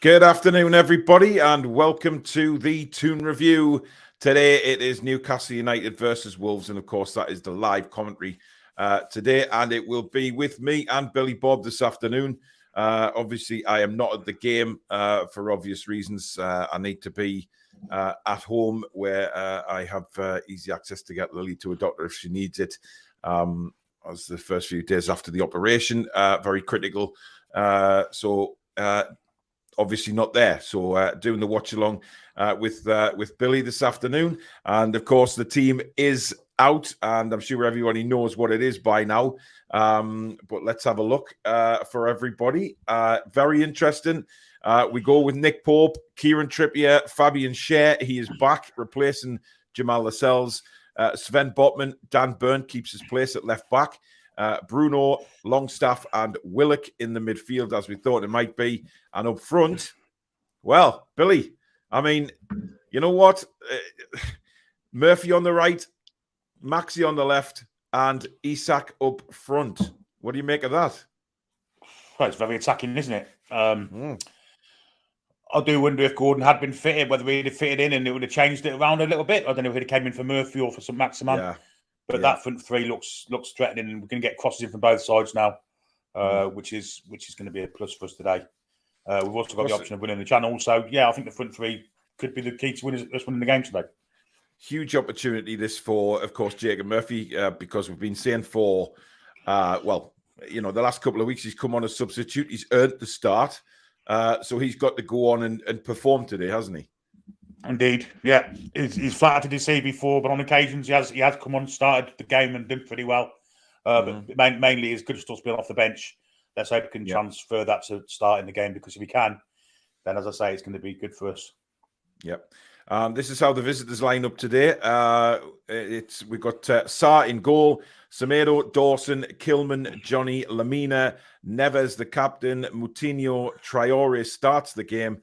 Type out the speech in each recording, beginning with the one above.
Good afternoon, everybody, and welcome to the Toon Review. Today it is Newcastle United versus Wolves, and of course that is the live commentary today, and it will be with me and Billy Bob this afternoon. Obviously, I am not at the game for obvious reasons. I need to be at home where I have easy access to get Lily to a doctor if she needs it. As the first few days after the operation, very critical. Obviously not there. So doing the watch along with Billy this afternoon. And of course, the team is out, and I'm sure everybody knows what it is by now. But let's have a look for everybody. Very interesting. We go with Nick Pope, Kieran Trippier, Fabian Schär. He is back, replacing Jamal Lascelles. Sven Botman, Dan Burn keeps his place at left back. Bruno, Longstaff, and Willock in the midfield, as we thought it might be. And up front, well, Billy, I mean, you know what? Murphy on the right, Maxi on the left, and Isak up front. What do you make of that? Well, it's very attacking, isn't it? I do wonder if Gordon had been fitted, whether he'd have fitted in and it would have changed it around a little bit. I don't know if he'd have came in for Murphy or for some Maximan. Yeah. But that front three looks threatening, and we're going to get crosses in from both sides now, which is going to be a plus for us today. We've also got the option of winning the channel. So, yeah, I think the front three could be the key to winning the game today. Huge opportunity this for, of course, Jacob Murphy, because we've been saying for, the last couple of weeks he's come on as substitute. He's earned the start. So he's got to go on and perform today, hasn't he? Indeed, yeah. He's flattered his CV before, but on occasions he has come on, started the game and done pretty well. But mainly it's good stuff being off the bench. Let's hope he can transfer that to starting the game, because if he can, then as I say, it's going to be good for us. Yep. This is how the visitors line up today. We've got Sarr in goal, Semedo, Dawson, Kilman, Johnny, Lamina, Neves, the captain, Moutinho, Traore starts the game.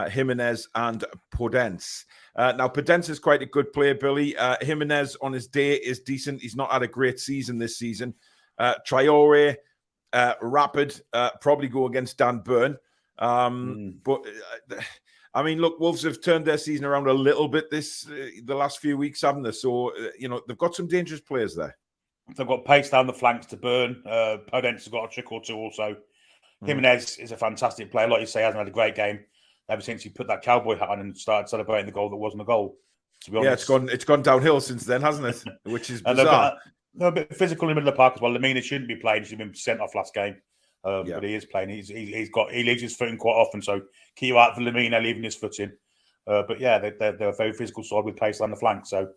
Jimenez and Podence. Now, Podence is quite a good player, Billy. Jimenez on his day is decent. He's not had a great season this season. Traore, rapid, probably go against Dan Burn. But, I mean, look, Wolves have turned their season around a little bit the last few weeks, haven't they? So, they've got some dangerous players there. They've got pace down the flanks to Burn. Podence has got a trick or two also. Jimenez is a fantastic player. Like you say, hasn't had a great game ever since he put that cowboy hat on and started celebrating the goal that wasn't a goal. To be honest, it's gone downhill since then, hasn't it? Which is bizarre. They're a bit physical in the middle of the park as well. Lamina shouldn't be playing; he's been sent off last game, but he is playing. He leaves his foot in quite often, so keep out for Lamina leaving his foot in. But yeah, they're a very physical side with pace on the flank. So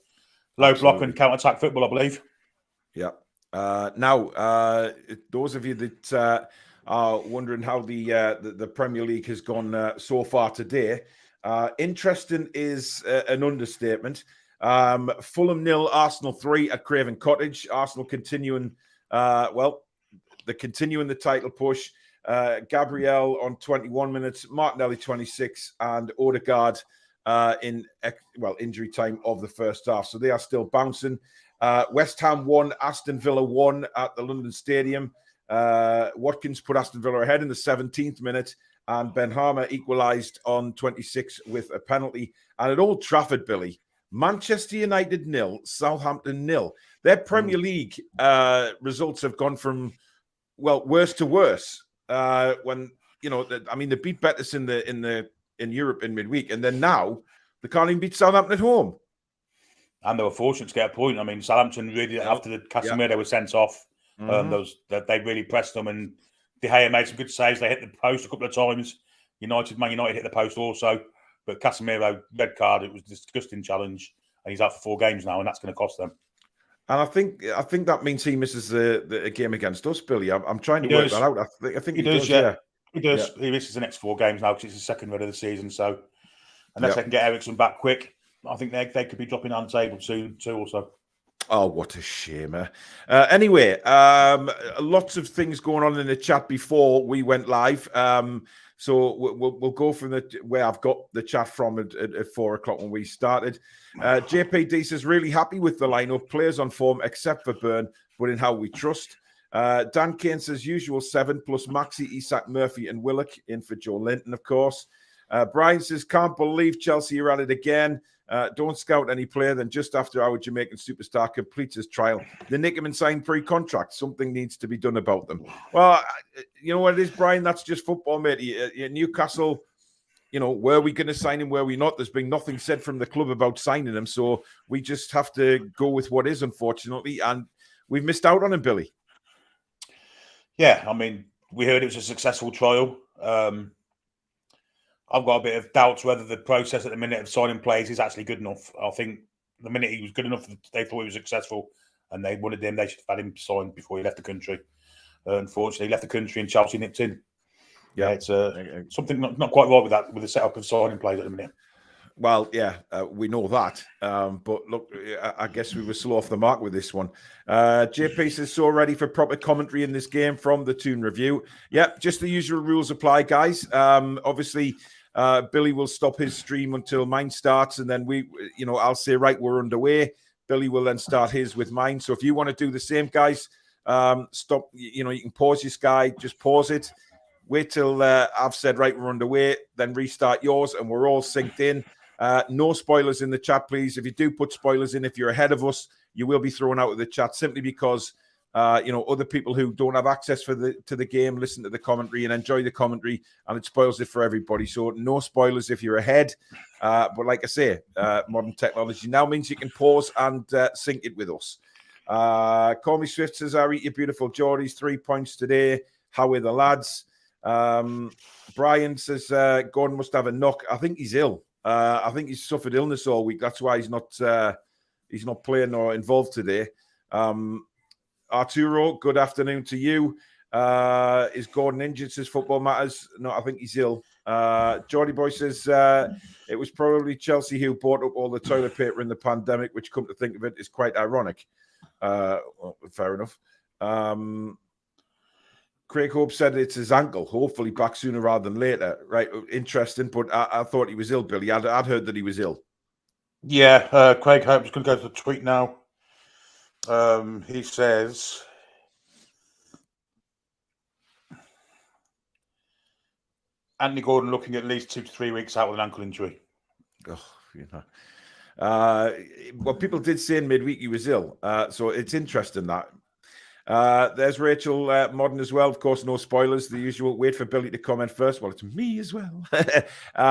low block and counter attack football, I believe. Yeah. Now, those of you that wondering how the Premier League has gone so far today. Interesting is an understatement. Fulham 0, Arsenal 3 at Craven Cottage. Arsenal continuing, they're continuing the title push. Gabriel on 21 minutes, Martinelli 26, and Odegaard in injury time of the first half. So they are still bouncing. West Ham 1, Aston Villa 1 at the London Stadium. Watkins put Aston Villa ahead in the 17th minute, and Benrahma equalised on 26 with a penalty. And at Old Trafford, Billy, Manchester United 0, Southampton 0. Their Premier League results have gone from worse to worse. When they beat Betis in Europe in midweek, and then now they can't even beat Southampton at home. And they were fortunate to get a point. I mean, Southampton really after the Casemiro were sent off. They really pressed them, and De Gea made some good saves. They hit the post a couple of times. Man United hit the post also, but Casemiro red card. It was a disgusting challenge, and he's out for 4 games now, and that's going to cost them. And I think that means he misses the game against us, Billy. I'm trying to work that out. I think he does. Yeah, he does. Yeah. He misses the next 4 games now because it's the second red of the season. So unless they can get Ericsson back quick, I think they could be dropping on the table too also. Oh, what a shame. Anyway, lots of things going on in the chat before we went live. So we'll go from where I've got the chat from at 4 o'clock when we started. JPD says, really happy with the lineup. Players on form except for Burn, but in how we trust. Dan Kane says, usual 7 plus Maxi, Isak, Murphy and Willock in for Joe Linton, of course. Brian says, can't believe Chelsea are at it again. Don't scout any player, then just after our Jamaican superstar completes his trial, they nick him and sign pre-contract. Something needs to be done about them. Well, you know what it is, Brian? That's just football, mate. Newcastle, were we going to sign him? Were we not? There's been nothing said from the club about signing him. So we just have to go with what is, unfortunately. And we've missed out on him, Billy. Yeah, I mean, we heard it was a successful trial. I've got a bit of doubts whether the process at the minute of signing players is actually good enough. I think the minute he was good enough, they thought he was successful and they wanted him. They should have had him signed before he left the country. Unfortunately, he left the country and Chelsea nipped in. Yeah, it's something not quite right with the setup of signing players at the minute. Well, yeah, we know that. But look, I guess we were slow off the mark with this one. JP says, so ready for proper commentary in this game from the Toon Review. Yep, just the usual rules apply, guys. Obviously, Billy will stop his stream until mine starts. And then I'll say, right, we're underway. Billy will then start his with mine. So if you want to do the same, guys, stop. You can pause your Sky, just pause it. Wait till I've said, right, we're underway. Then restart yours and we're all synced in. No spoilers in the chat, please. If you do put spoilers in, if you're ahead of us, you will be thrown out of the chat simply because, other people who don't have access to the game listen to the commentary and enjoy the commentary, and it spoils it for everybody. So no spoilers if you're ahead. But like I say, modern technology now means you can pause and sync it with us. Call Me Swift says, I eat your beautiful Geordies, 3 points today. How are the lads? Brian says, Gordon must have a knock. I think he's ill. I think he's suffered illness all week. That's why he's not playing or involved today. Arturo, good afternoon to you. Is Gordon injured? Says Football Matters. No, I think he's ill. Geordie Boy says it was probably Chelsea who bought up all the toilet paper in the pandemic, which, come to think of it, is quite ironic. Well, fair enough. Craig Hope said it's his ankle. Hopefully back sooner rather than later. Right, interesting. But I thought he was ill, Billy. I'd heard that he was ill. Yeah, Craig Hope's going to go to the tweet now. He says, Anthony Gordon looking at least 2 to 3 weeks out with an ankle injury. Well, people did say in midweek he was ill. So it's interesting that. There's Rachel Modern as well. Of course, no spoilers. The usual. Wait for Billy to comment first. Well, it's me as well. I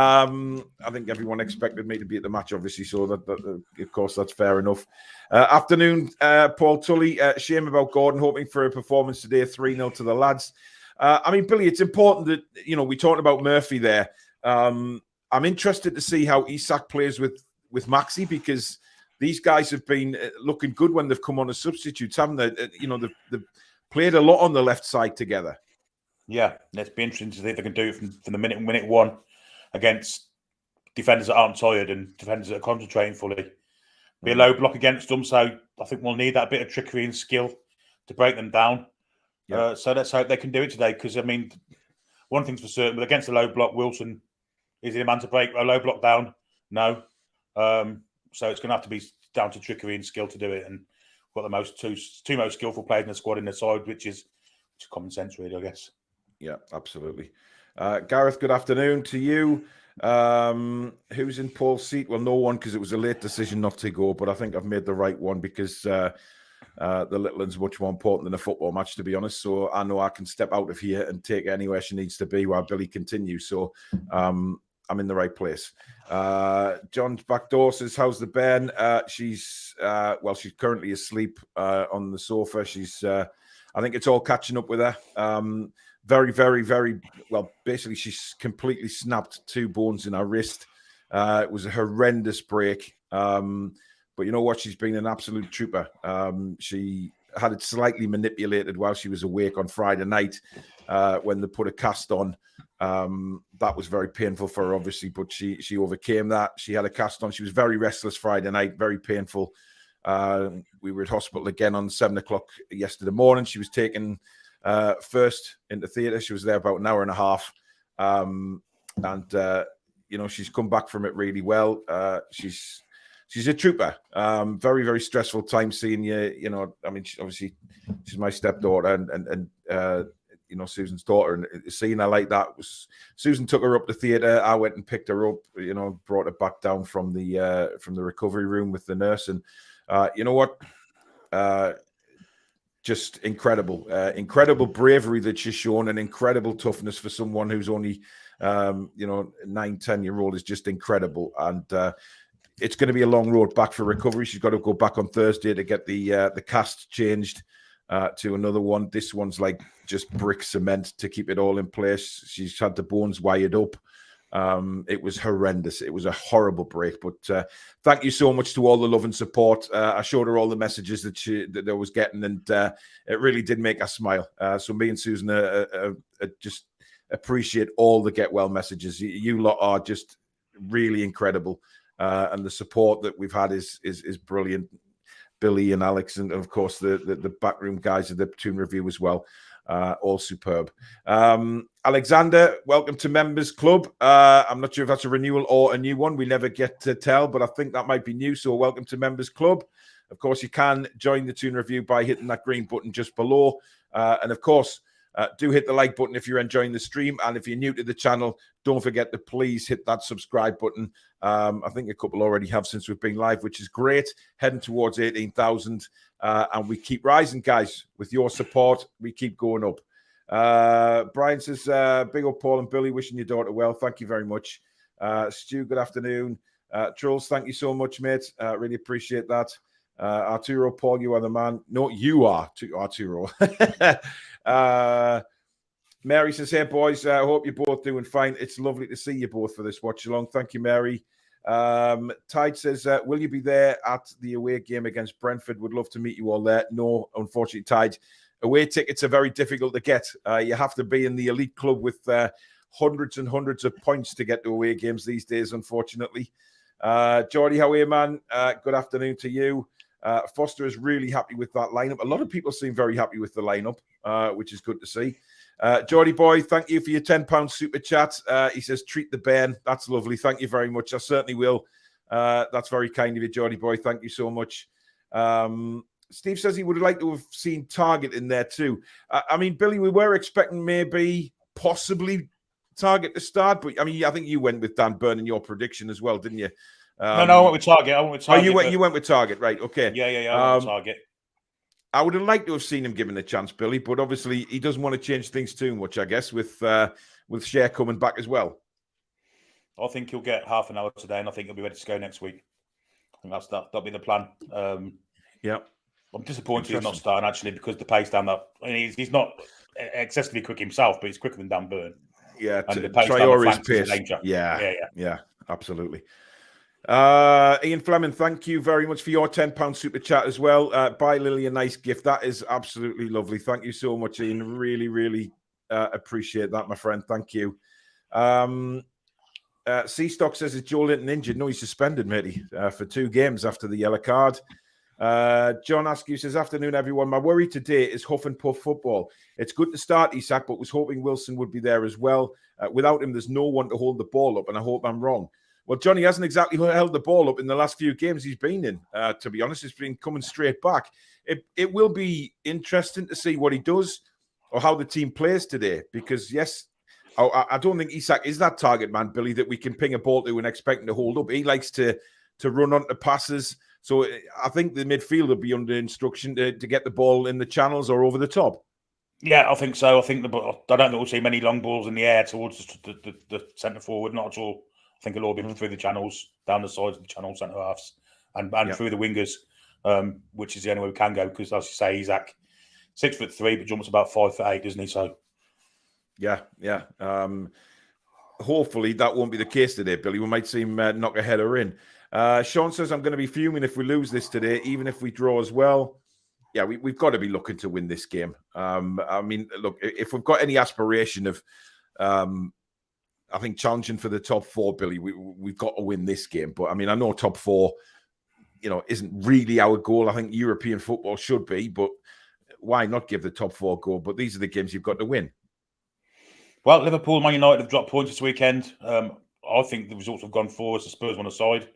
think everyone expected me to be at the match, obviously. So that of course, that's fair enough. Afternoon, Paul Tully. Shame about Gordon. Hoping for a performance today. 3-0 to the lads. I mean, Billy, it's important that we talked about Murphy there. I'm interested to see how Isak plays with Maxi, because these guys have been looking good when they've come on as substitutes, haven't they? They've played a lot on the left side together. Yeah, it's be interesting to see if they can do it from the minute one against defenders that aren't tired and defenders that are concentrating fully. Be a low block against them, so I think we'll need that bit of trickery and skill to break them down. Yeah. So let's hope they can do it today, because, I mean, one thing's for certain, but against the low block, Wilson, is he a man to break a low block down? No. So it's going to have to be down to trickery and skill to do it. And we've got the two most skillful players in the squad in the side, which is common sense, really, I guess. Yeah, absolutely. Gareth, good afternoon to you. Who's in Paul's seat? Well, no one, because it was a late decision not to go, but I think I've made the right one, because the little one's much more important than a football match, to be honest. So I know I can step out of here and take her anywhere she needs to be while Billy continues. So I'm in the right place. John's back door says, how's the Ben? She's currently asleep on the sofa. She's I think it's all catching up with her. Very, very, very well. Basically, she's completely snapped 2 bones in her wrist. It was a horrendous break. But you know what? She's been an absolute trooper. She had it slightly manipulated while she was awake on Friday night when they put a cast on. That was very painful for her, obviously, but she overcame that. She had a cast on. She was very restless Friday night, very painful. We were at hospital again on 7 o'clock yesterday morning. She was taken first into theatre. She was there about an hour and a half. She's come back from it really well. She's a trooper. Very, very stressful time seeing you. I mean, obviously, she's my stepdaughter, and Susan's daughter, and seeing her like that was. Susan took her up to theatre. I went and picked her up. Brought her back down from the recovery room with the nurse, and you know what? Just incredible bravery that she's shown, and incredible toughness for someone who's only 9-10-year-old is just incredible. And it's going to be a long road back for recovery. She's got to go back on Thursday to get the cast changed to another one. This one's like just brick cement to keep it all in place. She's had the bones wired up. It was horrendous. It was a horrible break, but thank you so much to all the love and support. I showed her all the messages that I was getting, and it really did make her smile. So me and Susan just appreciate all the get well messages. You lot are just really incredible, and the support that we've had is brilliant. Billy and Alex, and of course the backroom guys of the Toon Review as well. All superb. Alexander, welcome to Members Club. I'm not sure if that's a renewal or a new one. We never get to tell, but I think that might be new. So welcome to Members Club. Of course, you can join the Toon Review by hitting that green button just below. And of course, do hit the like button if you're enjoying the stream. And if you're new to the channel, don't forget to please hit that subscribe button. I think a couple already have since we've been live, which is great. Heading towards 18,000. And we keep rising, guys. With your support, we keep going up. Brian says, big up Paul and Billy, wishing your daughter well. Thank you very much. Stu, good afternoon. Trolls, thank you so much, mate. Really appreciate that. Arturo, Paul, you are the man. No, you are, Arturo. Mary says, hey, boys, I hope you're both doing fine. It's lovely to see you both for this watch along. Thank you, Mary. Tide says, will you be there at the away game against Brentford? Would love to meet you all there. No, unfortunately, Tide. Away tickets are very difficult to get. You have to be in the elite club with hundreds and hundreds of points to get to away games these days, unfortunately. Geordie, how are you, man? Good afternoon to you. Foster is really happy with that lineup. A lot of people seem very happy with the lineup, which is good to see. Geordie boy, thank you for your £10 super chat. He says, treat the Ben. That's lovely. Thank you very much. I certainly will. That's very kind of you, Geordie boy. Thank you so much. Steve says he would like to have seen Target in there too. I mean, Billy, we were expecting possibly Target to start, but I mean, I think you went with Dan Byrne in your prediction as well, didn't you? No, I went with Target. You went with Target, right? Okay. Yeah. I went with Target. I would have liked to have seen him given a chance, Billy, but obviously he doesn't want to change things too much, I guess, with Cher coming back as well. I think he'll get half an hour today, and I think he'll be ready to go next week. I think that'll be the plan. Yeah. I'm disappointed he's not starting, actually, because the pace down that... I mean, he's not excessively quick himself, but he's quicker than Dan Byrne. Yeah, Traore's pace. Yeah, absolutely. Ian Fleming, thank you very much for your £10 super chat as well. Buy Lily a nice gift. That is absolutely lovely. Thank you so much, Ian. Really, really appreciate that, my friend. Thank you. C-Stock says, is Joe Linton injured? No, he's suspended, matey, for 2 games after the yellow card. John Askew says, afternoon, everyone. My worry today is Huff and Puff football. It's good to start Isak, but was hoping Wilson would be there as well. Without him, there's no one to hold the ball up, and I hope I'm wrong. Well, Johnny hasn't exactly held the ball up in the last few games he's been in, to be honest. It's been coming straight back. It will be interesting to see what he does or how the team plays today, because, yes, I don't think Isak is that target man, Billy, that we can ping a ball to and expect him to hold up. He likes to run onto passes. So I think the midfield will be under instruction to get the ball in the channels or over the top. Yeah, I think so. I don't think we'll see many long balls in the air towards the centre forward, not at all. I think it'll all be through the channels, down the sides of the channel, centre halves, and through the wingers, which is the only way we can go. Because, as you say, Isak 6'3", but jumps about 5'8", doesn't he? So, yeah. Hopefully that won't be the case today, Billy. We might see him knock a header in. Sean says, I'm going to be fuming if we lose this today, even if we draw as well. Yeah, we've got to be looking to win this game. I mean, look, if we've got any aspiration of, I think, challenging for the top 4, Billy, we've got to win this game. But, I mean, I know top 4, isn't really our goal. I think European football should be, but why not give the top 4 a go? But these are the games you've got to win. Well, Liverpool, Man United have dropped points this weekend. I think the results have gone for us. The Spurs on a side.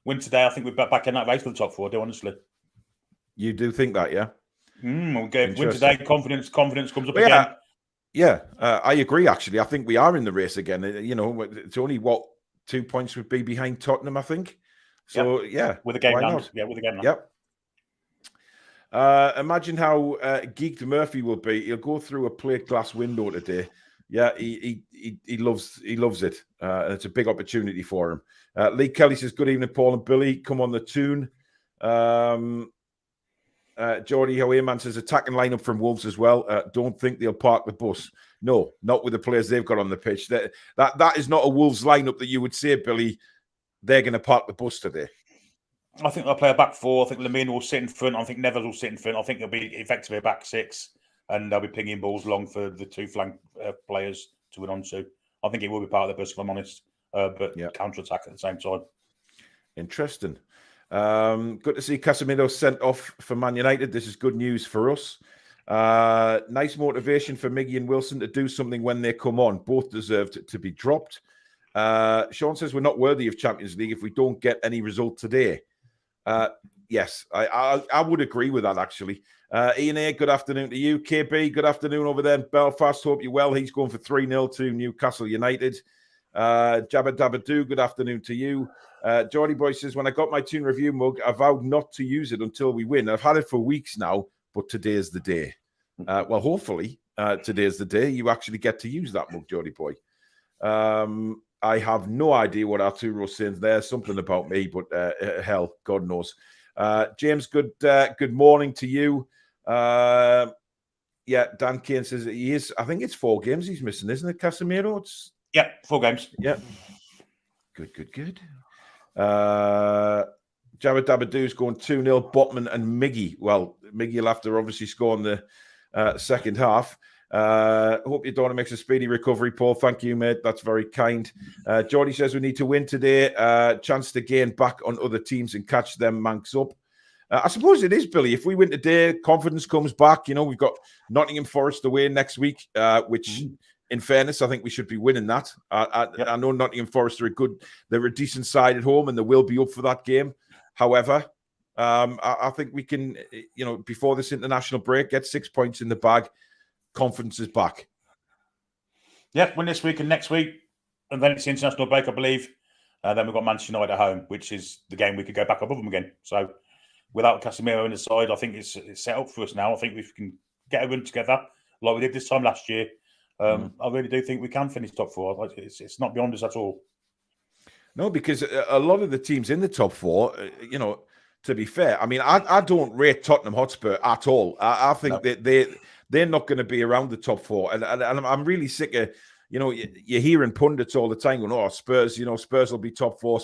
Win today, I think we're back in that race for the top 4, I do, honestly. You do think that, yeah? We'll win today, confidence comes up again. Yeah, I agree. Actually, I think we are in the race again. You know, it's only 2 points would be behind Tottenham, I think. So yeah, with a game why round. not? Yeah, with a game round. Yep. Imagine how geeked Murphy will be. He'll go through a plate glass window today. Yeah, he loves it. It's a big opportunity for him. Lee Kelly says, "Good evening, Paul and Billy. Come on the Toon." Geordie Howeman says, "Attacking lineup from Wolves as well. Don't think they'll park the bus. No, not with the players they've got on the pitch. That is not a Wolves lineup that you would say, Billy. They're going to park the bus today." I think they'll play a back four. I think Lamine will sit in front. I think Neville will sit in front. I think they'll be effectively a back six, and they'll be pinging balls along for the two flank players to win on to. I think it will be part of the bus, if I'm honest, but counter attack at the same time. Interesting. Good to see Casemiro sent off for Man United. This is good news for us. Nice motivation for Miggy and Wilson to do something when they come on. Both deserved to be dropped. Sean says we're not worthy of Champions League if we don't get any result today. Yes, I would agree with that, actually. Ian A, good afternoon to you. KB, good afternoon over there in Belfast. Hope you're well. He's going for 3-0 to Newcastle United. Jabba Dabba Doo, good afternoon to you. Geordie Boy says, when I got my Toon review mug, I vowed not to use it until we win. I've had it for weeks now, but today's the day. Well, hopefully, today's the day you actually get to use that mug, Geordie Boy. I have no idea what Arturo's saying there. Something about me, but hell, God knows. James, good morning to you. Dan Kane says he is. I think it's 4 games he's missing, isn't it, Casemiro? 4 games. Yeah. Good. Jabba Dabba Doo's going 2-0, Botman and Miggy. Well, Miggy will have to obviously score in the second half. Hope your daughter makes a speedy recovery, Paul. Thank you, mate. That's very kind. Geordie says we need to win today. Chance to gain back on other teams and catch them manx up. I suppose it is, Billy. If we win today, confidence comes back. You know, we've got Nottingham Forest away next week, which, in fairness, I think we should be winning that. I know Nottingham Forest are they're a decent side at home, and they will be up for that game. However, I think we can, before this international break, get 6 points in the bag. Confidence is back. Yeah, win this week and next week, and then it's the international break, I believe. Then we've got Manchester United at home, which is the game we could go back above them again. So, without Casemiro in the side, I think it's set up for us now. I think we can get a run together like we did this time last year. I really do think we can finish top 4. It's not beyond us at all. No, because a lot of the teams in the top 4, to be fair, I mean, I don't rate Tottenham Hotspur at all. I think that they're not going to be around the top 4. And I'm really sick of, you're hearing pundits all the time going, oh, Spurs, Spurs will be top 4.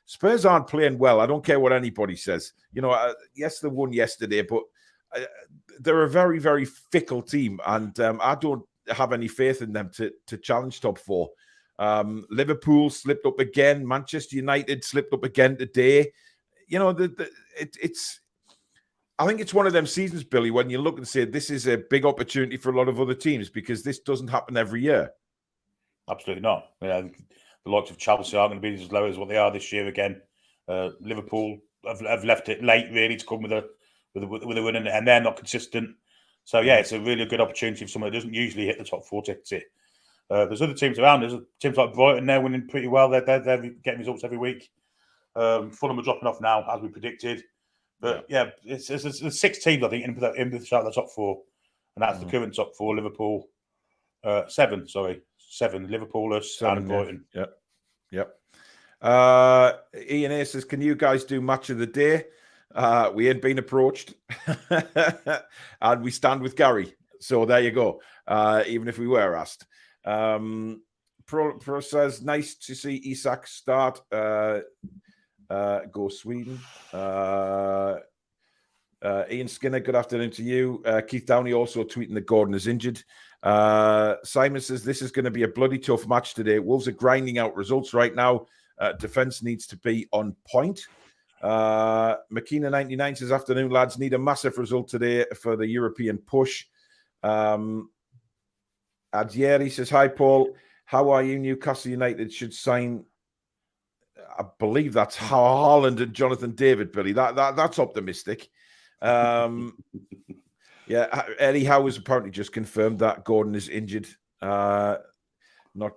Spurs aren't playing well. I don't care what anybody says. Yes, they won yesterday, but they're a very, very fickle team. And I don't have any faith in them to challenge top 4. Liverpool slipped up again. Manchester United slipped up again today. I think it's one of them seasons, Billy, when you look and say this is a big opportunity for a lot of other teams because this doesn't happen every year. Absolutely not. The likes of Chelsea are going to be as low as what they are this year again. Liverpool have left it late, really, to come with a win, and they're not consistent. So, it's a really good opportunity for someone that doesn't usually hit the top 4 to hit it. There's other teams around. There's teams like Brighton, they're winning pretty well. They're getting results every week. Fulham are dropping off now, as we predicted. But it's 6 teams, I think, in the top 4. And that's the current top 4, Liverpool. 7, sorry. 7, Liverpool, us, 7, and Brighton. Yep. Ian A says, can you guys do match of the day? We ain't been approached. And we stand with Gary. So there you go. Even if we were asked. Pro says, nice to see Isak start. Go Sweden. Ian Skinner, good afternoon to you. Keith Downey also tweeting that Gordon is injured. Simon says this is going to be a bloody tough match today. Wolves are grinding out results right now. Defense needs to be on point. Makina99 says, afternoon, lads. Need a massive result today for the European push. Adjeri says, hi, Paul. How are you? Newcastle United should sign... I believe that's Haaland and Jonathan David, Billy. That's optimistic. Yeah, Eddie Howe has apparently just confirmed that Gordon is injured. Not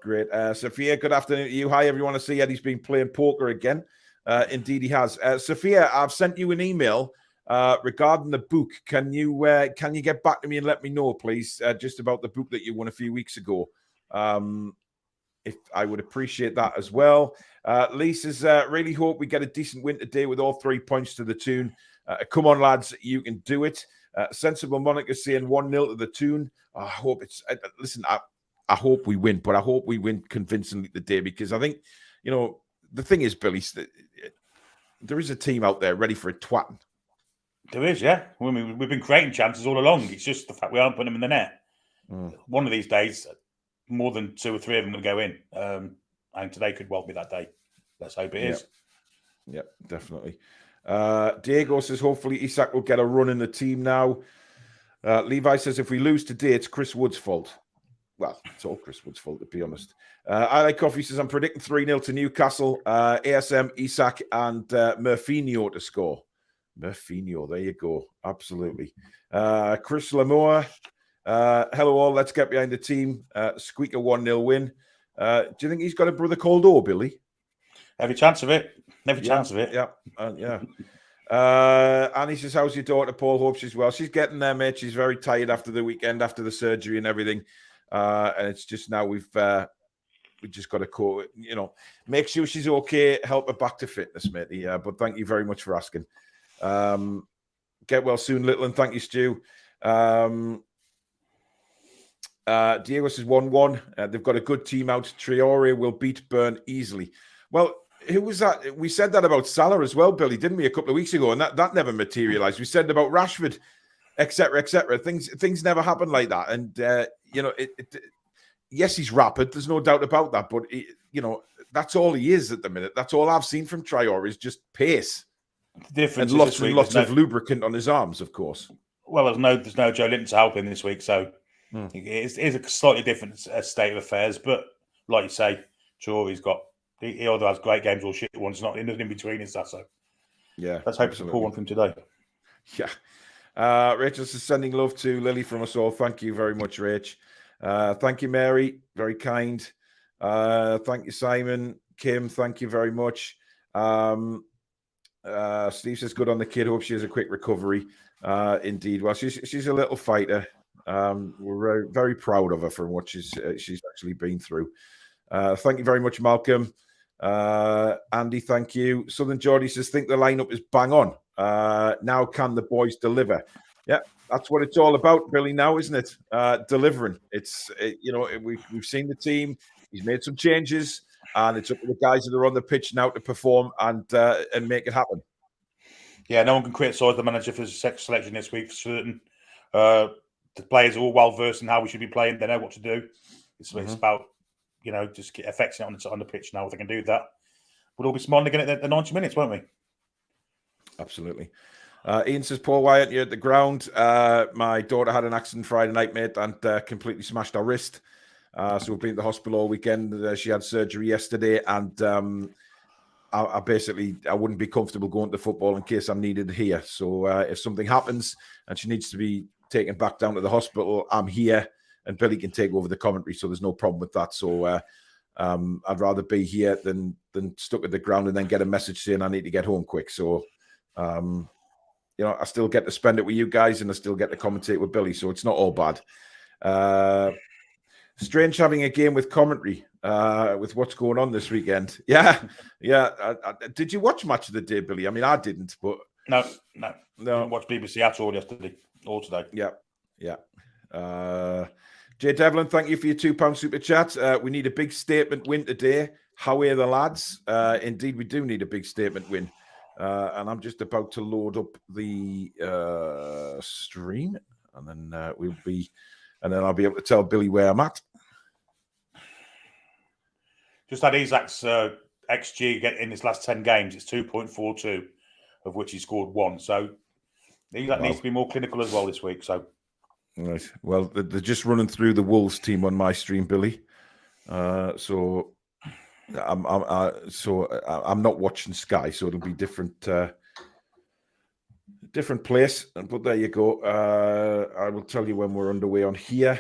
great. Sophia, good afternoon to you. Hi, everyone. I see Eddie's been playing poker again. Indeed, he has. Sophia, I've sent you an email regarding the book. Can you get back to me and let me know, please, just about the book that you won a few weeks ago? If I would appreciate that as well. Lee says, really hope we get a decent win today with all 3 points to the Toon. Come on, lads, you can do it. Sensible Monica saying 1-0 to the Toon. I hope it's listen. I hope we win, but I hope we win convincingly today, because I think, the thing is, Billy, there is a team out there ready for a twatting. There is, yeah. I mean, we've been creating chances all along. It's just the fact we aren't putting them in the net. One of these days, more than 2 or 3 of them will go in. And today could well be that day. Let's hope it is. Yeah, definitely. Diego says, hopefully Isak will get a run in the team now. Levi says, if we lose today, it's Chris Wood's fault. Well, it's all Chris Wood's fault, to be honest. I Like Coffee says, I'm predicting 3-0 to Newcastle. ASM, Isak, and Murphinho to score. Murphinho, there you go. Absolutely. Chris Lamour, hello all, let's get behind the team. Squeak a 1-0 win. Do you think he's got a brother called O, Billy? Every chance of it. Every chance of it. Yeah, yeah. Annie says, how's your daughter, Paul? Hope she's well. She's getting there, mate. She's very tired after the weekend, after the surgery and everything. And it's just now we just got to make sure she's okay, help her back to fitness, mate. Yeah, but thank you very much for asking. Get well soon, little, and thank you, Stu. Diego says 1-1. They've got a good team out. Traore will beat Burn easily. Well, who was that? We said that about Salah as well, Billy, didn't we, a couple of weeks ago? And that never materialized. We said about Rashford, etc., etc. Things never happen like that. And yes, he's rapid. There's no doubt about that. But that's all he is at the minute. That's all I've seen from Traore is just pace. The difference and is lots of lubricant on his arms, of course. Well, there's no Joe Linton to help him this week, so it is a slightly different state of affairs. But like you say, Traore's got he either has great games or shit ones. Not nothing in between, is that so? Yeah, let's hope it's a cool one from today. Yeah. Rachel's sending love to Lily from us all. Thank you very much, Rach. Thank you, Mary. Very kind. Thank you, Simon. Kim, thank you very much. Steve says, good on the kid. Hope she has a quick recovery. Indeed. Well, she's a little fighter. We're very, very proud of her for what she's actually been through. Thank you very much, Malcolm. Andy, thank you. Southern Geordie says, think the lineup is bang on. Now can the boys deliver? Yeah, that's what it's all about, Billy, now, isn't it? Delivering. We've seen the team. He's made some changes, and it's up to the guys that are on the pitch now to perform and make it happen. Yeah, no one can criticise the manager for his selection this week for certain. The players are all well versed in how we should be playing. They know what to do. It's about just affecting it on the pitch now. If they can do that, we'll all be smiling again at the 90 minutes, won't we? Absolutely. Ian says, Paul, why aren't you at the ground? My daughter had an accident Friday night, mate, and completely smashed her wrist. So we've been at the hospital all weekend. She had surgery yesterday, and I wouldn't be comfortable going to football in case I'm needed here. So if something happens and she needs to be taken back down to the hospital, I'm here, and Billy can take over the commentary, so there's no problem with that. So I'd rather be here than stuck at the ground and then get a message saying I need to get home quick. So I still get to spend it with you guys, and I still get to commentate with Billy, so it's not all bad. Strange having a game with commentary with what's going on this weekend. Yeah. Did you watch Match of the Day, Billy? I mean, I didn't, but no. Didn't watch BBC at all yesterday or today. Yeah. Jay Devlin, thank you for your £2 super chat. We need a big statement win today. How are the lads? Indeed, we do need a big statement win. And I'm just about to load up the stream, and then I'll be able to tell Billy where I'm at. Just had Isak's XG get in his last 10 games. It's 2.42, of which he scored 1. So Isak needs to be more clinical as well this week. So, right. Well, they're just running through the Wolves team on my stream, Billy. So I'm not watching Sky, so it'll be different. different place, but there you go. I will tell you when we're underway on here.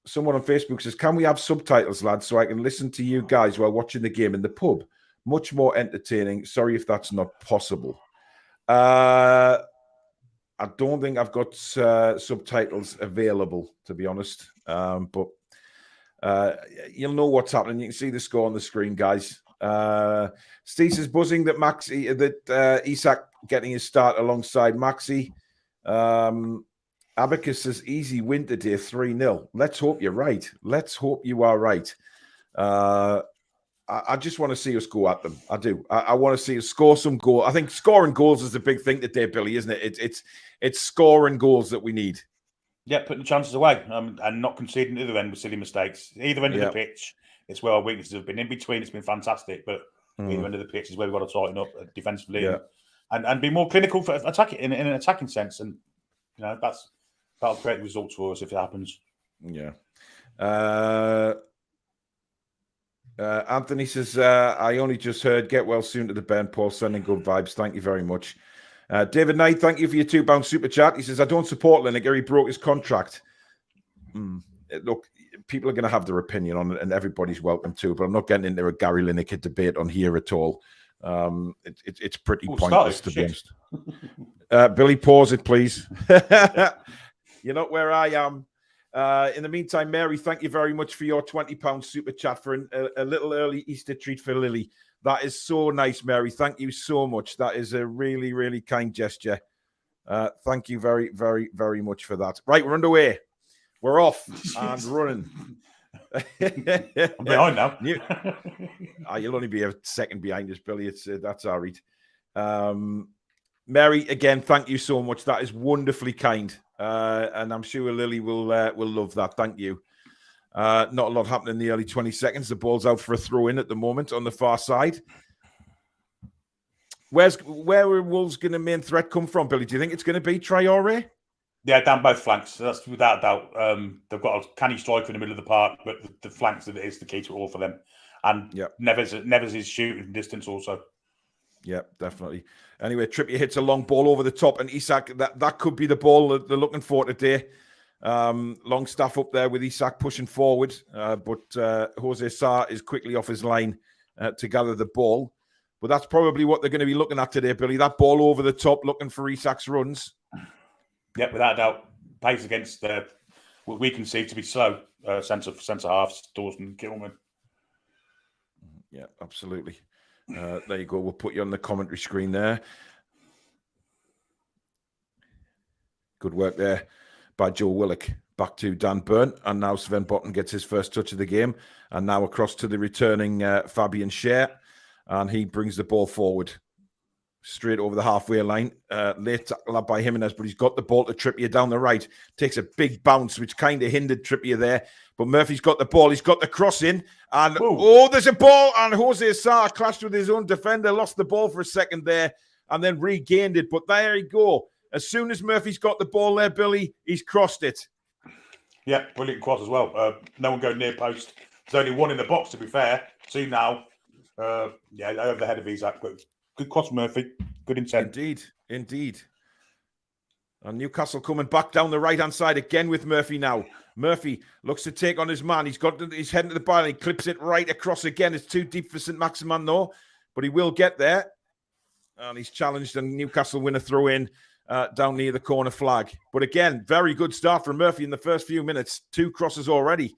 Someone on Facebook says, can we have subtitles, lads, so I can listen to you guys while watching the game in the pub? Much more entertaining. Sorry if that's not possible. I don't think I've got subtitles available, to be honest. But you'll know what's happening. You can see the score on the screen, guys. Steve is buzzing that Isak getting his start alongside Maxi. Abacus says easy win today, 3-0. Let's hope you're right. Let's hope you are right. I just want to see us go at them. I do. I want to see us score some goals. I think scoring goals is the big thing today, Billy, isn't it? It's scoring goals that we need. Yeah, putting the chances away and not conceding either end with silly mistakes. Either end of the pitch, it's where our weaknesses have been. In between, it's been fantastic, but either end of the pitch is where we've got to tighten up defensively and be more clinical for attacking in an attacking sense. And that'll create results for us if it happens. Yeah. Anthony says, I only just heard get well soon to the Ben Paul, sending good vibes. Thank you very much. David Knight, thank you for your £2 super chat. He says, I don't support Lineker. He broke his contract. Look, people are going to have their opinion on it, and everybody's welcome to, but I'm not getting into a Gary Lineker debate on here at all. It's pretty pointless, to be honest. Billy, pause it, please. You're not where I am. In the meantime, Mary, thank you very much for your £20 super chat for a little early Easter treat for Lily. That is so nice, Mary. Thank you so much. That is a really, really kind gesture. Thank you very, very, very much for that. Right, we're underway. We're off and running. I'm behind now. You'll only be a second behind us, Billy. That's all right. Mary, again, thank you so much. That is wonderfully kind. And I'm sure Lily will love that. Thank you. Not a lot happening in the early 20 seconds. The ball's out for a throw-in at the moment on the far side. Where are Wolves' going to main threat come from, Billy? Do you think it's going to be Traore? Yeah, down both flanks. That's without a doubt. They've got a canny striker in the middle of the park, but the flanks is the key to it all for them. And Nevers is shooting from distance also. Yeah, definitely. Anyway, Trippier hits a long ball over the top, and Isak, that could be the ball that they're looking for today. Long staff up there with Isak pushing forward, but Jose Sarr is quickly off his line to gather the ball. But that's probably what they're going to be looking at today, Billy. That ball over the top, looking for Isak's runs. Yeah, without a doubt. Pace against what we conceive to be slow centre halves, Dawson and Gilman. Yeah, absolutely. There you go. We'll put you on the commentary screen there. Good work there by Joe Willock. Back to Dan Burn. And now Sven Botten gets his first touch of the game. And now across to the returning Fabian Schär. And he brings the ball forward. Straight over the halfway line. Late tackle up by Jimenez, but he's got the ball to Trippier down the right. Takes a big bounce, which kind of hindered Trippier there. But Murphy's got the ball. He's got the cross in. And, there's a ball. And Jose Sarr clashed with his own defender. Lost the ball for a second there. And then regained it. But there you go. As soon as Murphy's got the ball there, Billy, he's crossed it. Yeah, brilliant cross as well. No one going near post. There's only one in the box, to be fair. Two now. Over the head of Isak. Good cross, Murphy. Good intent. Indeed. And Newcastle coming back down the right-hand side again with Murphy now. Murphy looks to take on his man. He's got his head into the bar and he clips it right across again. It's too deep for St. Maximin, though. But he will get there. And he's challenged, and Newcastle win a throw-in down near the corner flag. But again, very good start from Murphy in the first few minutes. 2 crosses already.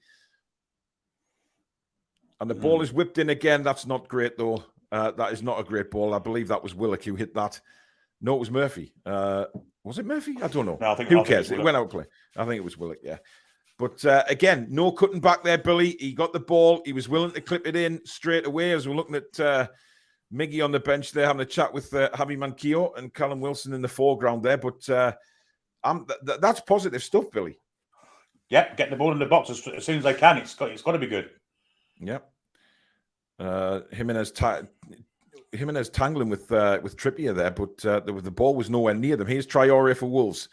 And the ball is whipped in again. That's not great, though. That is not a great ball. I believe that was Willock who hit that. No, it was Murphy. Was it Murphy? I don't know. No, who cares? It went out of play. I think it was Willock, yeah. But again, no cutting back there, Billy. He got the ball. He was willing to clip it in straight away. As we're looking at Miggy on the bench there, having a chat with Javi Manquillo and Callum Wilson in the foreground there. But that's positive stuff, Billy. Yeah, getting the ball in the box as soon as they can. It's got to be good. Yeah. Jimenez tangling with Trippier there, but the ball was nowhere near them. Here's Traore for Wolves.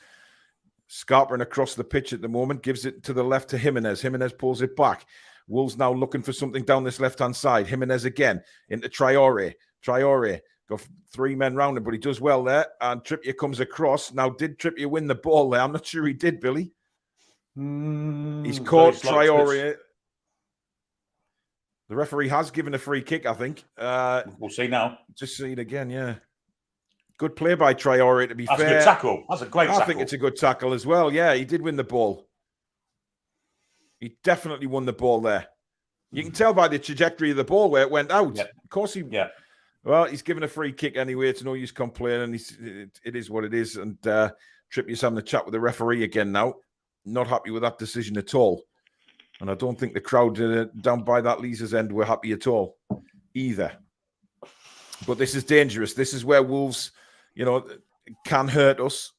Scarpering across the pitch at the moment, gives it to the left to Jimenez. Jimenez pulls it back. Wolves now looking for something down this left-hand side. Jimenez again into Traore. Traore Got 3 men round him, but he does well there. And Trippier comes across. Now, did Trippier win the ball there? I'm not sure he did, Billy. He's caught Traore. The referee has given a free kick, I think. We'll see now. Just see it again, yeah. Good play by Traore, to be fair. That's a good tackle. That's a great tackle. I think it's a good tackle as well. Yeah, he did win the ball. He definitely won the ball there. You can tell by the trajectory of the ball where it went out. Yep. Of course he... Yeah. Well, he's given a free kick anyway. It's no use complaining. It is what it is. And Trippier's having a chat with the referee again now. Not happy with that decision at all. And I don't think the crowd down by that Leazer's end were happy at all either. But this is dangerous. This is where Wolves, can hurt us.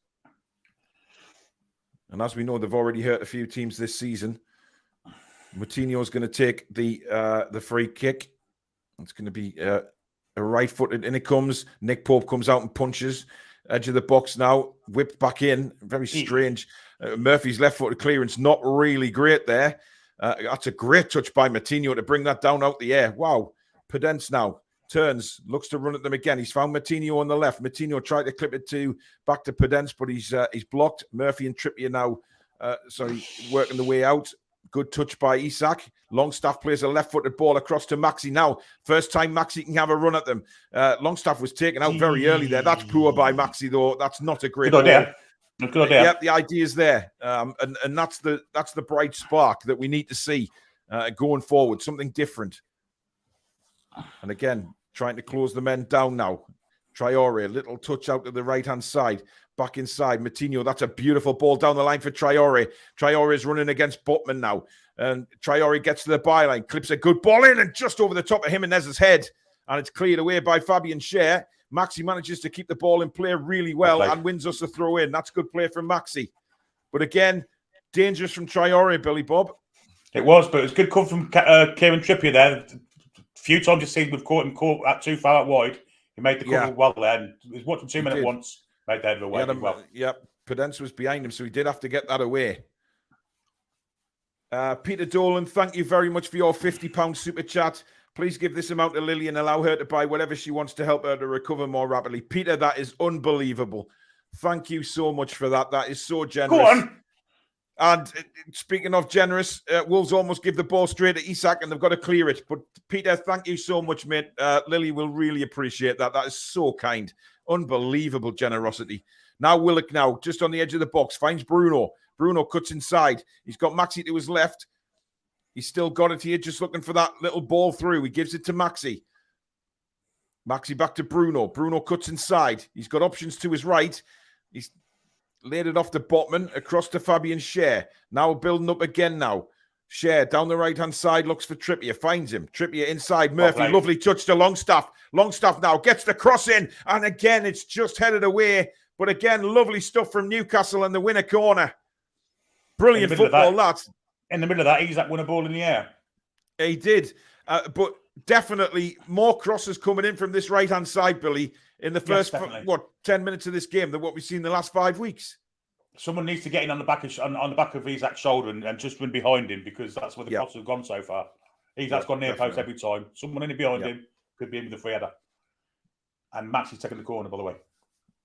And as we know, they've already hurt a few teams this season. Moutinho's going to take the free kick. It's going to be a right-footed. In it comes. Nick Pope comes out and punches. Edge of the box now. Whipped back in. Very strange. Murphy's left-footed clearance. Not really great there. That's a great touch by Moutinho to bring that down out the air. Wow. Pedence now turns, looks to run at them again. He's found Moutinho on the left. Moutinho tried to clip it back to Pedence, but he's blocked. Murphy and Trippier now, working the way out. Good touch by Isak. Longstaff plays a left-footed ball across to Maxi now. First time Maxi can have a run at them. Longstaff was taken out very early there. That's poor by Maxi, though. That's not a great good idea. Good idea. Yeah, the idea is there, and that's the bright spark that we need to see going forward. Something different. And again, trying to close the men down now. Traore, a little touch out to the right-hand side. Back inside, Moutinho. That's a beautiful ball down the line for Traore. Traore is running against Botman now. And Traore gets to the byline, clips a good ball in and just over the top of Jimenez's head. And it's cleared away by Fabian Schär. Maxi manages to keep the ball in play really well and wins us a throw in. That's good play from Maxi. But again, dangerous from Traore, Billy Bob. It was, but it was good cover from Kieran Trippier there. A few times you see we've caught him too far out wide. He made the cover well there. And he was watching 2 minutes once. Made the head of away well. Yep, Pedence was behind him, so he did have to get that away. Peter Dolan, thank you very much for your £50 super chat. Please give this amount to Lily and allow her to buy whatever she wants to help her to recover more rapidly. Peter, that is unbelievable. Thank you so much for that. That is so generous. Go on. And speaking of generous, Wolves almost give the ball straight to Isak and they've got to clear it. But Peter, thank you so much, mate. Lily will really appreciate that. That is so kind. Unbelievable generosity. Now Willock just on the edge of the box, finds Bruno. Bruno cuts inside. He's got Maxi to his left. He's still got it here, just looking for that little ball through. He gives it to Maxi. Maxi back to Bruno. Bruno cuts inside. He's got options to his right. He's laid it off to Botman, across to Fabian Schär. Now building up again now. Schär down the right-hand side, looks for Trippier, finds him. Trippier inside, Murphy, lovely touch to Longstaff. Longstaff now gets the cross in, and again, it's just headed away. But again, lovely stuff from Newcastle and the winner corner. Brilliant football, that. In the middle of that, Isak won a ball in the air. He did. But definitely more crosses coming in from this right-hand side, Billy, in the first, 10 minutes of this game than what we've seen in the last 5 weeks. Someone needs to get in on the back of Isak's shoulder and just run behind him, because that's where the crosses have gone so far. Isak's gone near post every time. Someone in behind him could be in with the free header. And Maxi's taking the corner, by the way.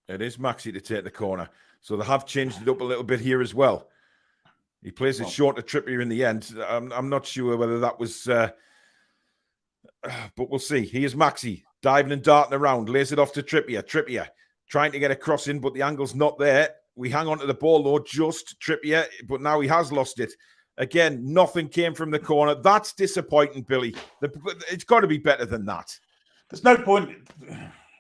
It is Maxi to take the corner. So they have changed it up a little bit here as well. He plays it short to Trippier in the end. I'm not sure whether that was... but we'll see. Here's Maxi, diving and darting around. Lays it off to Trippier. Trippier trying to get a cross in, but the angle's not there. We hang on to the ball, though, just Trippier, but now he has lost it. Again, nothing came from the corner. That's disappointing, Billy. It's got to be better than that. There's no point...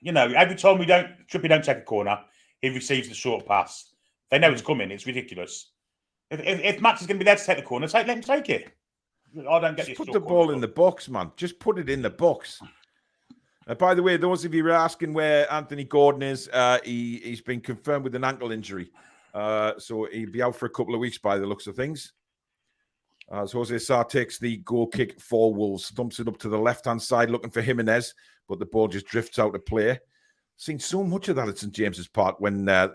every time Trippier don't take a corner, he receives the short pass. They know it's coming. It's ridiculous. If Max is going to be there to take the corner, let him take it. I don't get this. Put the ball in the box, man. Just put it in the box. By the way, those of you who are asking where Anthony Gordon is, he's been confirmed with an ankle injury. So he'll be out for a couple of weeks by the looks of things. As Jose Sarr takes the goal kick for Wolves, thumps it up to the left-hand side, looking for Jimenez, but the ball just drifts out of play. Seen so much of that at St. James's Park when the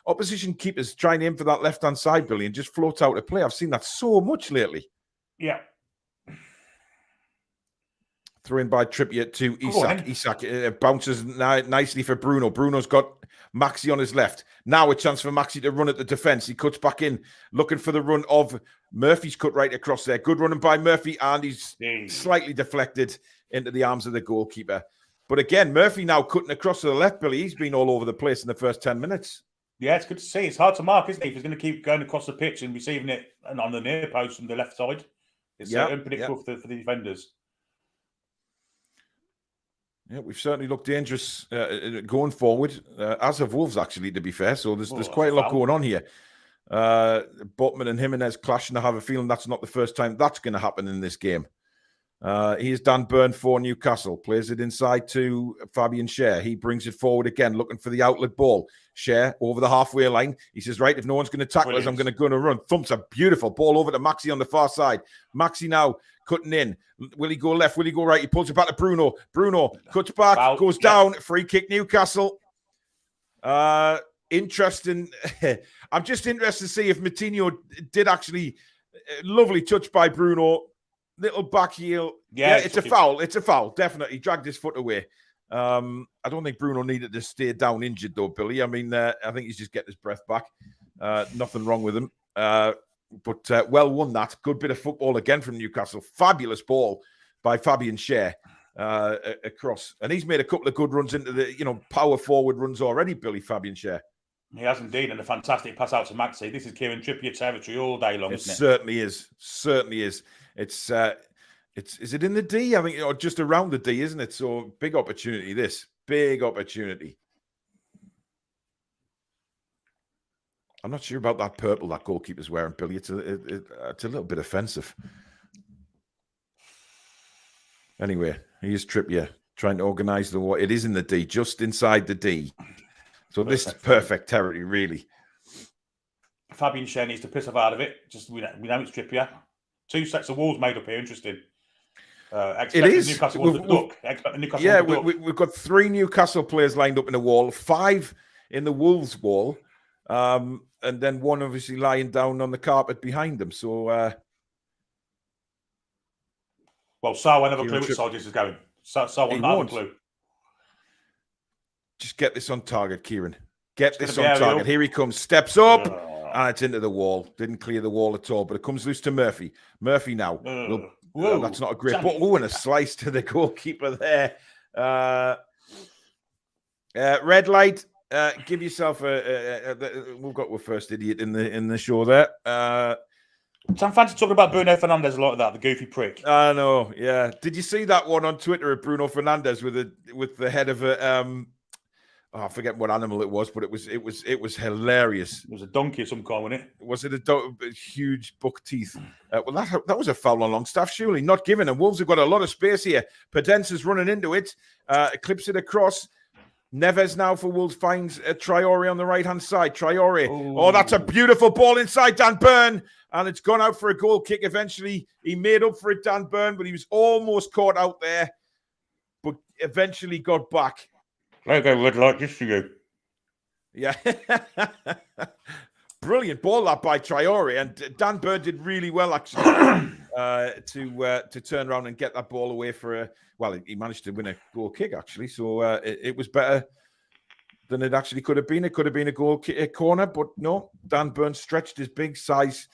opposition keepers try and aim for that left-hand side, Billy, and just float out of play. I've seen that so much lately. Yeah. Throw in by Trippier to Isak. Isak bounces nicely for Bruno. Bruno's got Maxi on his left. Now a chance for Maxi to run at the defence. He cuts back in, looking for the run of Murphy's cut right across there. Good running by Murphy, and he's slightly deflected into the arms of the goalkeeper. But again, Murphy now cutting across to the left, Billy. He's been all over the place in the first 10 minutes. Yeah, it's good to see. It's hard to mark, isn't it? If he's going to keep going across the pitch and receiving it on the near post from the left side, it's unpredictable for the defenders. Yeah, we've certainly looked dangerous going forward, as have Wolves, actually, to be fair. So there's quite a lot going on here. Botman and Jimenez clashing. I have a feeling that's not the first time that's going to happen in this game. Here's Dan Burn for Newcastle. Plays it inside to Fabian Schär. He brings it forward again, looking for the outlet ball. Schär over the halfway line. He says, right, if no one's going to tackle us, I'm going to go and run. Thumps a beautiful ball over to Maxi on the far side. Maxi now cutting in. Will he go left? Will he go right? He pulls it back to Bruno. Bruno cuts back, goes down. Free kick Newcastle. Interesting. I'm just interested to see if Matinho did actually... lovely touch by Bruno. Little back heel. Yeah, it's a foul. It's a foul. Definitely. Dragged his foot away. I don't think Bruno needed to stay down injured, though, Billy. I mean, I think he's just getting his breath back. Nothing wrong with him. But well won that. Good bit of football again from Newcastle. Fabulous ball by Fabian Schär across. And he's made a couple of good runs into the, power forward runs already, Billy, Fabian Schär. He has indeed, and a fantastic pass out to Maxi. This is Kieran Trippier territory all day long, isn't it? Certainly is. Certainly is. Is it in the D? I think, or just around the D, isn't it? So big opportunity. This big opportunity. I'm not sure about that purple that goalkeeper's wearing, Billy. It's a little bit offensive. Anyway, here's Trippier trying to organise the war. It is in the D, just inside the D. So this is perfect territory, really. Fabian Schär needs to piss off out of it. We know it's Trippier. Two sets of walls made up here. Interesting. It is. Newcastle we've got 3 Newcastle players lined up in the wall, 5 in the Wolves wall, and then 1 obviously lying down on the carpet behind them. So, well, Sar won't have a clue which side this is going. Sar won't have a clue. Just get this on target, Kieran. Get this on target. Here he comes. Steps up. And it's into the wall. Didn't clear the wall at all, but it comes loose to Murphy. Murphy now. That's not a great ball. Oh, and a slice to the goalkeeper there. Red light. Give yourself we've got our first idiot in the show there. Some fancy talking about Bruno Fernandes a lot of that, the goofy prick. I know, yeah. Did you see that one on Twitter of Bruno Fernandes with the head of a I forget what animal it was, but it was hilarious. It was a donkey of some kind, wasn't it? Was it a huge buck teeth? Well, that was a foul on Longstaff, surely. Not given. And Wolves have got a lot of space here. Pedence's running into it. Clips it across. Neves now for Wolves finds Traore on the right-hand side. Traore. Oh, that's a beautiful ball inside Dan Burn. And it's gone out for a goal kick eventually. He made up for it, Dan Burn, but he was almost caught out there. But eventually got back. Like I would like this for you. Yeah. Brilliant ball that by Traore. And Dan Burn did really well, actually, to turn around and get that ball away for he managed to win a goal kick, actually. So it was better than it actually could have been. It could have been a corner, but no. Dan Burn stretched his big size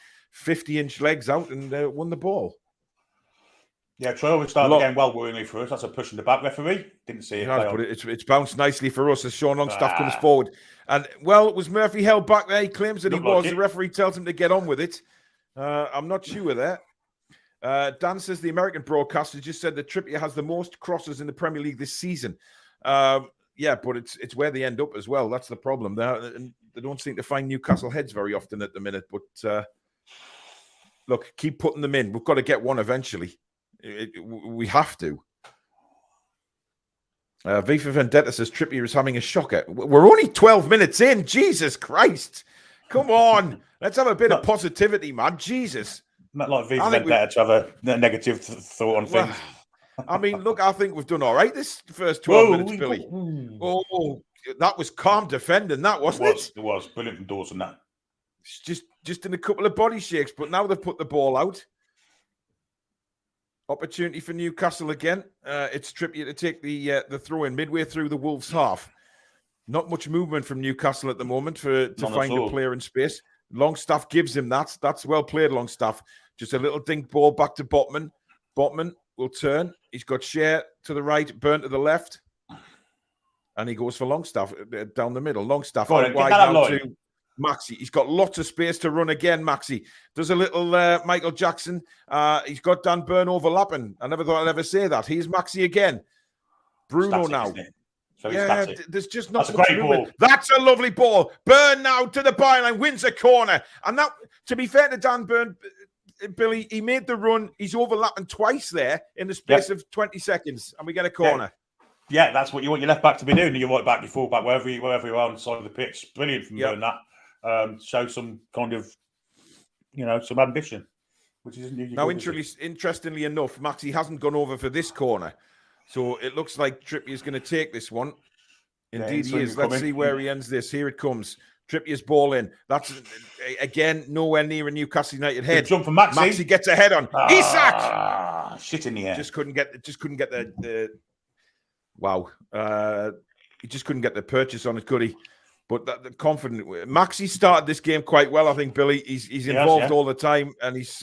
50-inch legs out and won the ball. Yeah, Traore started again well worryingly for us. That's a push in the back, referee. Didn't see it. But it's bounced nicely for us as Sean Longstaff comes forward. And, was Murphy held back there? He claims that he was. The referee tells him to get on with it. I'm not sure there. Dan says the American broadcaster just said that Trippier has the most crosses in the Premier League this season. But it's where they end up as well. That's the problem. They don't seem to find Newcastle heads very often at the minute. But, look, keep putting them in. We've got to get one eventually. We have to. V for Vendetta says Trippier is having a shocker. We're only 12 minutes in. Jesus Christ. Come on. Let's have a bit of positivity, man. Jesus. Not like V for Vendetta to have a negative thought on things. I mean, look, I think we've done all right this first 12 minutes, Billy. Oh, that was calm defending, that wasn't it? It was. Brilliant from Dawson, that. It's just in a couple of body shakes, but now they've put the ball out. Opportunity for Newcastle again. It's Trippier to take the throw in midway through the Wolves half. Not much movement from Newcastle at the moment to find a player in space. Longstaff gives him that. That's well played, Longstaff. Just a little dink ball back to Botman. Botman will turn. He's got Share to the right, Burn to the left. And he goes for Longstaff down the middle. Longstaff out wide now to Maxi. He's got lots of space to run again, Maxi. Does a little Michael Jackson. He's got Dan Burn overlapping. I never thought I'd ever say that. He's Maxi again. Bruno now. There's just not much movement. That's a lovely ball. Burn now to the byline, wins a corner. And that, to be fair to Dan Burn, Billy, he made the run. He's overlapping twice there in the space of 20 seconds, and we get a corner. Yeah, that's what you want your left back to be doing. Your right back, your full back, wherever you are on the side of the pitch. Brilliant from doing that. Show some kind of, some ambition, which isn't usually. Now, interestingly enough, Maxi hasn't gone over for this corner. So it looks like Trippier's going to take this one. Indeed, he is. Let's see where he ends this. Here it comes. Trippier's ball in. That's, again, nowhere near a Newcastle United head. Good jump from Maxi. Maxi gets a head on. Isak! Shit in the air. Just couldn't get the wow. He just couldn't get the purchase on it, could he? But the confident. Maxi started this game quite well, I think, Billy. He's involved all the time, and he's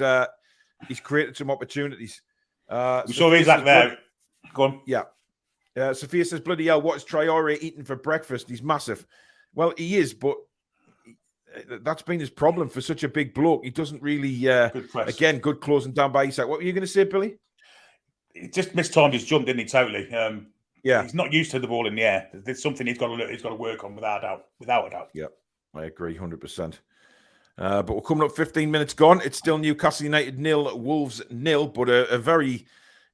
created some opportunities. We saw Isak there. Go on. Yeah. Sophia says, bloody hell, what is Traore eating for breakfast? He's massive. Well, he is, but that's been his problem for such a big bloke. He doesn't really, good closing down by Isak. What were you going to say, Billy? He just mistimed his jump, didn't he, totally? He's not used to the ball in the air. There's something he's got to work on without a doubt. Yeah, I agree 100%. But we're coming up 15 minutes gone. It's still Newcastle United 0, Wolves 0, but a very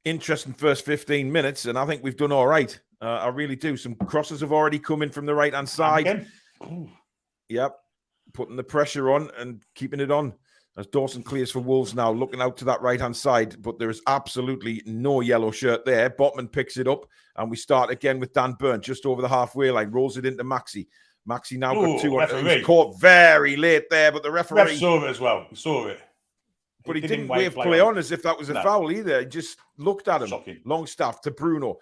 interesting first 15 minutes, and I think we've done all right. I really do. Some crosses have already come in from the right-hand side. Yep. Putting the pressure on and keeping it on. As Dawson clears for Wolves now, looking out to that right-hand side, but there is absolutely no yellow shirt there. Botman picks it up, and we start again with Dan Burn, just over the halfway line, rolls it into Maxi. Maxi now got 2 on. He's caught very late there, but the referee saw it as well. He saw it. But he didn't wave play on as if that was a foul either. He just looked at him. Shocking. Longstaff to Bruno.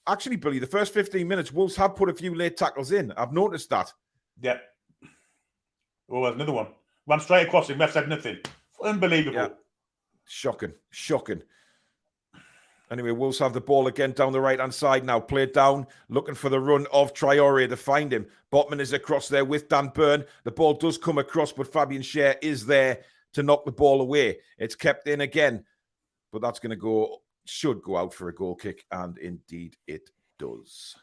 Actually, Billy, the first 15 minutes, Wolves have put a few late tackles in. I've noticed that. Yeah. Oh, there's another one. Ran straight across him. Ref said nothing. Unbelievable. Yeah. Shocking. Anyway, Wolves have the ball again down the right-hand side now. Played down, looking for the run of Traore to find him. Botman is across there with Dan Burn. The ball does come across, but Fabian Schär is there to knock the ball away. It's kept in again, but that's going to should go out for a goal kick, and indeed it does.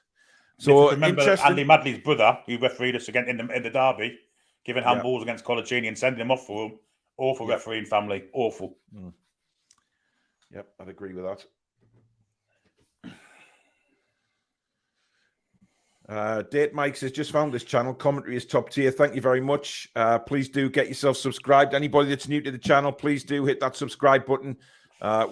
So remember Andy Madley's brother, who refereed us again in the derby, giving handballs against Colaccini and sending him off for him. Awful refereeing family. Awful. Yep, I'd agree with that. Date Mike says, just found this channel. Commentary is top tier. Thank you very much. Please do get yourself subscribed. Anybody that's new to the channel, please do hit that subscribe button.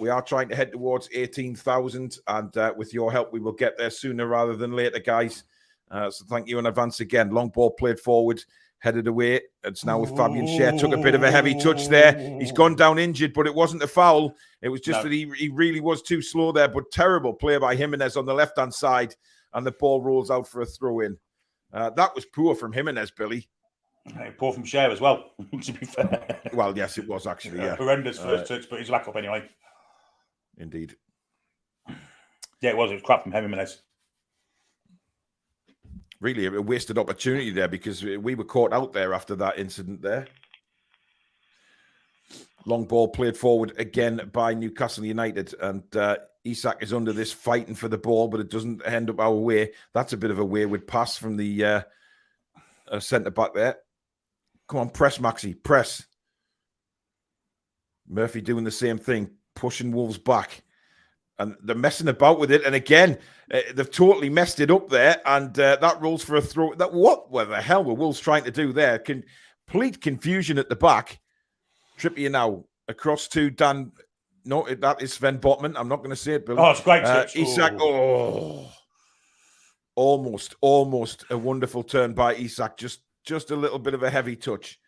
We are trying to head towards 18,000, and with your help, we will get there sooner rather than later, guys. So thank you in advance again. Long ball played forward, headed away. It's now with Fabian Schär. Took a bit of a heavy touch there. He's gone down injured, but it wasn't a foul. It was just that he really was too slow there, but terrible play by Jimenez on the left-hand side. And the ball rolls out for a throw-in. That was poor from Jimenez, Billy. Poor from Schär as well, to be fair. Well, yes, it was actually, yeah. Horrendous first touch, but he's back up anyway. Indeed. Yeah, it was. It was crap from Jimenez. Really a wasted opportunity there, because we were caught out there after that incident there. Long ball played forward again by Newcastle United, and Isak is under this fighting for the ball, but it doesn't end up our way. That's a bit of a wayward pass from the centre-back there. Come on, press, Maxi, press. Murphy doing the same thing, pushing Wolves back. And they're messing about with it. And again, they've totally messed it up there, and that rolls for a throw. What the hell were Wolves trying to do there? Complete confusion at the back. Trippier now across to Dan. No, that is Sven Botman. I'm not going to say it, Bill. Oh, it's great touch. Isak, almost a wonderful turn by Isak. Just a little bit of a heavy touch.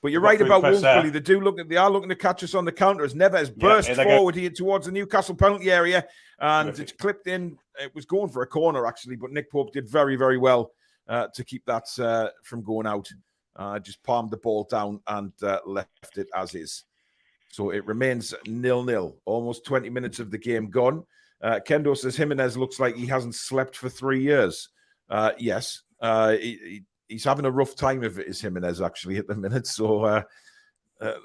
But you're right about Wolves, Billy. They are looking to catch us on the counter as Neves burst forward here towards the Newcastle penalty area, and it's clipped in. It was going for a corner actually, but Nick Pope did very, very well to keep that from going out. Just palmed the ball down and left it as is. So it remains 0-0. Almost 20 minutes of the game gone. Kendo says Jimenez looks like he hasn't slept for 3 years. Yes. He's having a rough time of it, is Jimenez, actually, at the minute. So, of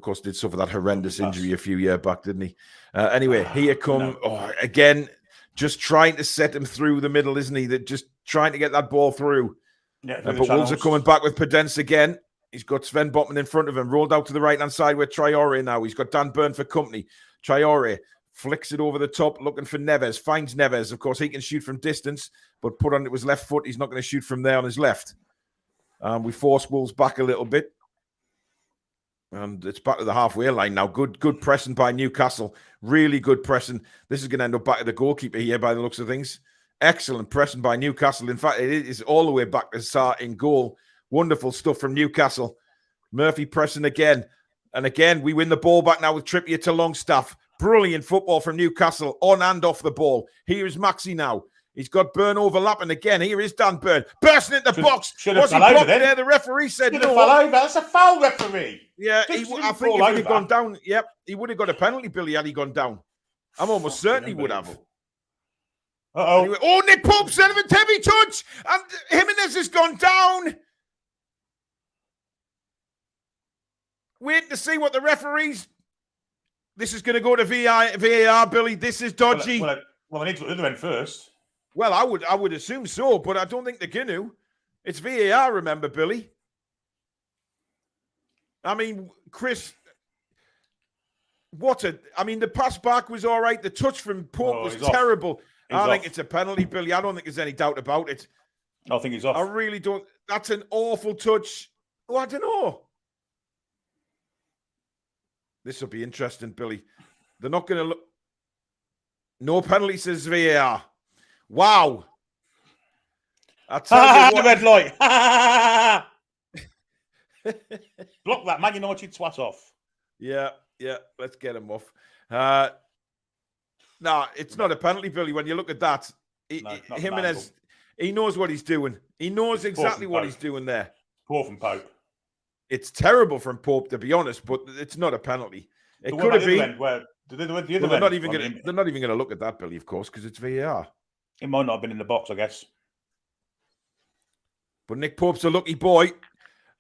course, did suffer that horrendous injury a few years back, didn't he? Anyway, here come, again, just trying to set him through the middle, isn't he? That just trying to get that ball through. Yeah, but Wolves are coming back with Podence again. He's got Sven Botman in front of him, rolled out to the right-hand side with Traore now. He's got Dan Burn for company. Traore flicks it over the top, looking for Neves. Finds Neves. Of course, he can shoot from distance, but put onto his left foot. He's not going to shoot from there on his left. We force Wolves back a little bit. And it's back to the halfway line now. Good pressing by Newcastle. Really good pressing. This is going to end up back at the goalkeeper here by the looks of things. Excellent pressing by Newcastle. In fact, it is all the way back to Sarr in goal. Wonderful stuff from Newcastle. Murphy pressing again. And again, we win the ball back now with Trippier to Longstaff. Brilliant football from Newcastle on and off the ball. Here is Maxi now. He's got Burn overlapping again. Here is Dan Burn. Bursting into the box. Was he blocked there? The referee said no. Fell over. That's a foul, referee. Yeah, I think if he'd gone down, he would have got a penalty, Billy, had he gone down. I'm almost certain he would have. Anyway, Nick Pope said of a heavy touch. And Jimenez has gone down. Wait to see what the referees... This is going to go to VAR, Billy. This is dodgy. Well, I need to look at the other end first. Well, I would assume so, but I don't think they're going to. It's VAR, remember, Billy. I mean, Chris, the pass back was all right. The touch from Pope was terrible. I think it's a penalty, Billy. I don't think there's any doubt about it. I think he's off. I really don't. That's an awful touch. Oh, I don't know. This will be interesting, Billy. They're not going to look. No penalty, says VAR. Wow. I tell you what. The red light. Block that Man United twat off. Yeah. Let's get him off. It's not a penalty, Billy. When you look at that, Jimenez, he knows what he's doing. He knows exactly what he's doing there. Poor from Pope. It's terrible from Pope, to be honest, but it's not a penalty. It could have been. They're not even going to look at that, Billy, of course, because it's VAR. It might not have been in the box, I guess. But Nick Pope's a lucky boy.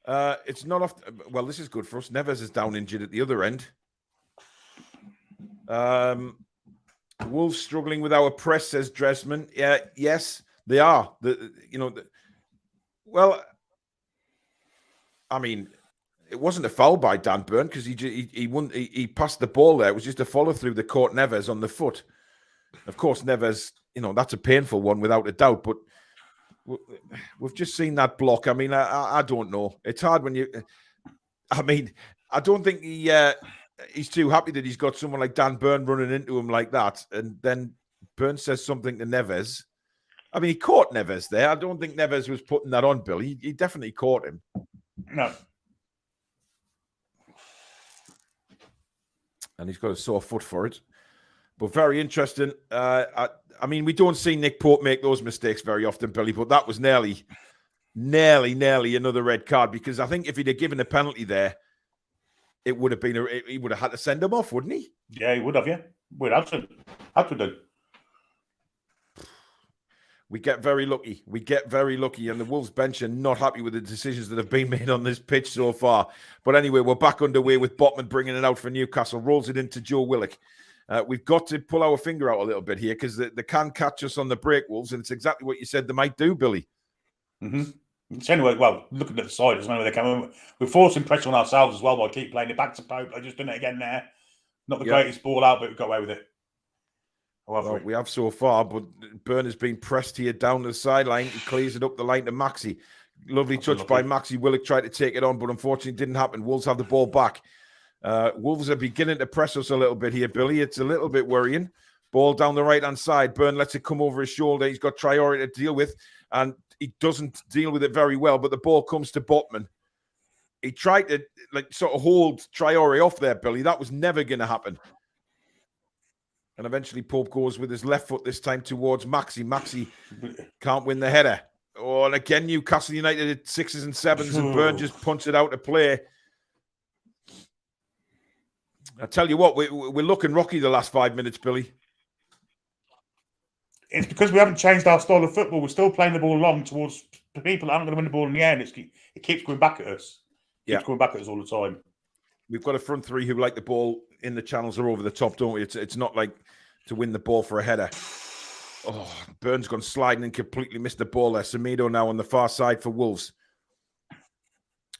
It's not off. Well, this is good for us. Neves is down injured at the other end. Wolves struggling with our press, says Dressman. Yes, they are. I mean, it wasn't a foul by Dan Burn because he passed the ball there. It was just a follow through that caught Neves on the foot. Of course, Neves, that's a painful one without a doubt. But we've just seen that block. I mean, I don't know. It's hard when you. I mean, I don't think he's too happy that he's got someone like Dan Burn running into him like that, and then Burn says something to Neves. I mean, he caught Neves there. I don't think Neves was putting that on, Bill. He definitely caught him. No. And he's got a sore foot for it. But very interesting. I mean, we don't see Nick Pope make those mistakes very often, Billy, but that was nearly another red card, because I think if he'd have given a penalty there, it would have been he would have had to send him off, wouldn't he? Yeah, he would have, yeah. We'd have to do. We get very lucky. And the Wolves bench are not happy with the decisions that have been made on this pitch so far. But anyway, we're back underway with Botman bringing it out for Newcastle. Rolls it into Joe Willock. We've got to pull our finger out a little bit here because they can catch us on the break, Wolves, and it's exactly what you said they might do, Billy. Mm-hmm. Anyway, well, looking at the side, there's no way they can. We're forcing pressure on ourselves as well by keep playing it back to Pope. I just done it again there. Not the greatest ball out, but we got away with it. Well, we have so far, but Burn has been pressed here down the sideline. He clears it up the line to Maxi. Lovely touch by Maxi. Willock tried to take it on, but unfortunately it didn't happen. Wolves have the ball back. Wolves are beginning to press us a little bit here, Billy. It's a little bit worrying. Ball down the right-hand side. Burn lets it come over his shoulder. He's got Traore to deal with, and he doesn't deal with it very well, but the ball comes to Botman. He tried to sort of hold Traore off there, Billy. That was never going to happen. And eventually Pope goes with his left foot this time towards Maxi. Maxi can't win the header. Oh, and again, Newcastle United at 6s and 7s, and Byrne just punts it out to play. I tell you what, we're looking rocky the last 5 minutes, Billy. It's because we haven't changed our style of football. We're still playing the ball long towards people that aren't going to win the ball in the air. And it keeps going back at us. It keeps going back at us all the time. We've got a front three who like the ball in the channels or over the top, don't we? It's not like to win the ball for a header. Oh, Byrne's gone sliding and completely missed the ball there. Semedo now on the far side for Wolves.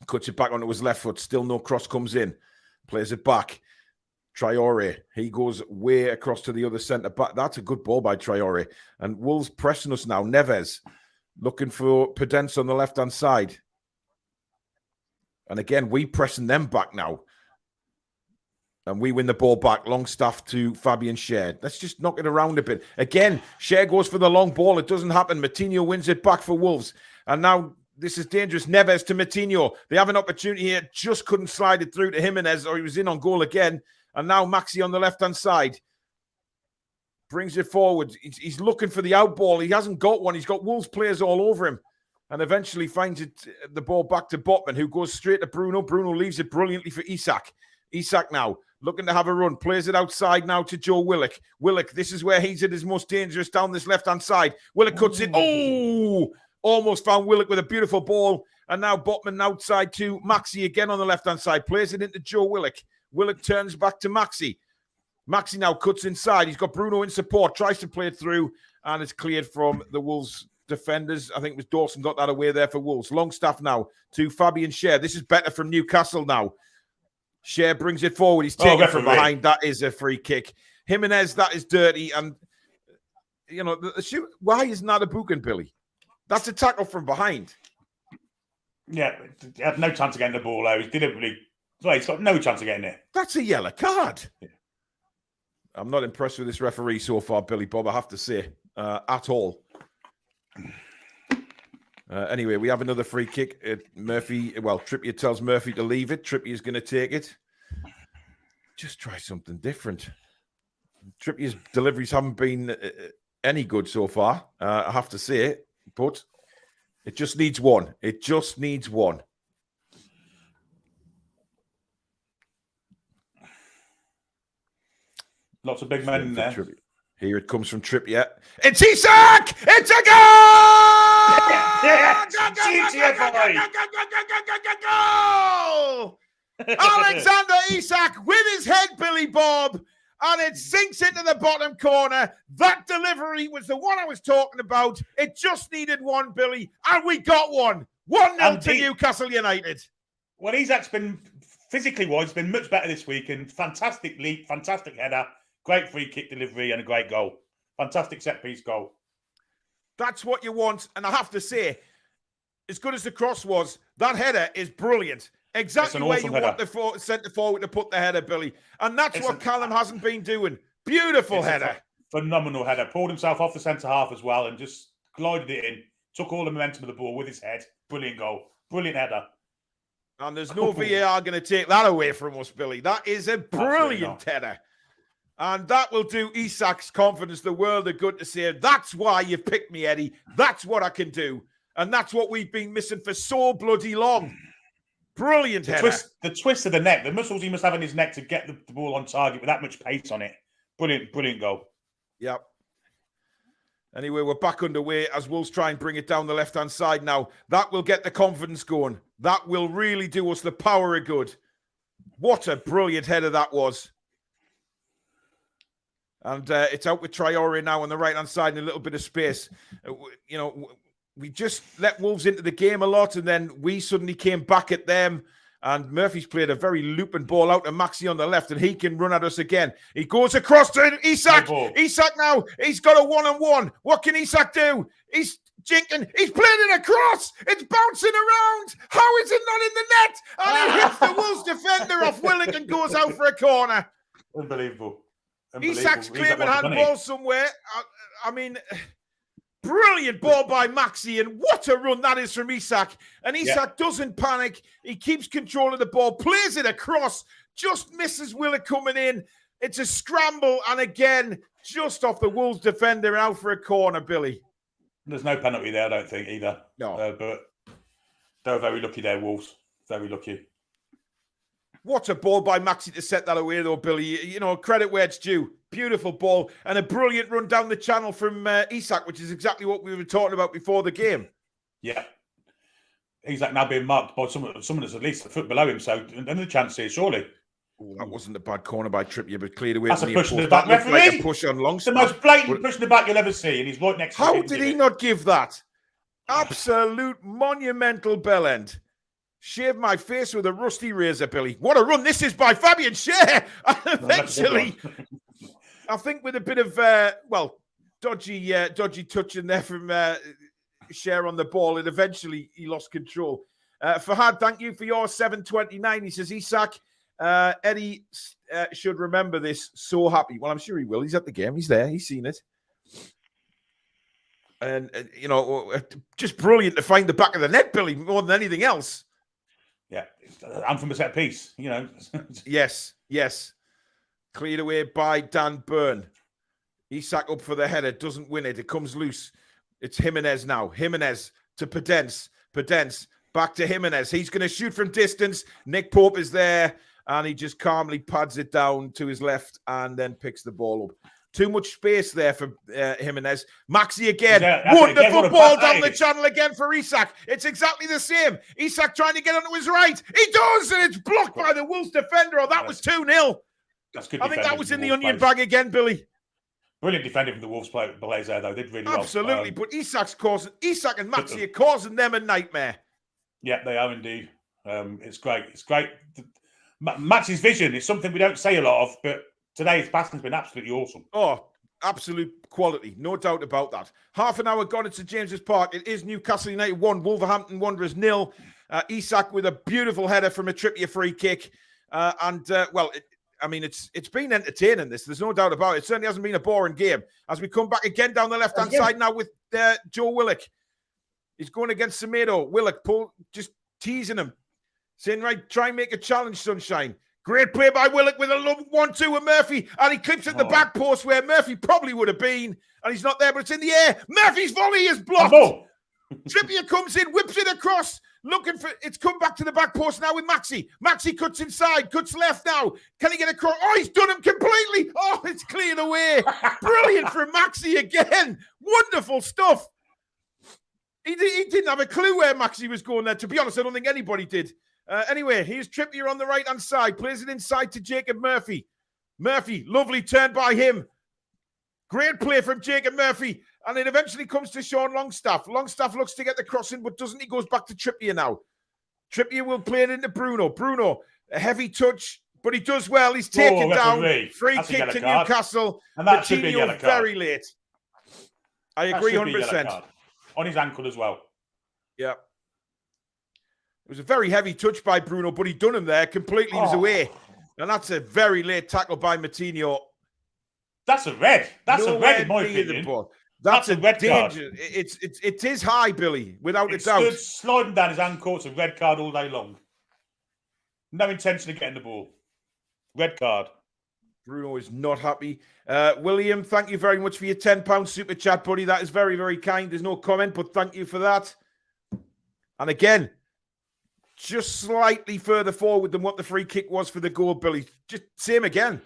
Cuts it back onto his left foot. Still no cross comes in. Plays it back. Traore, he goes way across to the other centre back. That's a good ball by Traore. And Wolves pressing us now. Neves looking for Pedence on the left-hand side. And again, we pressing them back now. And we win the ball back. Longstaff to Fabian Schär. Let's just knock it around a bit. Again, Schär goes for the long ball. It doesn't happen. Matinho wins it back for Wolves. And now this is dangerous. Neves to Matinho. They have an opportunity here. Just couldn't slide it through to Jimenez, or he was in on goal again. And now Maxi on the left-hand side. Brings it forward. He's looking for the out ball. He hasn't got one. He's got Wolves players all over him. And eventually finds the ball back to Botman, who goes straight to Bruno. Bruno leaves it brilliantly for Isak. Isak now looking to have a run. Plays it outside now to Joe Willock. Willock, this is where he's at his most dangerous down this left-hand side. Willock cuts it. Oh! Almost found Willock with a beautiful ball. And now Botman outside to Maxi again on the left-hand side. Plays it into Joe Willock. Willock turns back to Maxi. Maxi now cuts inside. He's got Bruno in support. Tries to play it through. And it's cleared from the Wolves defenders. I think it was Dawson got that away there for Wolves. Longstaff now to Fabian Schär. This is better from Newcastle now. Schär brings it forward. He's taken from behind. That is a free kick. Jimenez, that is dirty. And, you know, the shoot. Why isn't that a booking, Billy? That's a tackle from behind. Yeah, he had no chance of getting the ball out. He deliberately. He's got no chance of getting it. That's a yellow card. Yeah. I'm not impressed with this referee so far, Billy Bob, I have to say, at all. Anyway, we have another free kick. Trippier tells Murphy to leave it. Trippier's going to take it. Just try something different. Trippier's deliveries haven't been any good so far, I have to say it. But it just needs one. It just needs one. Lots of big men in there. Trippier. Here it comes from Trippier. It's Isak! It's a goal! Goal! Alexander Isak with his head, Billy Bob, and it sinks into the bottom corner. That delivery was the one I was talking about. It just needed one, Billy, and we got one. 1-0 to Newcastle United. Well, Isak's been, physically wise, been much better this week, and fantastic leap, fantastic header. Great free kick delivery and a great goal. Fantastic set-piece goal. That's what you want. And I have to say, as good as the cross was, that header is brilliant. Exactly where you want the centre forward to put the header, Billy. And that's what Callum hasn't been doing. Beautiful header. Phenomenal header. Pulled himself off the centre half as well and just glided it in. Took all the momentum of the ball with his head. Brilliant goal. Brilliant header. And there's no VAR going to take that away from us, Billy. That is a brilliant header. And that will do Isak's confidence the world of good to say, that's why you picked me, Eddie. That's what I can do. And that's what we've been missing for so bloody long. Brilliant header. The twist of the neck, the muscles he must have in his neck to get the ball on target with that much pace on it. Brilliant, brilliant goal. Yep. Anyway, we're back underway as Wolves try and bring it down the left-hand side now. That will get the confidence going. That will really do us the power of good. What a brilliant header that was. And it's out with Traore now on the right-hand side in a little bit of space. You know, we just let Wolves into the game a lot, and then we suddenly came back at them. And Murphy's played a very looping ball out to Maxi on the left, and he can run at us again. He goes across to Isak. Isak now, he's got a one-on-one. What can Isak do? He's jinking. He's playing it across. It's bouncing around. How is it not in the net? And he hits the Wolves defender off Willock and goes out for a corner. Unbelievable. Isak's claiming handball somewhere. I mean, Brilliant ball by Maxi, and what a run that is from Isak. And Isak doesn't panic. He keeps control of the ball, plays it across, just misses Willock coming in. It's a scramble, and again, just off the Wolves defender, out for a corner, Billy. There's no penalty there, I don't think, either. No. But they were very lucky there, Wolves. Very lucky. What a ball by Maxi to set that away, though, Billy. You know, credit where it's due. Beautiful ball and a brilliant run down the channel from Isak, which is exactly what we were talking about before the game. Yeah. Isak now being marked by someone that's at least a foot below him, so another chance here, surely. Oh, that wasn't a bad corner by Trippier, but cleared away. That's a push in the back, referee. Like a push on long. The most blatant push in the back you'll ever see, and he's right next to him. How did he not give that? Absolute monumental bell end. Shaved my face with a rusty razor, Billy. What a run this is by Fabian Schär. And eventually, I think with a bit of, dodgy touch in there from Schär on the ball, and eventually he lost control. Fahad, thank you for your 729. He says, Isak, Eddie should remember this. So happy. Well, I'm sure he will. He's at the game. He's there. He's seen it. And, just brilliant to find the back of the net, Billy, more than anything else. Yeah. And from a set piece, Yes. Cleared away by Dan Byrne. Isak up for the header. Doesn't win it. It comes loose. It's Jimenez now. Jimenez to Pedence. Pedence back to Jimenez. He's going to shoot from distance. Nick Pope is there. And he just calmly pads it down to his left and then picks the ball up. Too much space there for Jimenez. Maxi again. Wonderful ball down the channel again for Isak. It's exactly the same. Isak trying to get onto his right. He does, and it's blocked by the Wolves defender. Oh, that was 2-0. That's good. I think that was in the onion bag again, Billy. Brilliant defending from the Wolves players there, though. They did really well. Absolutely. But Isak and Maxi are causing them a nightmare. Yeah, they are indeed. It's great. It's great. Maxi's vision is something we don't say a lot of, but today's passing has been absolutely awesome. Oh, absolute quality. No doubt about that. Half an hour gone into James's Park. It is Newcastle United 1, Wolverhampton Wanderers 0. Isak with a beautiful header from a Trippier free kick. It's been entertaining, this. There's no doubt about it. It certainly hasn't been a boring game. As we come back again down the left-hand side now with Joe Willock. He's going against Semedo. Willock just teasing him. Saying, right, try and make a challenge, Sunshine. Great play by Willock with a 1-2 with Murphy. And he clips at the back post where Murphy probably would have been. And he's not there, but it's in the air. Murphy's volley is blocked. Trippier comes in, whips it across. It's come back to the back post now with Maxi. Maxi cuts inside, cuts left now. Can he get across? Oh, he's done him completely. Oh, it's cleared away. Brilliant from Maxi again. Wonderful stuff. He didn't have a clue where Maxi was going there. To be honest, I don't think anybody did. Anyway, here's Trippier on the right-hand side. Plays it inside to Jacob Murphy. Murphy, lovely turn by him. Great play from Jacob Murphy. And it eventually comes to Sean Longstaff. Longstaff looks to get the crossing, but doesn't. He goes back to Trippier now. Trippier will play it into Bruno. Bruno, a heavy touch, but he does well. He's taken down. Free kick to Newcastle. And that should be a yellow card. Very late. I agree 100%. On his ankle as well. Yeah. It was a very heavy touch by Bruno, but he done him there completely. He was away. And that's a very late tackle by Matinho. That's a red. That's a red in my opinion. That's a red card. It is high, Billy, without a doubt. It's sliding down his ankle. It's a red card all day long. No intention of getting the ball. Red card. Bruno is not happy. William, thank you very much for your £10 super chat, buddy. That is very, very kind. There's no comment, but thank you for that. And again, just slightly further forward than what the free kick was for the goal, Billy. Just same again.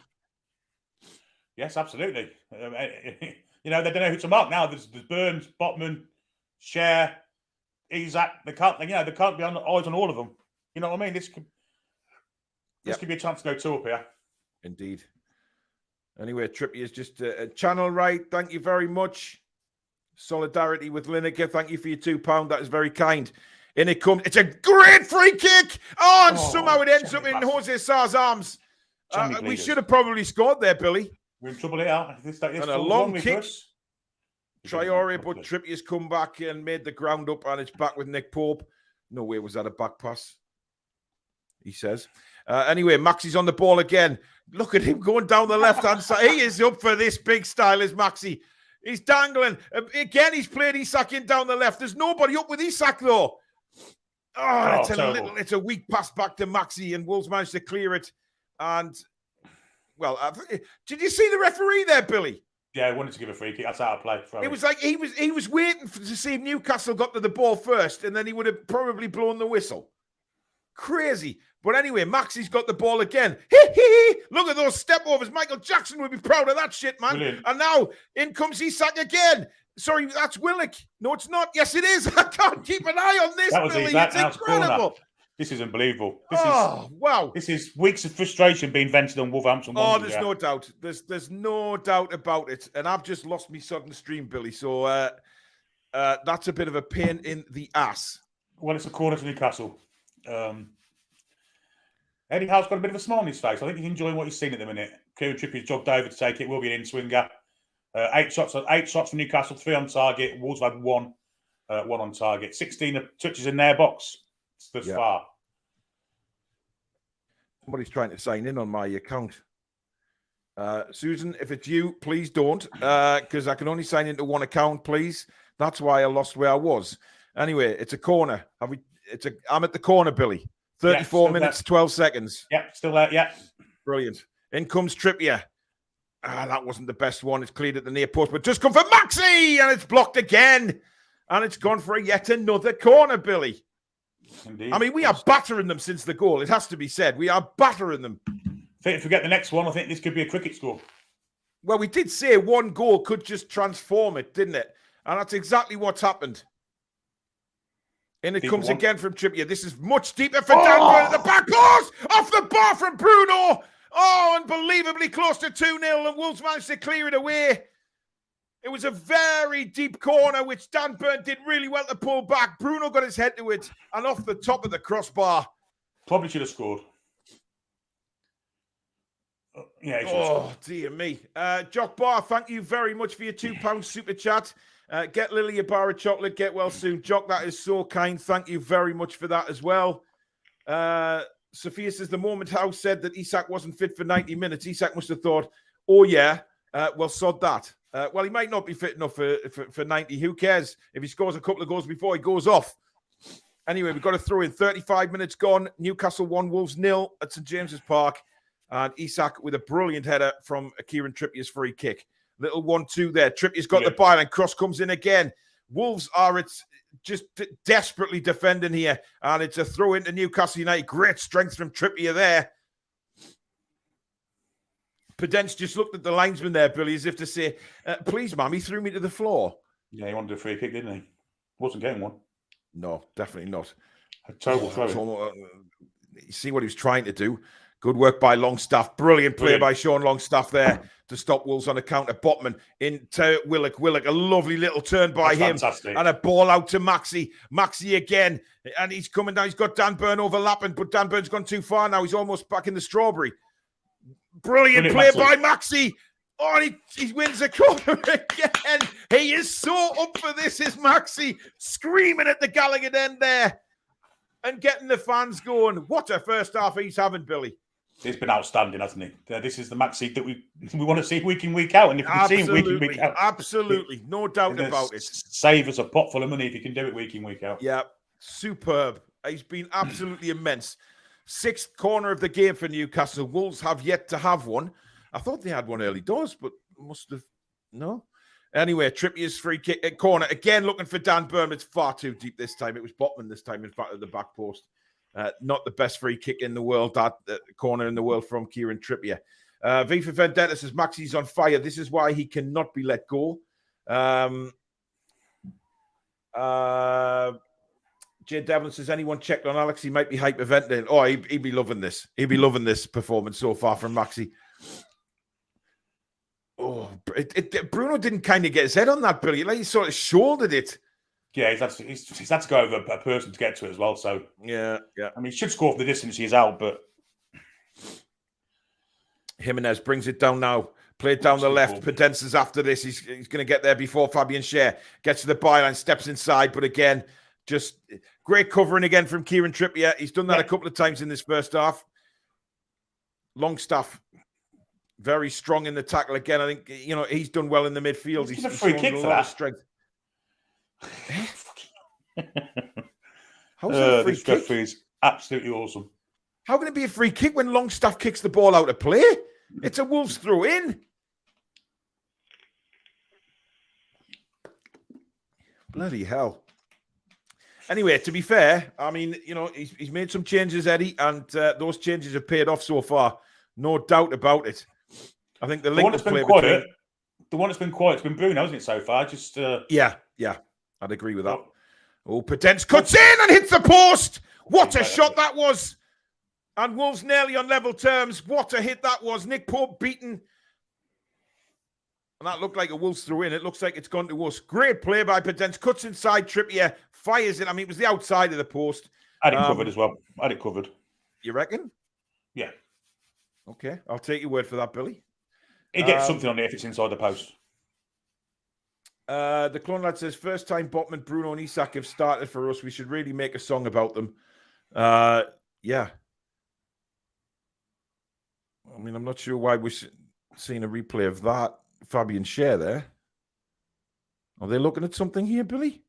Yes, absolutely. They don't know who to mark now. There's Burns, Botman, Schär, Isak. They can't be eyes on all of them. You know what I mean? This could be a chance to go two up here. Indeed. Anyway, Trippier is just a channel right. Thank you very much. Solidarity with Lineker. Thank you for your £2. That is very kind. In it comes. It's a great free kick. Oh, and somehow it ends up in Jose Sarr's arms. We should have probably scored there, Billy. We're in trouble here. And a long kick. Traore, but Trippier's come back and made the ground up, and it's back with Nick Pope. No way was that a back pass, he says. Anyway, Maxi's on the ball again. Look at him going down the left-hand side. He is up for this big style, is Maxi. He's dangling. Again, he's played Isak in down the left. There's nobody up with Isak, though. Oh, it's a weak pass back to Maxi, and Wolves managed to clear it. And, well, did you see the referee there, Billy? Yeah, I wanted to give a free kick. That's out of play. It was like he was waiting to see if Newcastle got to the ball first, and then he would have probably blown the whistle. Crazy. But anyway, Maxi's got the ball again. Look at those step overs. Michael Jackson would be proud of that shit, man. Brilliant. And now in comes Isak again. Sorry, that's Willock. No, it's not. Yes, it is. I can't keep an eye on this, Billy. It's incredible. This is unbelievable. Wow. This is weeks of frustration being vented on Wolverhampton. There's no doubt. There's no doubt about it. And I've just lost me sudden stream, Billy. So that's a bit of a pain in the ass. Well, it's a corner to Newcastle. Eddie Howe's got a bit of a smile on his face. I think he's enjoying what he's seen at the minute. Kieran Trippier's jogged over to take it. Will be an in-swinger. 8 shots for Newcastle, 3 on target. Wolves had 1 on target. 16 touches in their box thus far. Somebody's trying to sign in on my account. Susan, if it's you, please don't, because I can only sign into one account, please. That's why I lost where I was. Anyway, it's a corner. I'm at the corner, Billy. 34 minutes, 12 seconds. Yeah, still there, yeah. Brilliant. In comes Trippier. That wasn't the best one. It's cleared at the near post, but just come for Maxi, and it's blocked again. And it's gone for yet another corner, Billy. Indeed. I mean, we are battering them since the goal. It has to be said. We are battering them. If we get the next one, I think this could be a cricket score. Well, we did say one goal could just transform it, didn't it? And that's exactly what's happened. And it comes again from Trippier. This is much deeper for Dan Burn at the back post. Off the bar from Bruno. Oh, unbelievably close to 2-0. And Wolves managed to clear it away. It was a very deep corner, which Dan Burn did really well to pull back. Bruno got his head to it and off the top of the crossbar. Probably should have scored. Yeah. Oh, dear me. Jock Bar, thank you very much for your £2 super chat. Get Lily a bar of chocolate. Get well soon. Jock, that is so kind. Thank you very much for that as well. Sophia says, the moment Howe said that Isak wasn't fit for 90 minutes, Isak must have thought, oh, yeah, well, sod that. Well, he might not be fit enough for 90. Who cares? If he scores a couple of goals before he goes off. Anyway, we've got to throw in 35 minutes gone. Newcastle 1, Wolves 0 at St. James's Park. And Isak with a brilliant header from Kieran Trippier's free kick. Little 1-2 there. Trippier's got the byline. Cross comes in again. Wolves are just desperately defending here. And it's a throw into Newcastle United. Great strength from Trippier there. Pedence just looked at the linesman there, Billy, as if to say, please, ma'am, he threw me to the floor. Yeah, he wanted a free kick, didn't he? Wasn't getting one. No, definitely not. A terrible throw. You see what he was trying to do. Good work by Longstaff. Brilliant play by Sean Longstaff there to stop Wolves on a counter. Botman into Willock. Willock, a lovely little turn by him. Fantastic. And a ball out to Maxi. Maxi again. And he's coming down. He's got Dan Burn overlapping, but Dan Burn's gone too far now. He's almost back in the strawberry. Brilliant play by Maxi. Oh, he wins the corner again. He is so up for this, is Maxi. Screaming at the Gallagher end there. And getting the fans going. What a first half he's having, Billy. It's been outstanding, hasn't it? This is the Maxi that we want to see week in, week out. And if we can see him week in, week out. Absolutely. No doubt about it. Save us a pot full of money if you can do it week in, week out. Yeah. Superb. He's been absolutely immense. 6th corner of the game for Newcastle. Wolves have yet to have one. I thought they had one early doors, but must have... No. Anyway, Trippier's free kick at corner. Again, looking for Dan Burn. It's far too deep this time. It was Botman this time, in fact, at the back post. Not the best free kick in the world, that corner in the world from Kieran Trippier. V for Vendetta says, Maxi's on fire. This is why he cannot be let go. Jay Devlin says, anyone checked on Alex? He might be hyperventilating. Oh, he'd be loving this. He'd be loving this performance so far from Maxi. Oh, Bruno didn't kind of get his head on that, Billy. Like he sort of shouldered it. Yeah, he's had to go over a person to get to it as well. So yeah. I mean, he should score from the distance he's out, but Jimenez brings it down now. Played down the left. Pedence is after this. He's going to get there before Fabian Schär gets to the byline, steps inside, but again, just great covering again from Kieran Trippier. He's done that a couple of times in this first half. Longstaff very strong in the tackle again. I think, you know, he's done well in the midfield. He's a free kick a for lot that. of strength. How's that a free this kick? referee is absolutely awesome. How can it be a free kick when Longstaff kicks the ball out of play? It's a Wolves throw in. Bloody hell. Anyway, to be fair, I mean, you know, he's made some changes, Eddie, and those changes have paid off so far. No doubt about it. I think the link that's been quiet. The one that's been quiet has been Bruno, hasn't it, so far? Just yeah, I'd agree with that. Oh, Potence cuts in and hits the post. What a shot that was. And Wolves nearly on level terms. What a hit that was. Nick Pope beaten. And that looked like a Wolves throw in. It looks like it's gone to us. Great play by Potence. Cuts inside, Trippier fires it. I mean, it was the outside of the post. I had it covered as well. I had it covered. You reckon? Yeah. Okay, I'll take your word for that, Billy. He gets something on it if it's inside the post. The Clone Lad says, first time Botman, Bruno and Isak have started for us. We should really make a song about them. Yeah. I mean, I'm not sure why we're seeing a replay of that. Fabian Schär there. Are they looking at something here, Billy?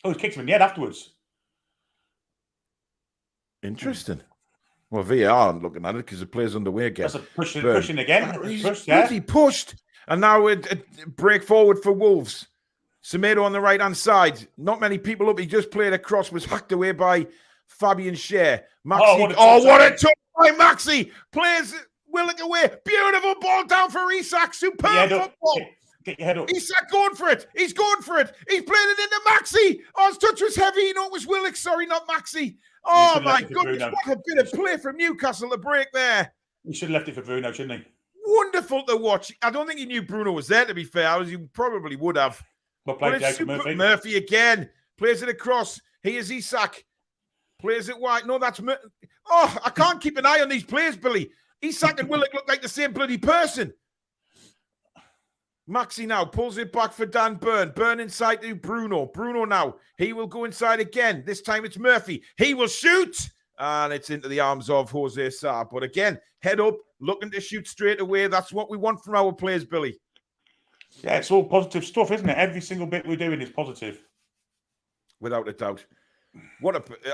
Oh, he kicked him in the head afterwards. Interesting. Well, VAR aren't looking at it because the player's underway again. That's a pushing again. He pushed. And now a break forward for Wolves. Semedo on the right-hand side. Not many people up. He just played across, was hacked away by Fabian Schär. Maxi. What a touch by Maxi. Plays Willock away. Beautiful ball down for Isak. Superb football. Get your head up. Isak going for it. He's going for it. He's playing it into Maxi. Oh, his touch was heavy. No, it was Willock. Sorry, not Maxi. Oh, my goodness. What a bit of play from Newcastle to break there. He should have left it for Bruno, shouldn't he? Wonderful to watch. I don't think he knew Bruno was there, to be fair. He probably would have. But it's super Murphy again. Plays it across. Here's Isak. Plays it wide. No, that's Murphy. Oh, I can't keep an eye on these players, Billy. Isak and Willock look like the same bloody person. Maxi now pulls it back for Dan Burn. Burn inside to Bruno. Bruno now. He will go inside again. This time it's Murphy. He will shoot. And it's into the arms of Jose Sarr. But again, head up, looking to shoot straight away. That's what we want from our players, Billy. Yeah, it's all positive stuff, isn't it? Every single bit we're doing is positive. Without a doubt.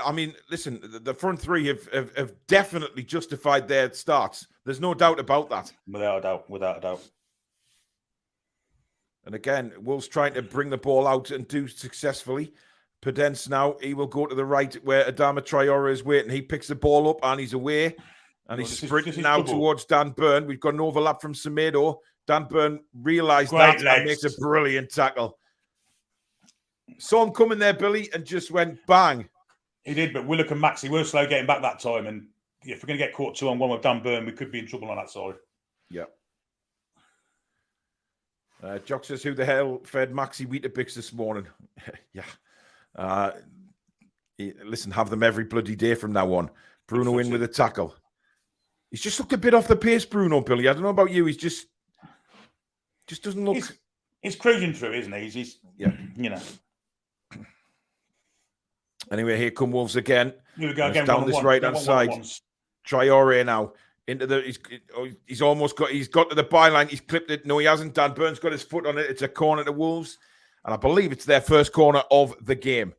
I mean, listen, the front three have definitely justified their starts. There's no doubt about that. Without a doubt. And again, Wolves trying to bring the ball out and do successfully. Podence now, he will go to the right where Adama Traore is waiting. He picks the ball up and he's away. And he's sprinting now towards Dan Burn. We've got an overlap from Semedo. Dan Burn realised that and makes a brilliant tackle. Saw him coming there, Billy, and just went bang. He did, but Willock and Maxi were slow getting back that time. And if we're going to get caught 2-on-1 with Dan Burn, we could be in trouble on that side. Yeah. Jock says, who the hell fed Maxi Weetabix this morning? Yeah. Listen, have them every bloody day from now on. Bruno in with a tackle. He's just looked a bit off the pace, Bruno, Billy. I don't know about you. He's just doesn't look... He's cruising through, isn't he? He's yeah. You know. Anyway, here come Wolves again. Here we go again. Down this right-hand side. Traore now. Into the he's almost got to the byline. He's clipped it. No, he hasn't. Dan Burns got his foot on it. It's a corner to Wolves. And I believe it's their first corner of the game.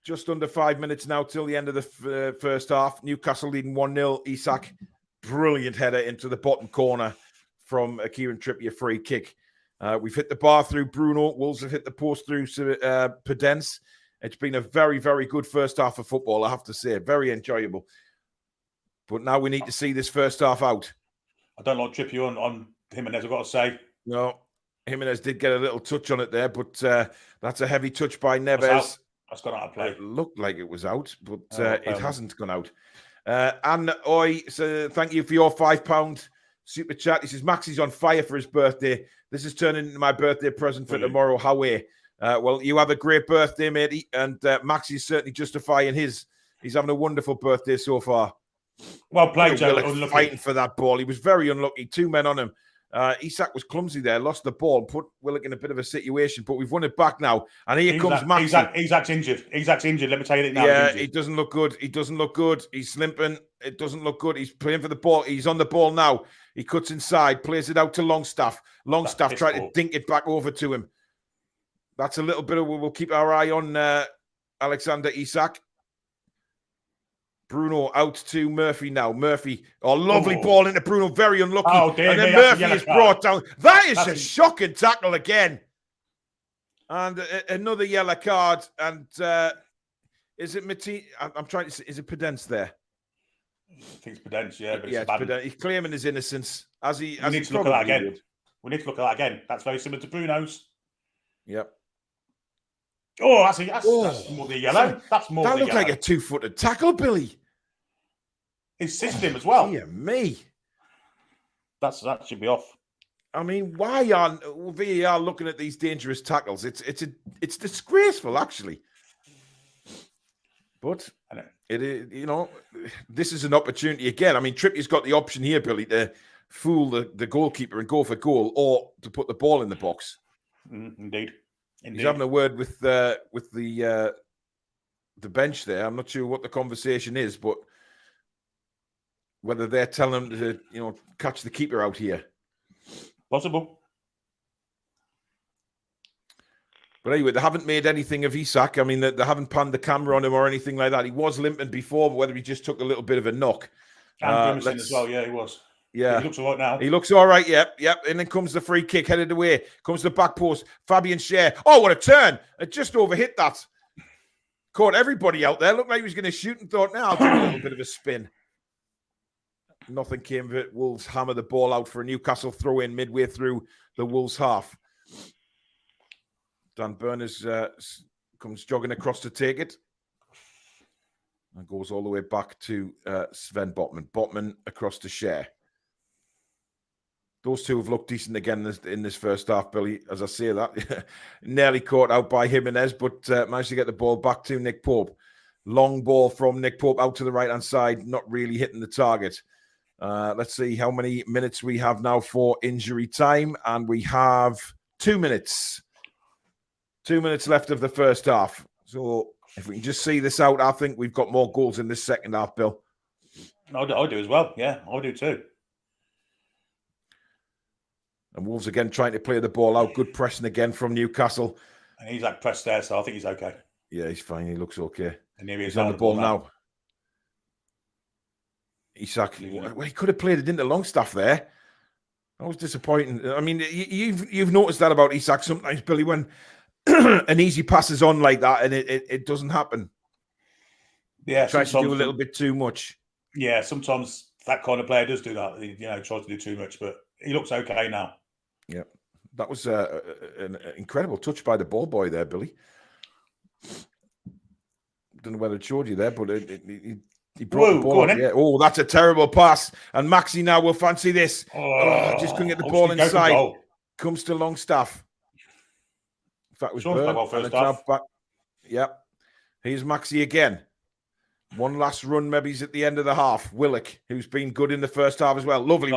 Just under 5 minutes now till the end of the first half. Newcastle leading 1-0. Isak, brilliant header into the bottom corner from a Kieran Trippier free kick. We've hit the bar through Bruno. Wolves have hit the post through Podence. It's been a very, very good first half of football, I have to say. Very enjoyable. But now we need to see this first half out. I don't like Trippier on Jimenez, I've got to say. No, Jimenez did get a little touch on it there, but that's a heavy touch by Neves. That's gone out of play. It looked like it was out, but it hasn't gone out. And Oi, so thank you for your £5 super chat. He says, Maxi's on fire for his birthday. This is turning into my birthday present for tomorrow. How are you? Well, you have a great birthday, matey. And Maxi's certainly justifying his. He's having a wonderful birthday so far. Well played, Joe. Fighting for that ball. He was very unlucky. 2 men on him. Isak was clumsy there, lost the ball, put Willock in a bit of a situation, but we've won it back now. And here comes Maxi. Isak's injured. Isak's injured. Let me tell you that now. Yeah, he doesn't look good. He doesn't look good. He's limping. It doesn't look good. He's playing for the ball. He's on the ball now. He cuts inside, plays it out to Longstaff. Longstaff tried to dink it back over to him. That's a little bit of, we'll keep our eye on Alexander Isak. Bruno out to Murphy now. Murphy, lovely ball into Bruno, very unlucky. Oh, dear and then me, Murphy is brought down. That is a shocking tackle again. And another yellow card. And is it Mati? I'm trying to see, is it Pedence there? I think it's Pedence, yeah. But yeah, it's Pedence. He's claiming his innocence. We need to look at that again. We need to look at that again. That's very similar to Bruno's. Yep. Oh, that's more the yellow. That's more the yellow. That looked like a 2-footed tackle, Billy. He assisted him as well. Dear me. That should be off. I mean, why aren't VAR looking at these dangerous tackles? It's disgraceful, actually. But it is, this is an opportunity again. I mean, Trippier's got the option here, Billy, to fool the goalkeeper and go for goal, or to put the ball in the box. Indeed. He's having a word with the bench there. I'm not sure what the conversation is, but whether they're telling him to, catch the keeper out here. Possible. But anyway, they haven't made anything of Isak. I mean, they haven't panned the camera on him or anything like that. He was limping before, but whether he just took a little bit of a knock. And grimacing as well, yeah, he was. Yeah. He looks all right now. He looks all right, yep. And then comes the free kick, headed away. Comes the back post. Fabian Schär. Oh, what a turn. It just overhit that. Caught everybody out there. Looked like he was going to shoot and thought, now I'll do a little bit of a spin. Nothing came of it. Wolves hammer the ball out for a Newcastle throw-in midway through the Wolves half. Dan Burners comes jogging across to take it. And goes all the way back to Sven Botman. Botman across to Schär. Those two have looked decent again in this first half, Billy. As I say that, nearly caught out by Jimenez, but managed to get the ball back to Nick Pope. Long ball from Nick Pope out to the right-hand side, not really hitting the target. Let's see how many minutes we have now for injury time. And we have 2 minutes. 2 minutes left of the first half. So if we can just see this out, I think we've got more goals in this second half, Bill. I do as well. Yeah, I do too. And Wolves again trying to play the ball out. Good pressing again from Newcastle. And he's like pressed there, so I think he's okay. Yeah, he's fine. He looks okay. And he's on the ball now. Isak, well, he could have played it into Longstaff there. That was disappointing. I mean, you've noticed that about Isak sometimes, Billy, when an easy pass is on like that and it doesn't happen. Yeah, tries to do a little bit too much. Yeah, sometimes that kind of player does do that. He, tries to do too much, but he looks okay now. Yeah, that was an incredible touch by the ball boy there, Billy. Don't know whether it showed you there, but he brought the ball up. Yeah. Oh, that's a terrible pass. And Maxi now will fancy this. Just couldn't get the ball inside. Comes to Longstaff. In fact, it was Burn. Yep. Here's Maxi again. One last run, maybe he's at the end of the half. Willock, who's been good in the first half as well. Lovely.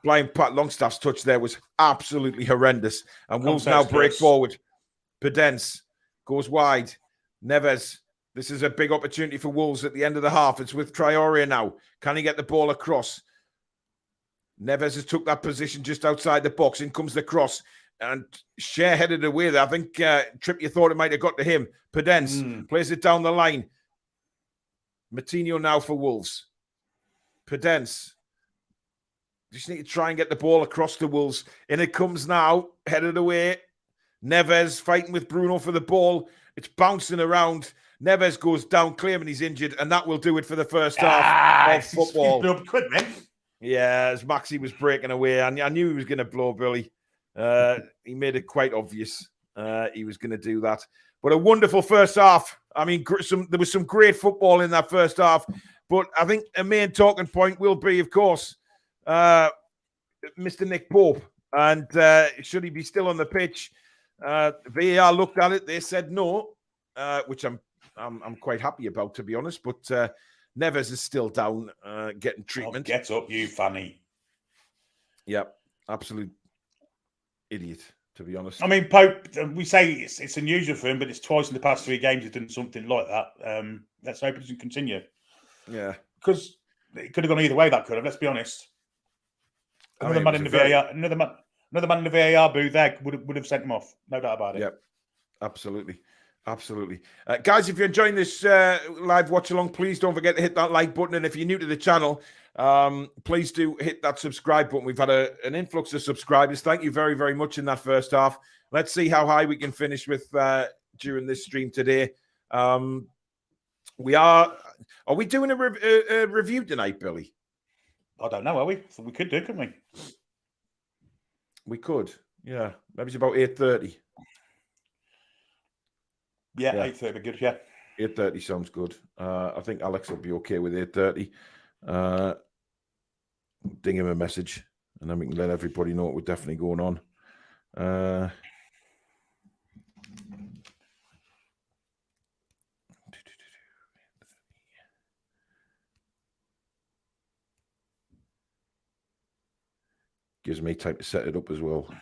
Blind Pat Longstaff's touch there was absolutely horrendous. And Wolves now break forward. Pedence goes wide. Neves. This is a big opportunity for Wolves at the end of the half. It's with Traore now. Can he get the ball across? Neves has took that position just outside the box. In comes the cross. And Schär headed away there. I think Trippier thought it might have got to him. Pedence plays it down the line. Matinho now for Wolves. Pedence. Just need to try and get the ball across to Wolves. In it comes now. Headed away. Neves fighting with Bruno for the ball. It's bouncing around. Neves goes down, claiming he's injured, and that will do it for the first half of football. Quick, man. Yeah, as Maxi was breaking away, I knew he was going to blow, Billy. He made it quite obvious he was going to do that. But a wonderful first half. I mean, there was some great football in that first half. But I think a main talking point will be, of course, Mr. Nick Pope. And should he be still on the pitch? VAR looked at it. They said no, which I'm quite happy about, to be honest. But Neves is still down, getting treatment. Get up, you fanny. Yep. Absolute idiot, to be honest. I mean, Pope, we say it's unusual for him, but it's twice in the past 3 games he's done something like that. Let's hope it doesn't continue. Yeah. Because it could have gone either way, that could have, let's be honest. Another man in the VAR booth there would have sent him off. No doubt about it. Yep. Absolutely. Absolutely. Guys, if you're enjoying this live watch along, please don't forget to hit that like button. And if you're new to the channel, please do hit that subscribe button. We've had an influx of subscribers. Thank you very, very much in that first half. Let's see how high we can finish with during this stream today. Are we doing a review tonight, Billy? I don't know, are we? We could do, couldn't we? We could. Yeah. Maybe it's about 8:30. Yeah, 8:30 be good, yeah. 8:30 sounds good. I think Alex will be okay with 8:30. Ding him a message, and then we can let everybody know what we're definitely going on. Gives me time to set it up as well.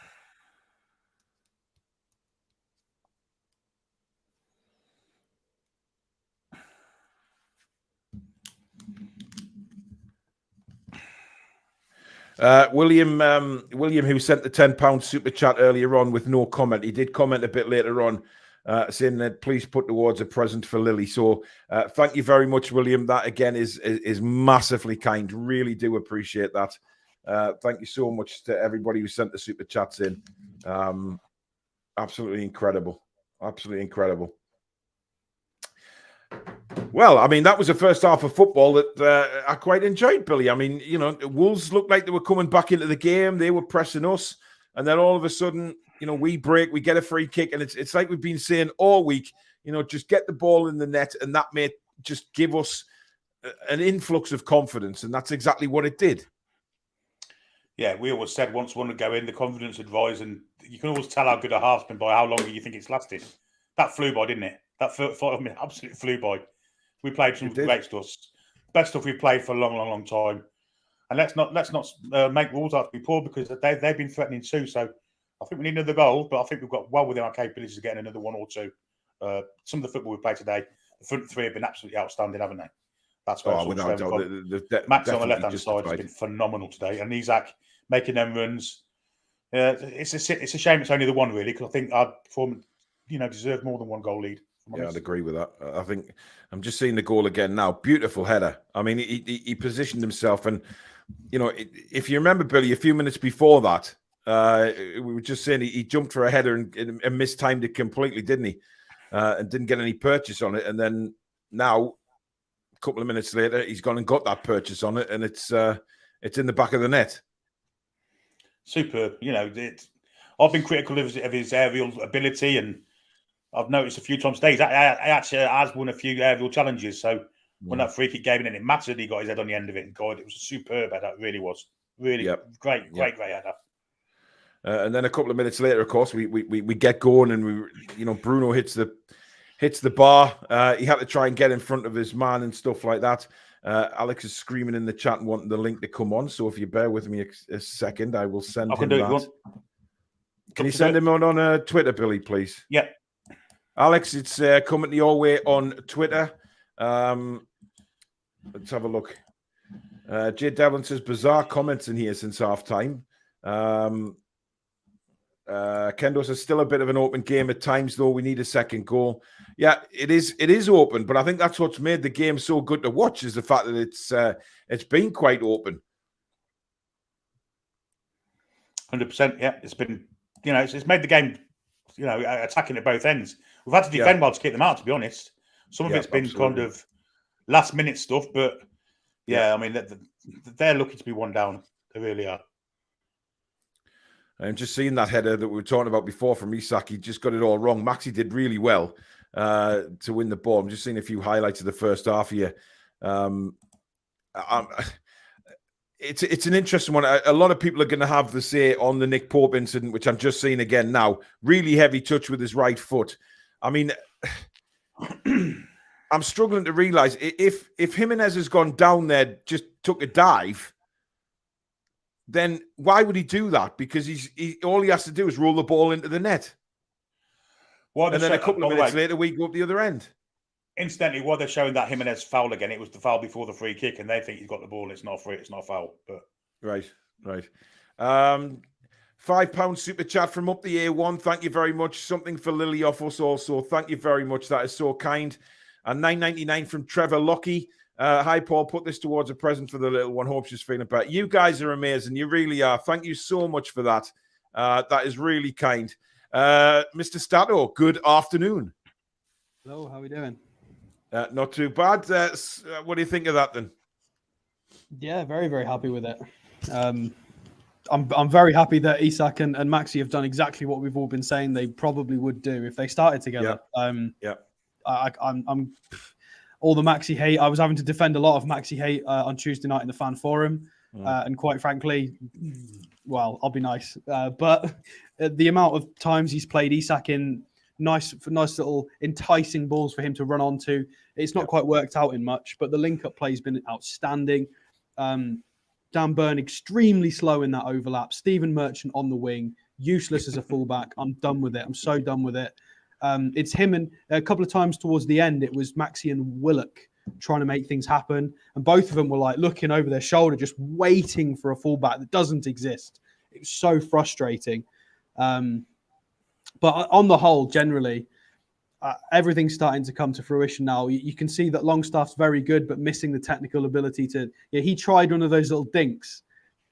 William, who sent the £10 super chat earlier on with no comment. He did comment a bit later on, saying that please put towards a present for Lily. So thank you very much, William. That again is massively kind. Really do appreciate that. Thank you so much to everybody who sent the super chats in. Absolutely incredible. Absolutely incredible. Well, I mean, that was the first half of football that I quite enjoyed, Billy. I mean, you know, Wolves looked like they were coming back into the game. They were pressing us. And then all of a sudden, you know, we break, we get a free kick. And it's like we've been saying all week, you know, just get the ball in the net. And that may just give us an influx of confidence. And that's exactly what it did. Yeah, we always said once one would go in, the confidence would rise. And you can always tell how good a half's been by how long you think it's lasted. That flew by, didn't it? That absolutely flew by. We played some great stuff, best stuff we've played for a long, long, long time. And let's not make Wolves out to be poor because they've been threatening too. So I think we need another goal, but I think we've got well within our capabilities of getting another 1 or 2. Some of the football we've played today, the front 3 have been absolutely outstanding, haven't they? That's where without doubt. Max on the left hand side has been phenomenal today, and Isaac making them runs. It's a shame it's only the one really, because I think our performance, you know, deserved more than 1 goal lead. Yeah, I'd agree with that. I think I'm just seeing the goal again now. Beautiful header. I mean, he positioned himself, and you know, if you remember, Billy, a few minutes before that, we were just saying he jumped for a header and mistimed it completely, didn't he? And didn't get any purchase on it. And then now, a couple of minutes later, he's gone and got that purchase on it, and it's in the back of the net. Superb. You know, I've been critical of his aerial ability, and I've noticed a few times today he actually has won a few aerial challenges. So when that free kick gave in and it mattered, he got his head on the end of it. And God, it was a superb header. It really was. Really great header. And then a couple of minutes later, of course, we get going, and Bruno hits the bar. He had to try and get in front of his man and stuff like that. Alex is screaming in the chat and wanting the link to come on. So if you bear with me a second, I will send him that. Can you send him on Twitter, Billy, please? Yeah. Alex, it's coming to your way on Twitter. Let's have a look. Jay Devlin says, bizarre comments in here since half-time. Kendo says, still a bit of an open game at times, though. We need a second goal. Yeah, it is open, but I think that's what's made the game so good to watch, is the fact that it's been quite open. 100%, yeah. It's been, it's made the game, attacking at both ends. We've had to defend well to keep them out, to be honest. Some of it's been kind of last-minute stuff, but, I mean, they're lucky to be one down. They really are. I'm just seeing that header that we were talking about before from Isak. He just got it all wrong. Maxi did really well to win the ball. I'm just seeing a few highlights of the first half here. It's an interesting one. A lot of people are going to have the say on the Nick Pope incident, which I'm just seeing again now. Really heavy touch with his right foot. I mean, I'm struggling to realise if Jimenez has gone down there, just took a dive, then why would he do that? Because all he has to do is roll the ball into the net. And then a couple of minutes later, we go up the other end. Incidentally, while they're showing that Jimenez foul again, it was the foul before the free kick, and they think he's got the ball. It's not free. It's not a foul. But right. £5 super chat from up the A1. Thank you very much. Something for Lily off us also. Thank you very much. That is so kind. And $9.99 from Trevor Lockie. Hi, Paul. Put this towards a present for the little one. Hope she's feeling better. You guys are amazing. You really are. Thank you so much for that. That is really kind. Mr. Stato, good afternoon. Hello, how are we doing? Not too bad. What do you think of that then? Yeah, very, very happy with it. I'm very happy that Isak and Maxi have done exactly what we've all been saying they probably would do if they started together. I'm all the Maxi hate. I was having to defend a lot of Maxi hate on Tuesday night in the fan forum, and quite frankly, well, I'll be nice, but the amount of times he's played Isak in nice little enticing balls for him to run onto, it's not quite worked out in much, but the link-up play has been outstanding. Dan Burn extremely slow in that overlap. Stephen Merchant on the wing, useless as a fullback. I'm done with it. I'm so done with it. It's him, and a couple of times towards the end, it was Maxi and Willock trying to make things happen. And both of them were like looking over their shoulder, just waiting for a fullback that doesn't exist. It was so frustrating. But on the whole, generally, everything's starting to come to fruition now. You can see that Longstaff's very good, but missing the technical ability to. Yeah, he tried one of those little dinks,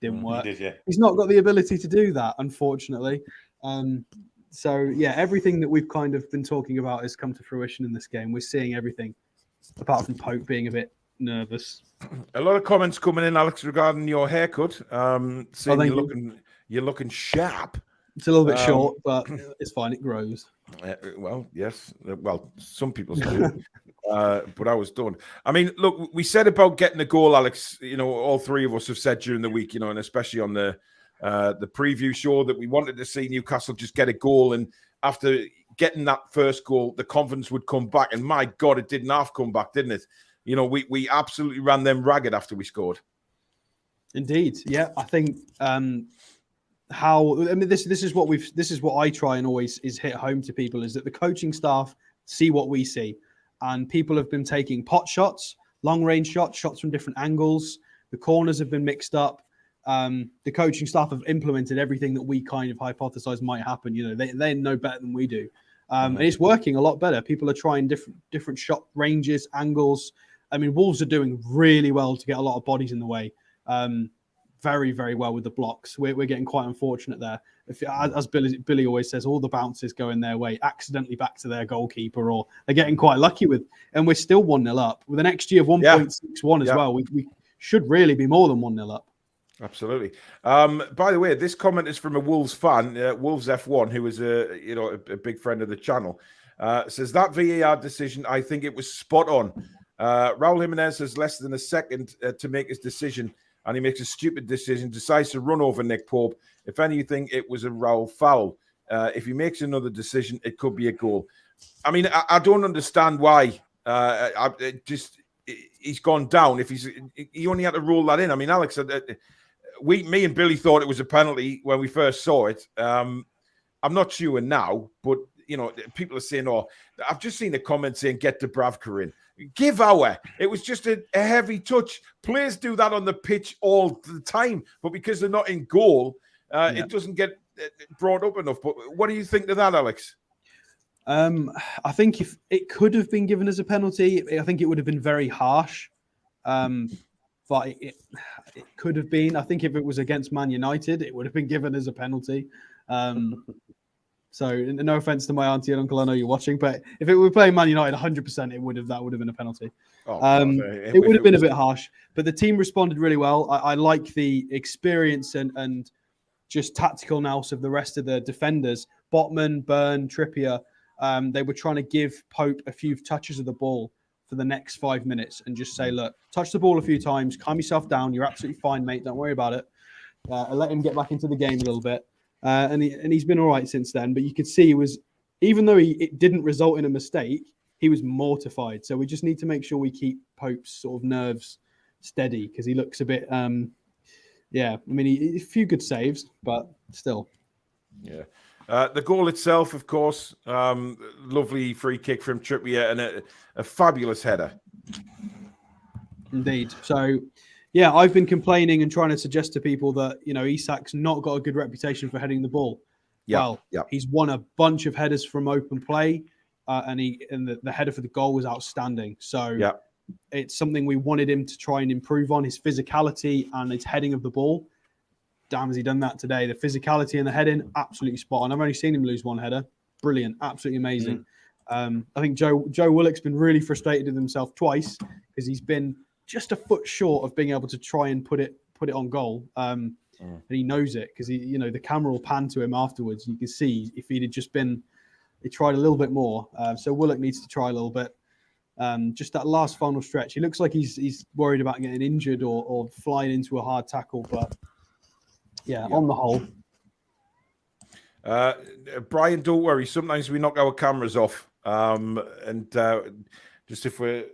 didn't work. He did, yeah. He's not got the ability to do that, unfortunately. So yeah, everything that we've kind of been talking about has come to fruition in this game. We're seeing everything, apart from Pope being a bit nervous. A lot of comments coming in, Alex, regarding your haircut. Saying you're looking sharp. It's a little bit short, but it's fine. It grows. Well, yes. Well, some people do. But I was done. I mean, look, we said about getting a goal, Alex. You know, all three of us have said during the week, you know, and especially on the preview show, that we wanted to see Newcastle just get a goal. And after getting that first goal, the confidence would come back. And my God, it didn't half come back, didn't it? You know, we absolutely ran them ragged after we scored. Indeed. Yeah, I think this is what I try and always is hit home to people, is that the coaching staff see what we see, and people have been taking pot shots, long range shots from different angles. The corners have been mixed up. The coaching staff have implemented everything that we kind of hypothesized might happen. You know, they know better than we do, and it's working a lot better. People are trying different shot ranges, angles. I mean, Wolves are doing really well to get a lot of bodies in the way. Very, very well with the blocks. We're getting quite unfortunate there. As Billy always says, all the bounces going their way, accidentally back to their goalkeeper, or they're getting quite lucky with. And we're still 1-0 up with an XG of 1.61 as well. We should really be more than 1-0 up. Absolutely. By the way, this comment is from a Wolves fan, Wolves F1, who is a big friend of the channel. Says that VAR decision, I think it was spot on. Raul Jimenez has less than a second to make his decision, and he makes a stupid decision, decides to run over Nick Pope. If anything, it was a Raul foul. If he makes another decision, it could be a goal. I mean, I don't understand why. He's gone down. If he only had to roll that in. I mean, Alex, me and Billy thought it was a penalty when we first saw it. I'm not sure now, but you know, people are saying, "Oh, I've just seen a comment saying get Dubravka in." Give our. It was just a heavy touch. Players do that on the pitch all the time, but because they're not in goal, it doesn't get brought up enough. But what do you think of that, Alex? I think if it could have been given as a penalty, I think it would have been very harsh. But it could have been. I think if it was against Man United, it would have been given as a penalty. So no offense to my auntie and uncle, I know you're watching, but if it were playing Man United, 100%, that would have been a penalty. It would have been a bit harsh, but the team responded really well. I like the experience and just tactical nous of the rest of the defenders. Botman, Burn, Trippier, they were trying to give Pope a few touches of the ball for the next 5 minutes and just say, look, touch the ball a few times, calm yourself down. You're absolutely fine, mate. Don't worry about it. And let him get back into the game a little bit. And he's been all right since then. But you could see even though it didn't result in a mistake, he was mortified. So we just need to make sure we keep Pope's sort of nerves steady, because he looks a bit Yeah, I mean, a few good saves, but still. Yeah. The goal itself, of course, lovely free kick from Trippier and a fabulous header. Indeed. So, yeah, I've been complaining and trying to suggest to people that, Isak's not got a good reputation for heading the ball. Yeah, yeah. He's won a bunch of headers from open play, and the header for the goal was outstanding. So it's something we wanted him to try and improve on, his physicality and his heading of the ball. Damn, has he done that today? The physicality and the heading, absolutely spot on. I've only seen him lose one header. Brilliant, absolutely amazing. I think Joe Willock's been really frustrated with himself twice because he's been just a foot short of being able to try and put it on goal. And he knows it because the camera will pan to him afterwards. You can see if he tried a little bit more. So Willock needs to try a little bit. Just that last final stretch, he looks like he's worried about getting injured or flying into a hard tackle, but. Yeah, on the whole. Brian, don't worry. Sometimes we knock our cameras off. Just if we're,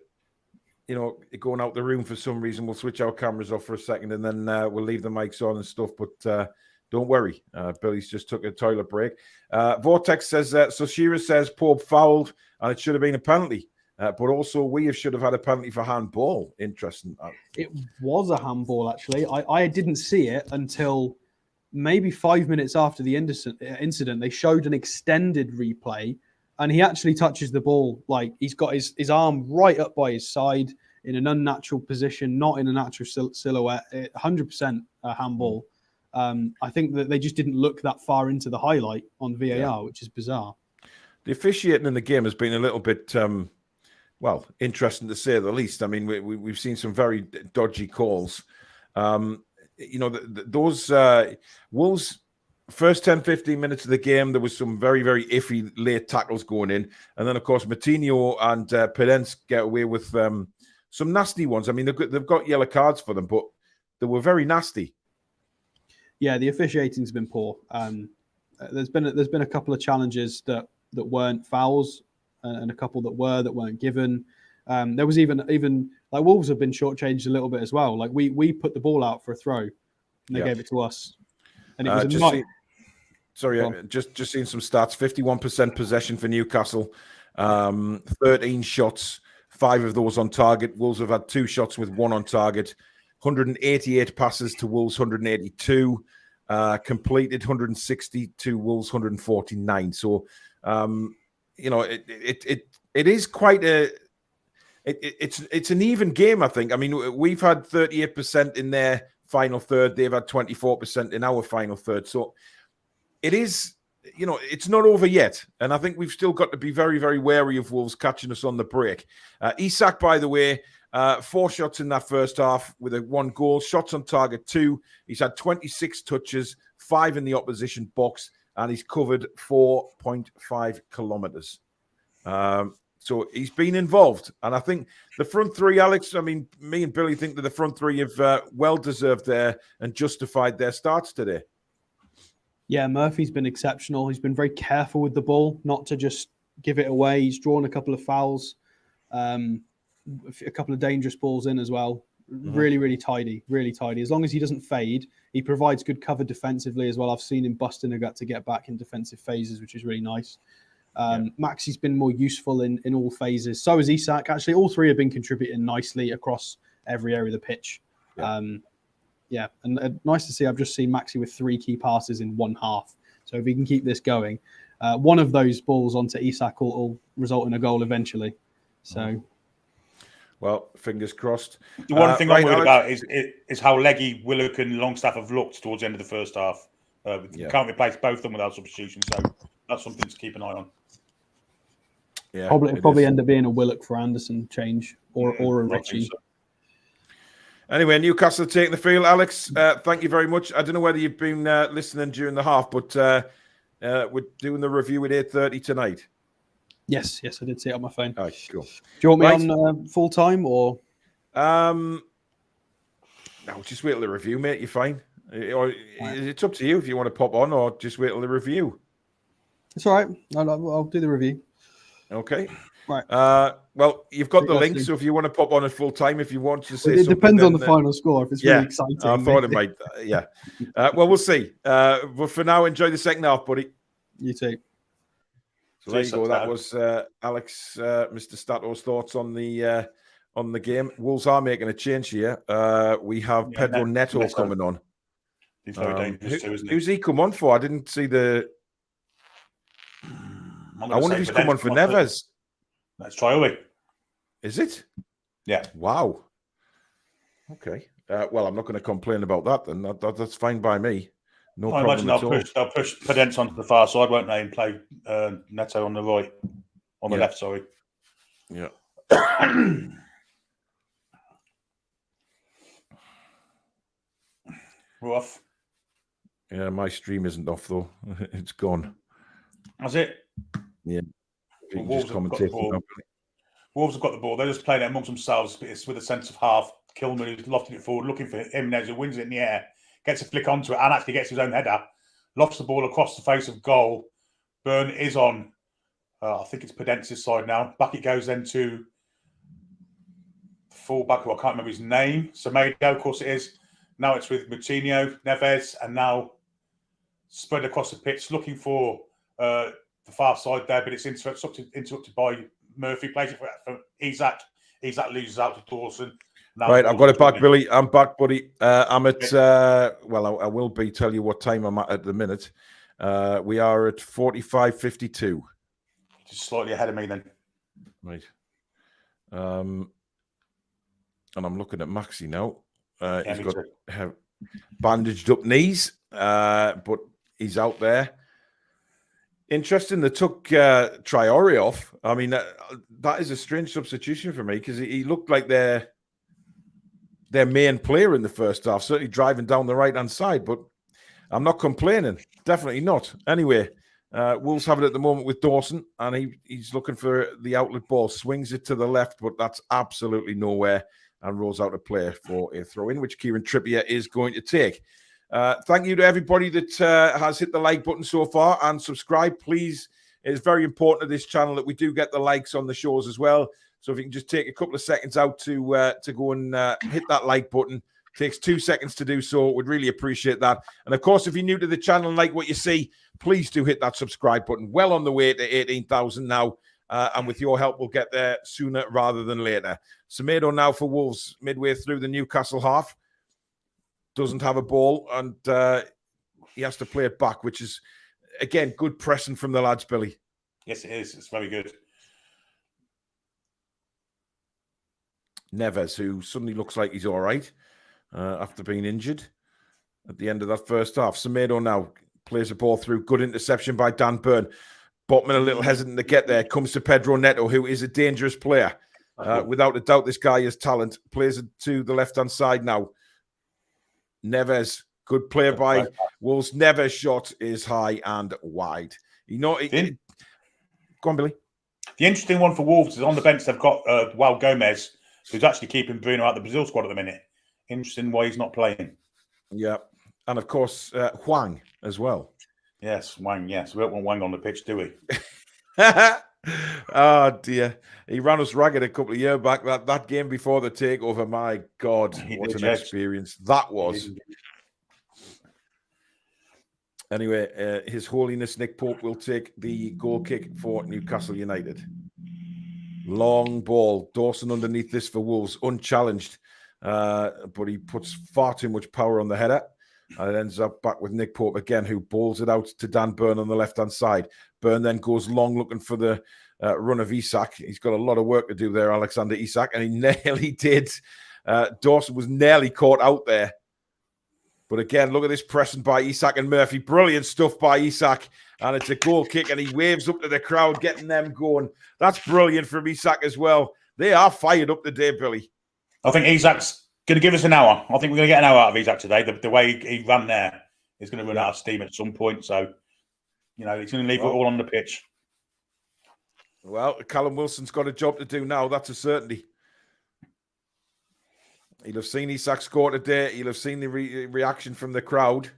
going out the room for some reason, we'll switch our cameras off for a second and then we'll leave the mics on and stuff. But don't worry. Billy's just took a toilet break. Vortex says, so Shearer says Pope fouled and it should have been a penalty. But also we should have had a penalty for handball. Interesting. It was a handball, actually. I didn't see it until maybe 5 minutes after the incident. They showed an extended replay, and he actually touches the ball. Like, he's got his arm right up by his side in an unnatural position, not in a natural silhouette. 100% a handball. I think that they just didn't look that far into the highlight on VAR, which is bizarre. The officiating in the game has been a little bit... interesting to say the least. I mean, we've seen some very dodgy calls. Those Wolves' first 10, 15 minutes of the game, there was some very, very iffy late tackles going in. And then, of course, Matinho and Pedence get away with some nasty ones. I mean, they've got yellow cards for them, but they were very nasty. Yeah, the officiating's been poor. There's been a couple of challenges that weren't fouls, and a couple that weren't given. There was even like Wolves have been shortchanged a little bit as well. Like we put the ball out for a throw, and they gave it to us, and it was a night. Just seen some stats. 51% possession for Newcastle, 13 shots, 5 of those on target. Wolves have had 2 shots with 1 on target. 188 passes to Wolves, 182 completed, 160 to Wolves, 149. So. It is quite it's an even game, I think. I mean, we've had 38% in their final third. They've had 24% in our final third. So it is, it's not over yet. And I think we've still got to be very, very wary of Wolves catching us on the break. Isak, by the way, 4 shots in that first half with a 1 goal. Shots on target 2. He's had 26 touches, 5 in the opposition box. And he's covered 4.5 kilometers. So he's been involved. And I think the front 3, Alex, I mean, me and Billy think that the front 3 have well-deserved their and justified their starts today. Yeah, Murphy's been exceptional. He's been very careful with the ball, not to just give it away. He's drawn a couple of fouls, a couple of dangerous balls in as well. Really, really tidy, really tidy. As long as he doesn't fade, he provides good cover defensively as well. I've seen him busting a gut to get back in defensive phases, which is really nice. Maxi's been more useful in all phases. So has Isak. Actually, all 3 have been contributing nicely across every area of the pitch. And nice to see. I've just seen Maxi with 3 key passes in 1 half. So if he can keep this going, one of those balls onto Isak will result in a goal eventually. So... Well, fingers crossed. The one thing I'm worried about is how leggy Willock and Longstaff have looked towards the end of the first half. Can't replace both of them without substitution, so that's something to keep an eye on. Yeah, probably end up being a Willock for Anderson change or a Ritchie. So. Anyway, Newcastle taking the field. Alex, thank you very much. I don't know whether you've been listening during the half, but we're doing the review at 8:30 tonight. Yes, I did see it on my phone. All right, cool. Do you want me on full time or? No, just wait till the review, mate. You're fine. Or it's up to you if you want to pop on, or just wait till the review. It's all right. I'll do the review. Okay. Right. Well, you've got the link, Interesting. so if you want to pop on at full time, if you want to say It something, depends on then, the final score. If it's yeah, really exciting, I thought it might. Yeah. Well, we'll see. But for now, enjoy the second half, buddy. You too. So there you go. That was Alex, Mr. Stato's thoughts on the game. Wolves are making a change here. We have Pedro Neto coming on. He's very dangerous too, isn't he? Who's he come on for? I didn't see the. I wonder if he's come on for Neves. Let's try, are we? Is it? Yeah. Wow. Okay. Well, I'm not going to complain about that then. That's fine by me. No I problem imagine at all. they'll push Pedence onto the far side, won't they, and play Neto on the right, on the left. Sorry. Yeah. Rough. Yeah, my stream isn't off though. It's gone. That's it. Yeah. Well, Wolves have got the ball. Wolves have got the ball. They're just playing it amongst themselves, but it's with a sense of half. Kilman, who's lofting it forward, looking for Jimenez, who wins it in the air, gets a flick onto it, and actually gets his own header. Lofts the ball across the face of goal. Byrne is on, I think it's Pedence's side now. Back it goes then to fullback, who I can't remember his name. Semedo, of course it is. Now it's with Moutinho, Neves, and now spread across the pitch, looking for the far side there, but it's interrupted by Murphy. Plays it for Isak. Isak loses out to Dawson. Now right, I've got it back, Billy. I'm back, buddy. I'm at, well, I will be, tell you what time I'm at the minute. We are at 45:52. Just slightly ahead of me then. Right. And I'm looking at Maxi now. He's got bandaged up knees, but he's out there. Interesting. They took Traore off. I mean, that is a strange substitution for me because he looked like their main player in the first half, certainly driving down the right-hand side, but I'm not complaining. Definitely not. Anyway, Wolves have it at the moment with Dawson, and he's looking for the outlet ball. Swings it to the left, but that's absolutely nowhere, and rolls out a player for a throw-in, which Kieran Trippier is going to take. Thank you to everybody that has hit the like button so far and subscribe. Please, it is very important to this channel that we do get the likes on the shows as well. So if you can just take a couple of seconds out to go and hit that like button. Takes 2 seconds to do so. Would really appreciate that. And of course, if you're new to the channel and like what you see, please do hit that subscribe button. Well on the way to 18,000 now. And with your help, we'll get there sooner rather than later. Semedo now for Wolves, midway through the Newcastle half. Doesn't have a ball, and he has to play it back, which is, again, good pressing from the lads, Billy. Yes, it is. It's very good. Neves, who suddenly looks like he's all right after being injured at the end of that first half. Semedo now plays the ball through. Good interception by Dan Byrne. Botman a little hesitant to get there. Comes to Pedro Neto, who is a dangerous player. Without a doubt, this guy has talent. Plays it to the left-hand side now. Neves, good play by Wolves. Neves' shot is high and wide. Go on, Billy. The interesting one for Wolves is on the bench they've got João Gomez, who's actually keeping Bruno out of the Brazil squad at the minute. Interesting why he's not playing. Yeah. And of course, Hwang as well. Yes, Wang, yes. We don't want Wang on the pitch, do we? Oh, dear. He ran us ragged a couple of years back. That game before the takeover, my God, what an experience that was. Anyway, His Holiness Nick Pope will take the goal kick for Newcastle United. Long ball. Dawson underneath this for Wolves, unchallenged. But he puts far too much power on the header. And it ends up back with Nick Pope again, who balls it out to Dan Byrne on the left-hand side. Byrne then goes long looking for the run of Isak. He's got a lot of work to do there, Alexander Isak, and he nearly did. Dawson was nearly caught out there. But again, look at this pressing by Isak and Murphy. Brilliant stuff by Isak. And it's a goal kick, and he waves up to the crowd, getting them going. That's brilliant from Isak as well. They are fired up today, Billy. I think Isak's going to give us an hour. I think we're going to get an hour out of Isak today. The way he ran there is going to run out of steam at some point. So, he's going to leave it all on the pitch. Well, Callum Wilson's got a job to do now. That's a certainty. He'll have seen Isak score today. He'll have seen the reaction from the crowd.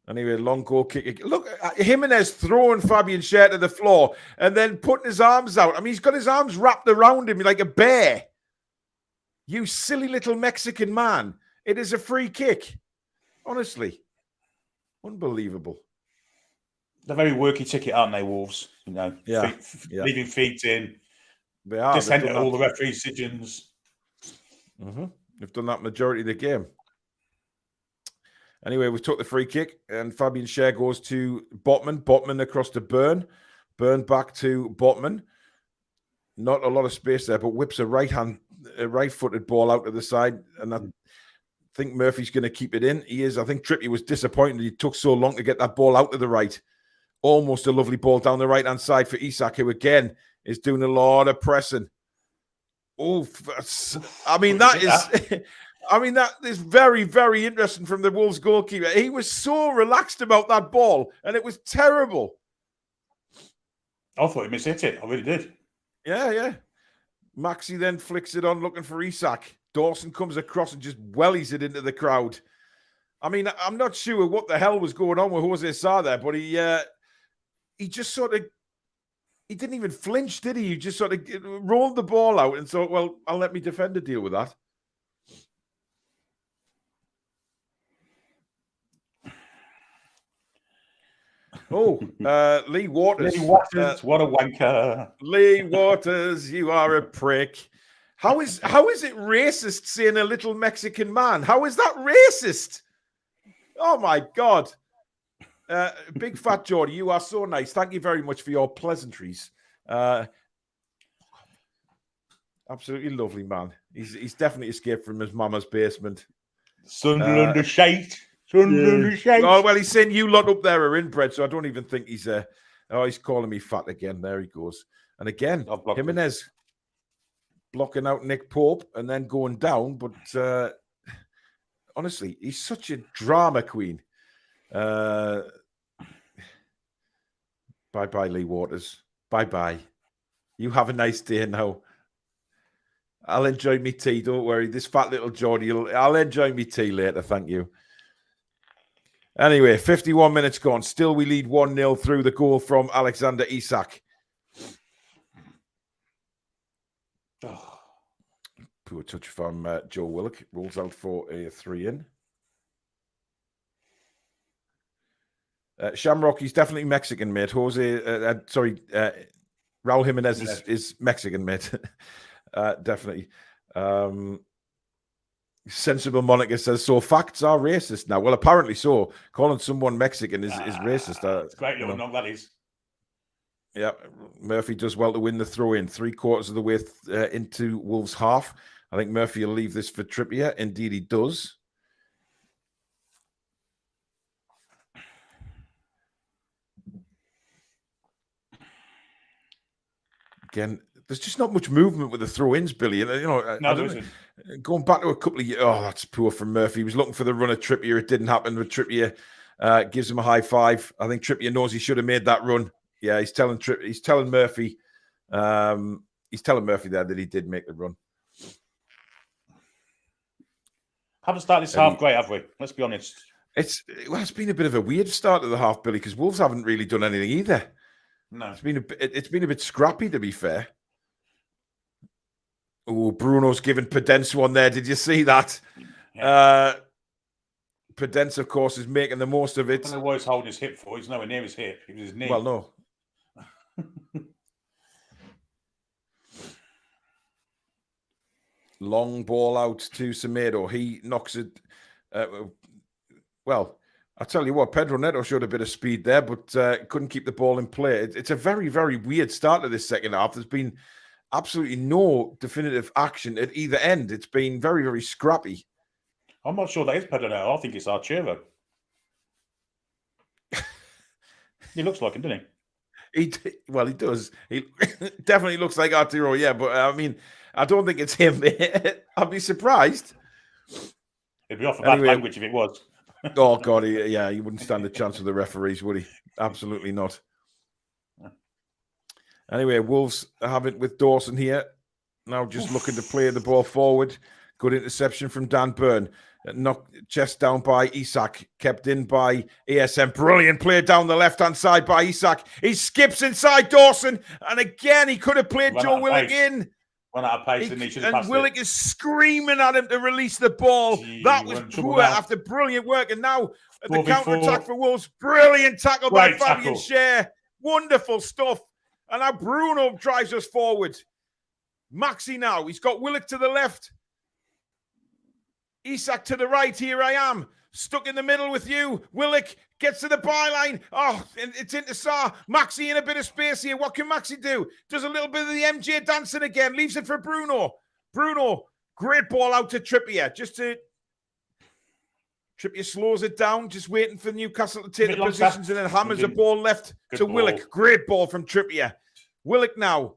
Anyway, long goal kick. Look, Jimenez throwing Fabian Schär to the floor and then putting his arms out. I mean, he's got his arms wrapped around him like a bear. You silly little Mexican man. It is a free kick. Honestly. Unbelievable. They're very worky ticket, aren't they, Wolves? You know, leaving feet in. They are. Dissent at all the referee decisions. They've done that majority of the game. Anyway, we took the free kick, and Fabian Schär goes to Botman. Botman across to Byrne. Byrne back to Botman. Not a lot of space there, but whips a right-footed ball out to the side, and I think Murphy's going to keep it in. He is. I think Trippier was disappointed he took so long to get that ball out to the right. Almost a lovely ball down the right-hand side for Isak, who again is doing a lot of pressing. Oh, I mean, that is... I mean, that is very, very interesting from the Wolves goalkeeper. He was so relaxed about that ball, and it was terrible. I thought he mishit it. I really did. Yeah. Maxi then flicks it on, looking for Isak. Dawson comes across and just wellies it into the crowd. I mean, I'm not sure what the hell was going on with Jose Sarr there, but he just sort of... He didn't even flinch, did he? He just sort of rolled the ball out and thought, well, I'll let my defender deal with that. Oh, Lee Waters. Lee Waters, what a wanker. Lee Waters, you are a prick. How is it racist saying a little Mexican man? How is that racist? Oh, my God. Big Fat Geordie, you are so nice. Thank you very much for your pleasantries. Absolutely lovely, man. He's definitely escaped from his mama's basement. Sunderland shite. Oh, well, he's saying you lot up there are inbred, so I don't even think he's he's calling me fat again. There he goes. And again, Jimenez blocking out Nick Pope and then going down. But honestly, he's such a drama queen. Bye-bye, Lee Waters. Bye-bye. You have a nice day now. I'll enjoy me tea. Don't worry. This fat little Geordie, I'll enjoy me tea later. Thank you. Anyway, 51 minutes gone. Still, we lead 1-0 through the goal from Alexander Isak. Poor touch from Joe Willock. Rolls out for a 3-in. Shamrock, he's definitely Mexican, mate. Raul Jimenez is Mexican, mate. Definitely. Sensible Monica says, so facts are racist now. Well, apparently so. Calling someone Mexican is racist. It's great little knock, that is. Yeah, Murphy does well to win the throw-in. 3/4 of the way into Wolves' half. I think Murphy will leave this for Trippier. Indeed, he does. Again, there's just not much movement with the throw-ins, Billy. Going back to a couple of years, that's poor from Murphy. He was looking for the run of Trippier. It didn't happen, but Trippier gives him a high five. I think Trippier knows he should have made that run. Yeah, he's telling Murphy there that he did make the run. Haven't started this half great, have we? Let's be honest. It's been a bit of a weird start to the half, Billy, because Wolves haven't really done anything either. No, it's been a bit scrappy, to be fair. Oh, Bruno's giving Pedence one there. Did you see that? Yeah. Pedence, of course, is making the most of it. I don't know what he's holding his hip for. He's nowhere near his hip. It was his knee. Well, no. Long ball out to Semedo. He knocks it. Well, I'll tell you what, Pedro Neto showed a bit of speed there, but couldn't keep the ball in play. It's a very, very weird start to this second half. There's been absolutely no definitive action at either end. It's been very, very scrappy. I'm not sure that is Pedro Neto. I think it's Archero. He looks like him, doesn't he? He does. He definitely looks like Arturo, yeah, but I mean, I don't think it's him. I'd be surprised. It'd be off of bad language if it was. Oh, God, he wouldn't stand a chance with the referees, would he? Absolutely not. Anyway, Wolves have it with Dawson here. Now just looking to play the ball forward. Good interception from Dan Byrne. knocked chest down by Isak, kept in by ASM. Brilliant play down the left-hand side by Isak. He skips inside Dawson, and again, he could have played Joe Willock in. Went out of pace, and he should have passed Willock is screaming at him to release the ball. That was poor after brilliant work. And now the counter-attack for Wolves. Brilliant tackle by Fabian Schär. Wonderful stuff. And now Bruno drives us forward. Maxi now. He's got Willock to the left. Isak to the right. Here I am. Stuck in the middle with you. Willock gets to the byline. Oh, and it's into Sarr. Maxi in a bit of space here. What can Maxi do? Does a little bit of the MJ dancing again. Leaves it for Bruno. Bruno, great ball out to Trippier. Trippier slows it down, just waiting for Newcastle to take the positions, and then hammers the ball left to Willock. Great ball from Trippier. Willock now.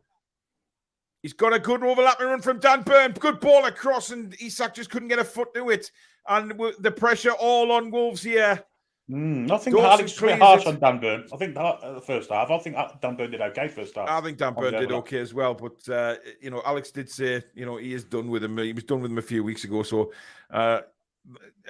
He's got a good overlapping run from Dan Burn. Good ball across, and Isak just couldn't get a foot to it. And the pressure all on Wolves here. I think Alex was a bit harsh on Dan Burn. I think the first half. I think Dan Burn did okay first half. I think Dan Burn did okay as well. But, Alex did say, he is done with him. He was done with him a few weeks ago. So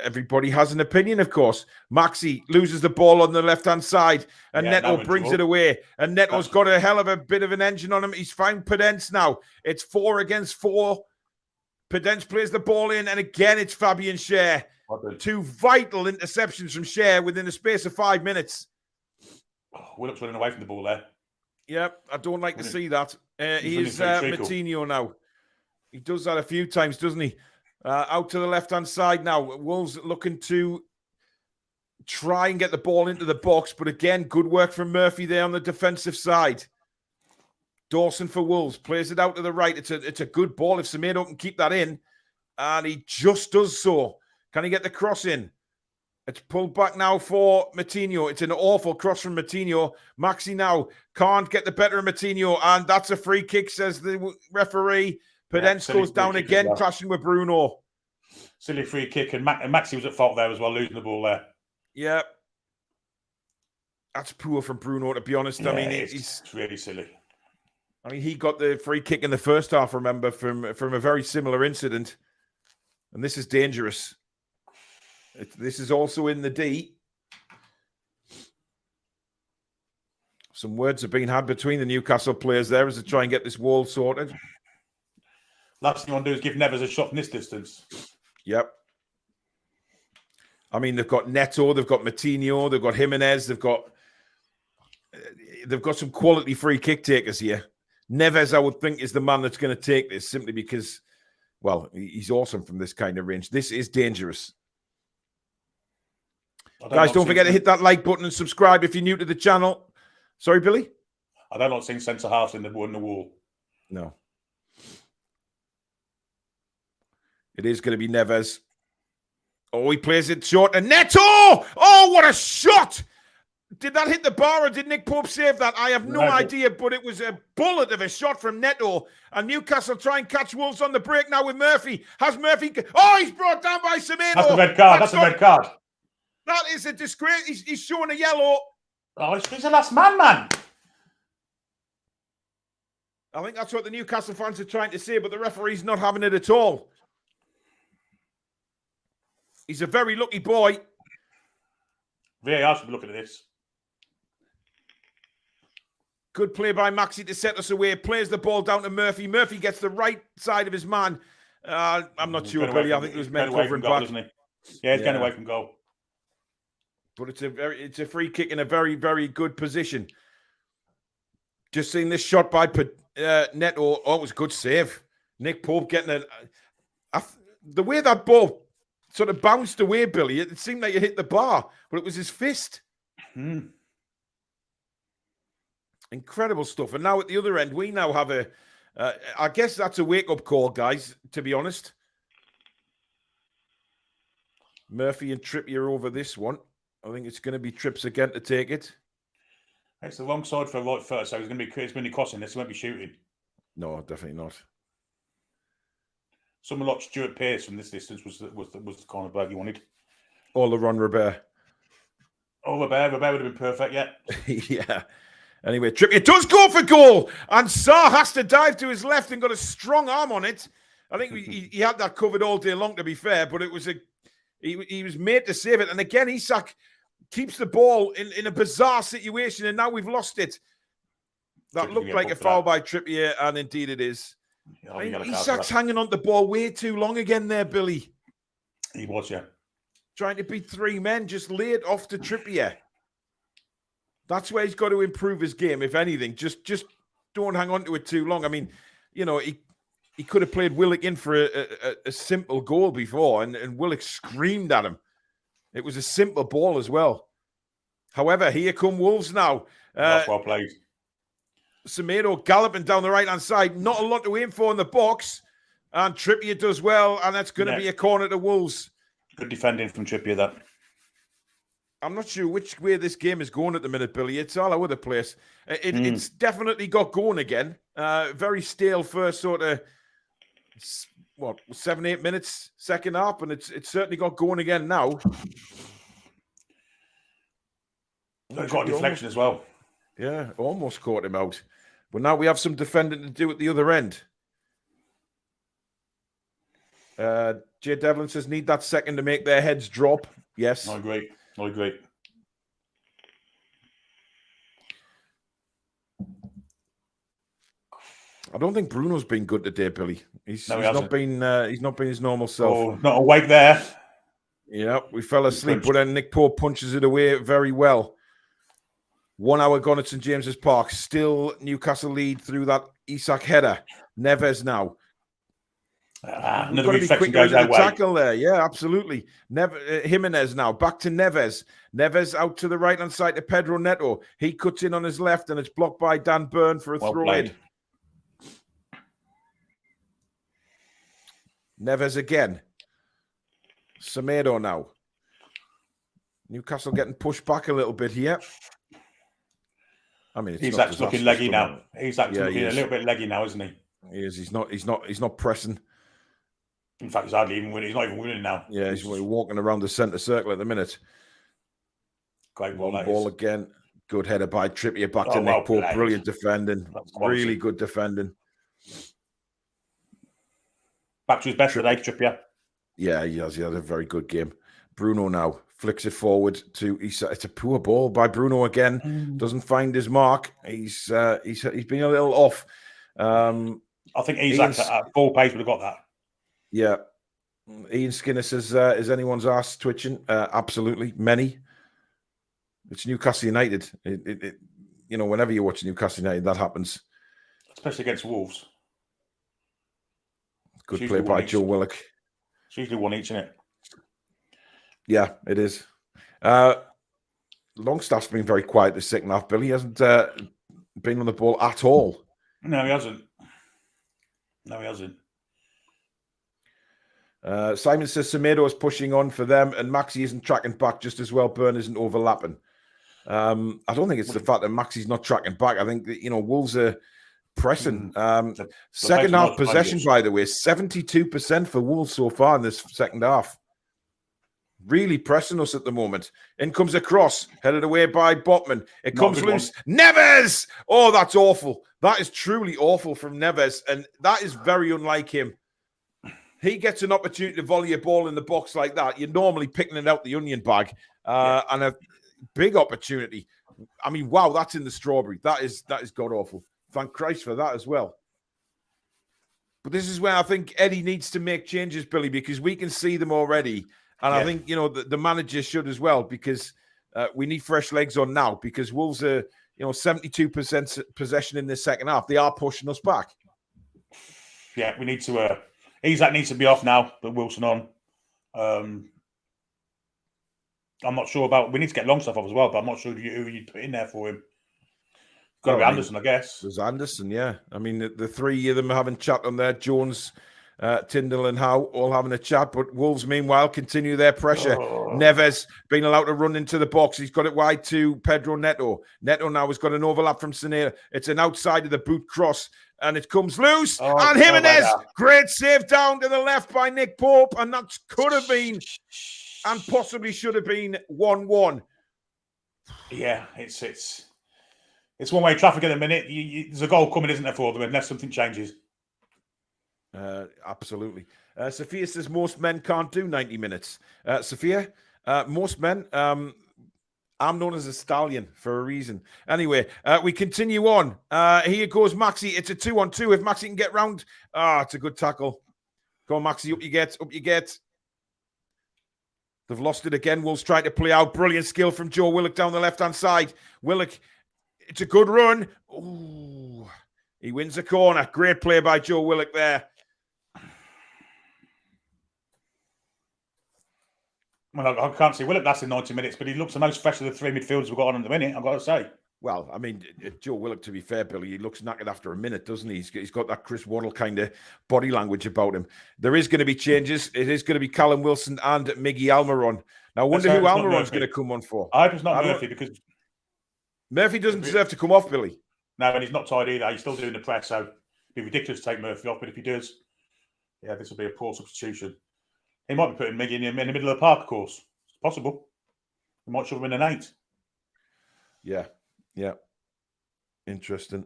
everybody has an opinion, of course. Maxi loses the ball on the left-hand side, and Neto brings it away. And Neto's got a hell of a bit of an engine on him. He's found Pedence now. It's 4 against 4. Pedence plays the ball in, and again, it's Fabian Schär. 2 vital interceptions from Schär within the space of 5 minutes. Willock's running away from the ball there. Yep, I don't like to see that. He's Matinho now. He does that a few times, doesn't he? Out to the left-hand side now. Wolves looking to try and get the ball into the box, but again, good work from Murphy there on the defensive side. Dawson for Wolves plays it out to the right. It's a good ball if Semedo can keep that in, and he just does so. Can he get the cross in? It's pulled back now for Matinho. It's an awful cross from Matinho. Maxi now can't get the better of Matinho, and that's a free kick, says the referee. Pedence goes down again, clashing with Bruno. Silly free kick, and Maxi was at fault there as well, losing the ball there. Yeah. That's poor from Bruno, to be honest. Yeah, I mean, it's really silly. I mean, he got the free kick in the first half, remember, from a very similar incident. And this is dangerous. This is also in the D. Some words have been had between the Newcastle players there as they try and get this wall sorted. Last thing you want to do is give Neves a shot from this distance. Yep. I mean, they've got Neto, they've got Matinho, they've got Jimenez, they've got some quality free kick takers here. Neves, I would think, is the man that's going to take this simply because, well, he's awesome from this kind of range. This is dangerous. Guys, don't forget to hit that like button and subscribe if you're new to the channel. Sorry, Billy? I don't like seeing centre halves in the wall. No. It is going to be Neves. Oh, he plays it short. And Neto! Oh, what a shot! Did that hit the bar or did Nick Pope save that? I have no idea, but it was a bullet of a shot from Neto. And Newcastle try and catch Wolves on the break now with Murphy. Has Murphy... Oh, he's brought down by Semedo. That's a red card. That's a red card. That is a disgrace. He's showing a yellow. Oh, he's the last man. I think that's what the Newcastle fans are trying to say, but the referee's not having it at all. He's a very lucky boy. VAR should be looking at this. Good play by Maxi to set us away. Plays the ball down to Murphy. Murphy gets the right side of his man. I'm not sure, Billy. I think it was meant covering back. Isn't he? Yeah, he's going away from goal. But it's a free kick in a very, very good position. Just seeing this shot by Neto. Oh, it was a good save. Nick Pope getting the way that ball sort of bounced away, Billy. It seemed like it hit the bar, but it was his fist. Incredible stuff. And now at the other end, we now have I guess that's a wake-up call, guys, to be honest. Murphy and Trippier over this one. I think it's going to be Trips again to take it. It's the wrong side for a right foot, so it's going to be crossing this. He won't be shooting. No, definitely not. Someone like Stuart Pearce from this distance was the kind of bloke you wanted. Or LeRon Robert. Oh, Robert would have been perfect, yeah. Yeah. Anyway, Trippier does go for goal, and Sarr has to dive to his left and got a strong arm on it. I think he had that covered all day long, to be fair, but it was He was made to save it. And again, Isak keeps the ball in a bizarre situation, and now we've lost it. That looked like a foul by Trippier, and indeed it is. Isak's hanging on the ball way too long again there, Billy. He was, yeah. Trying to beat 3 men, just lay it off to Trippier. That's where he's got to improve his game, if anything. Just don't hang on to it too long. I mean, you know, he could have played Willock in for a simple goal before, and Willock screamed at him. It was a simple ball as well. However, here come Wolves now. That's well played. Semedo galloping down the right-hand side. Not a lot to aim for in the box. And Trippier does well, and that's going to be a corner to Wolves. Good defending from Trippier, that. I'm not sure which way this game is going at the minute, Billy. It's all over the place. It's definitely got going again. Very stale first sort of, 7-8 minutes second half, and it's certainly got going again now. Got a deflection as well. Yeah, almost caught him out. But now we have some defending to do at the other end. Jay Devlin says, need that second to make their heads drop. Yes. I agree. I don't think Bruno's been good today, Billy. He's not been his normal self. Oh, not awake there. Yeah, we fell asleep, but then Nick Pope punches it away very well. 1 hour gone at St James's Park. Still Newcastle lead through that Isak header. Neves now. Another reflection goes that way. Tackle there. Yeah, absolutely. Jimenez now. Back to Neves. Neves out to the right-hand side to Pedro Neto. He cuts in on his left, and it's blocked by Dan Burn for a throw-in. Neves again. Semedo now. Newcastle getting pushed back a little bit here. I mean, he's actually looking leggy now. He's actually looking a little bit leggy now, isn't he? He is. He's not pressing. In fact, he's hardly even winning. He's not even winning now. Yeah, he's walking around the centre circle at the minute. Great ball. Ball again. Good header by Trippier back to Nick Pope. Brilliant defending. Really good defending. Back to his best today, Trippier. Yeah, he has. He had a very good game. Bruno now flicks it forward to Isak. It's a poor ball by Bruno again. Doesn't find his mark. He's been a little off. I think Isak at full pace would have got that. Yeah. Ian Skinner says, is anyone's arse twitching? Absolutely. Many. It's Newcastle United. Whenever you watch Newcastle United, that happens. Especially against Wolves. Good play by Joe Willock. It's usually 1 each, isn't it? Yeah, it is. Longstaff's been very quiet this second half, Billy. He hasn't been on the ball at all. No, he hasn't. Simon says Semedo is pushing on for them and Maxi isn't tracking back just as well. Burn isn't overlapping. I don't think it's the fact that Maxi's not tracking back. I think that, Wolves are pressing. Second half possession, by the way, 72% for Wolves so far in this second half. Really pressing us at the moment. In comes a cross, headed away by Botman. It comes loose. Neves! Oh, that's awful. That is truly awful from Neves, and that is very unlike him. He gets an opportunity to volley a ball in the box like that. You're normally picking it out the onion bag, and a big opportunity. I mean, wow, that's in the strawberry. That is god awful. Thank Christ for that as well. But this is where I think Eddie needs to make changes, Billy, because we can see them already. And I think, the manager should as well, because we need fresh legs on now, because Wolves are, 72% possession in this second half. They are pushing us back. Yeah, we need to... Isak needs to be off now, but Wilson on. I'm not sure about... We need to get Longstaff off as well, but I'm not sure who you'd put in there for him. Got to be Anderson, I guess. There's Anderson, yeah. I mean, the three of them having chat on there. Jones... Tyndall and Howe all having a chat, but Wolves meanwhile continue their pressure. Neves being allowed to run into the box. He's got it wide to Pedro Neto. Neto now has got an overlap from Sinera. It's an outside of the boot cross and it comes loose. And Jimenez, great save down to the left by Nick Pope, and that could have been and possibly should have been 1-1. Yeah, it's one-way traffic at the minute. There's a goal coming, isn't there, for them, unless something changes. Absolutely. Sophia says most men can't do 90 minutes. Sophia, most men, I'm known as a stallion for a reason. Anyway, we continue on. Here goes Maxi. It's a 2-on-2. If Maxi can get round, it's a good tackle. Go on, Maxi, up you get, up you get. They've lost it again. Wolves try to play out. Brilliant skill from Joe Willock down the left-hand side. Willock, it's a good run. Ooh, he wins the corner. Great play by Joe Willock there. Well, I can't see Willock lasting 90 minutes, but he looks the most fresh of the three midfielders we've got on at the minute, I've got to say. Well, I mean, Joe Willock, to be fair, Billy, he looks knackered after a minute, doesn't he? He's got that Chris Waddle kind of body language about him. There is going to be changes. It is going to be Callum Wilson and Miggy Almiron. Now, I wonder who Almiron's going to come on for. I hope it's not Murphy, because Murphy doesn't deserve to come off, Billy. No, and he's not tied either. He's still doing the press, so it'd be ridiculous to take Murphy off. But if he does, yeah, this will be a poor substitution. He might be putting Miggy in the middle of the park, of course. It's possible. He might shove him in an 8. Yeah. Interesting.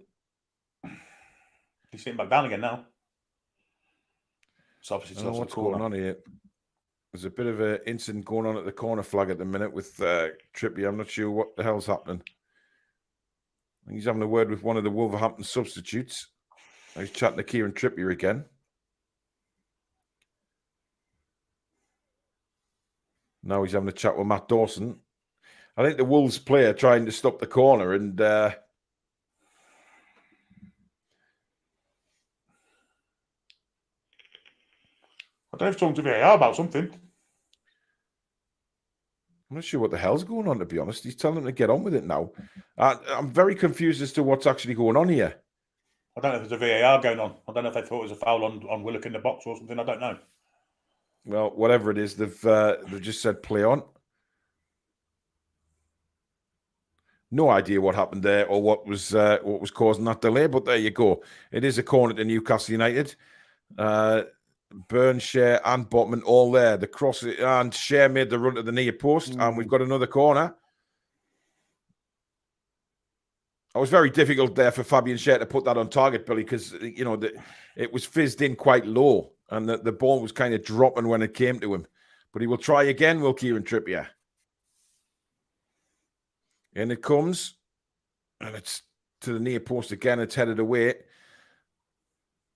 He's sitting back down again now. So obviously, I don't know what's going on here. There's a bit of an incident going on at the corner flag at the minute with Trippier. I'm not sure what the hell's happening. I think he's having a word with one of the Wolverhampton substitutes. He's chatting to Kieran Trippier again. Now he's having a chat with Matt Dawson. I think the Wolves player trying to stop the corner, and I don't know if he's talking to VAR about something. I'm not sure what the hell's going on, to be honest. He's telling them to get on with it now. I'm very confused as to what's actually going on here. I don't know if there's a VAR going on. I don't know if they thought it was a foul on Willock in the box or something. I don't know. Well, whatever it is, they've just said play on. No idea what happened there or what was causing that delay, but there you go. It is a corner to Newcastle United. Burn, Share, and Botman all there. The cross and Share made the run to the near post, and we've got another corner. It was very difficult there for Fabian Share to put that on target, Billy, because it was fizzed in quite low, and the ball was kind of dropping when it came to him. But he will try again, will Kieran Trippier. And it comes, and it's to the near post again. It's headed away.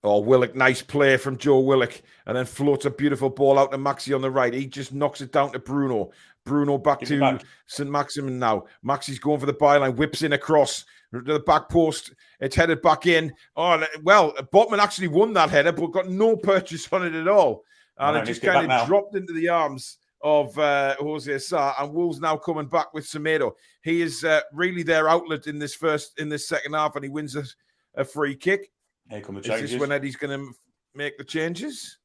Oh, Willock, nice play from Joe Willock, and then floats a beautiful ball out to Maxi on the right. He just knocks it down to Bruno. Bruno back to St. Maximin now. Maxi's going for the byline, whips in across to the back post. It's headed back in. Oh, well, Botman actually won that header, but got no purchase on it at all. And it just kind of dropped into the arms of Jose Sarr, and Wolves now coming back with Semedo. He is really their outlet in this second half, and he wins a free kick. Here come the changes. Is this when Eddie's going to make the changes?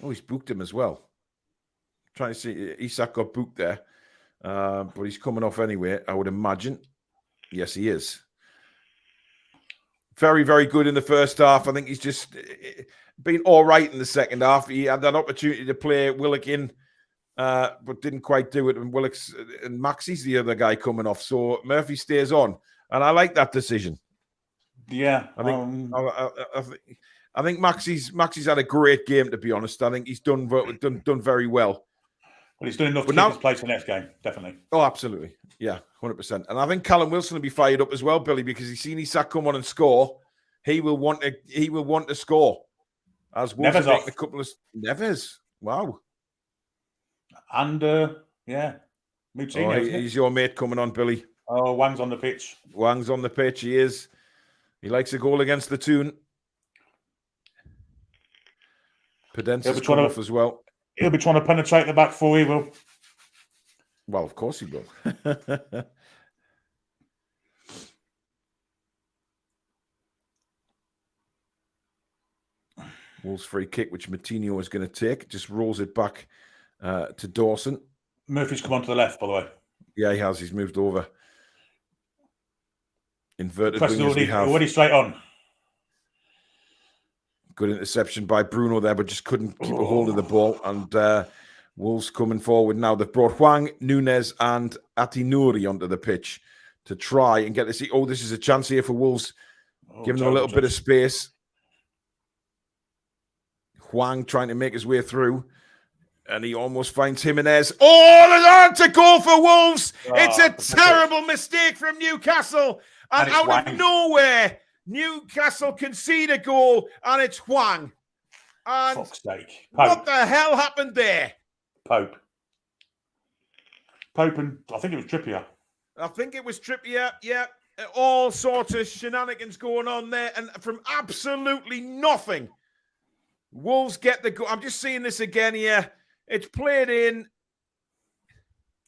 Oh, he's booked him as well. Trying to see, Isak got booked there, but he's coming off anyway, I would imagine. Yes, he is. Very, very good in the first half. I think he's just been all right in the second half. He had that opportunity to play Willock in, but didn't quite do it. And Willock's and Maxi's the other guy coming off. So Murphy stays on, and I like that decision. Yeah, I think Maxi's had a great game. To be honest, I think he's done very well. Well, he's done enough to keep his place for the next game, definitely. Oh, absolutely. Yeah, 100%. And I think Callum Wilson will be fired up as well, Billy, because he's seen Isak come on and score. He will want to score. As Wolves are making a couple of Neves. Wow. And yeah, Moutinho. He's your mate coming on, Billy. Oh, Wang's on the pitch. Wang's on the pitch. He is. He likes a goal against the Toon. Pedence's come off as well. He'll be trying to penetrate the back four, he will. Well, of course he will. Wolves free kick, which Moutinho is going to take. Just rolls it back to Dawson. Murphy's come on to the left, by the way. Yeah, he has. He's moved over. Inverted wingers already straight on. Good interception by Bruno there, but just couldn't keep a hold of the ball. And Wolves coming forward now. They've brought Hwang, Nunez, and Atinuri onto the pitch to try and get to see. Oh, this is a chance here for Wolves. Giving them a little bit of space. Huang trying to make his way through. And he almost finds Jimenez. Oh, that's a goal for Wolves. It's a terrible mistake from Newcastle. And out of nowhere, Newcastle concede a goal, and it's Huang. And fuck's sake. What the hell happened there? Pope and I think it was Trippier. Yeah. All sorts of shenanigans going on there. And from absolutely nothing, Wolves get the goal. I'm just seeing this again here. It's played in.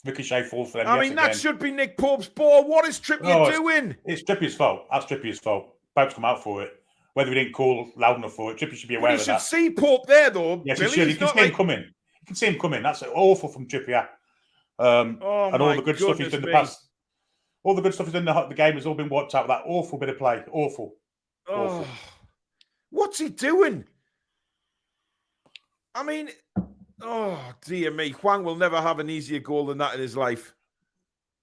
Ricochet falls for them. I mean, that should be Nick Pope's ball. What is Trippier doing? It's Trippier's fault. That's Trippier's fault. Pope's come out for it. Whether he didn't call loud enough for it, Trippier should be aware of that. You should see Pope there, though. Yes, he should. You can see him coming. You can see him coming. That's awful from Trippier. And all the good stuff he's done in the past. All the good stuff he's done in the game has all been wiped out with that awful bit of play. Awful. Awful. What's he doing? I mean, oh, dear me. Huang will never have an easier goal than that in his life.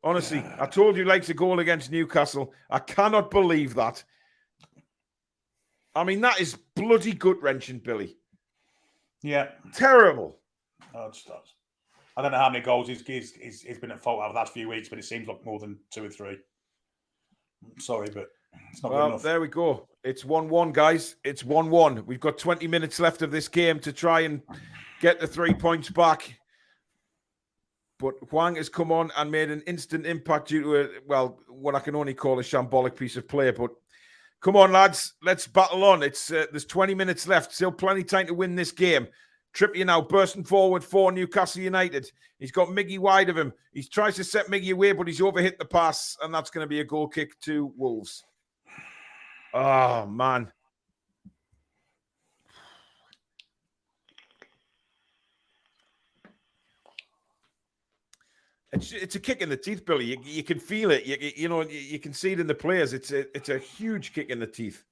Honestly, I told you he likes a goal against Newcastle. I cannot believe that. I mean, that is bloody gut-wrenching, Billy. Yeah. Terrible. Oh, I don't know how many goals he's been at fault over the last few weeks, but it seems like more than 2 or 3. I'm sorry, but it's not good enough. There we go. It's 1-1, guys. It's 1-1. We've got 20 minutes left of this game to try and get the 3 points back. But Huang has come on and made an instant impact due to what I can only call a shambolic piece of play. But come on, lads, let's battle on. There's 20 minutes left. Still plenty of time to win this game. Trippier now bursting forward for Newcastle United. He's got Miggy wide of him. He tries to set Miggy away, but he's overhit the pass, and that's going to be a goal kick to Wolves. Oh, man. It's a kick in the teeth, Billy. You can feel it. You can see it in the players. It's a huge kick in the teeth.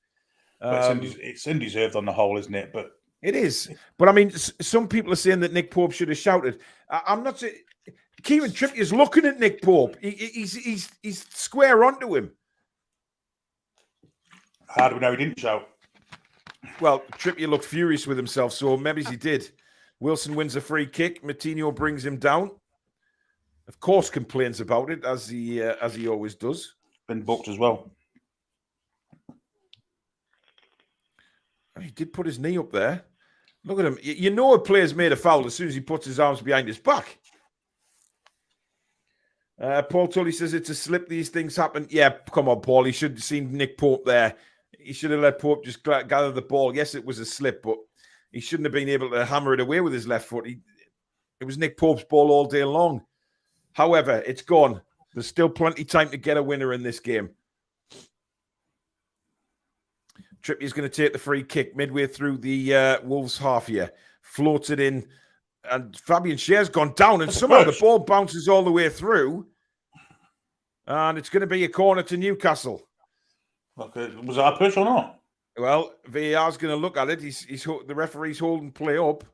It's undeserved on the whole, isn't it? But it is. But I mean, some people are saying that Nick Pope should have shouted. I'm not saying. Kieran Trippier's looking at Nick Pope. He's square onto him. How do we know he didn't shout? Well, Trippier looked furious with himself, so maybe he did. Wilson wins a free kick. Matinho brings him down. Of course, complains about it as he always does. Been booked as well. He did put his knee up there. Look at him. You know a player's made a foul as soon as he puts his arms behind his back. Paul Tully says it's a slip. These things happen. Yeah, come on, Paul. He should have seen Nick Pope there. He should have let Pope just gather the ball. Yes, it was a slip, but he shouldn't have been able to hammer it away with his left foot. It was Nick Pope's ball all day long. However, it's gone. There's still plenty of time to get a winner in this game. Trippier's going to take the free kick midway through the Wolves half here. Floats it in. And Fabian Schär's gone down. And somehow the ball bounces all the way through. And it's going to be a corner to Newcastle. Okay. Was that a push or not? Well, VAR's going to look at it. The referee's holding play up.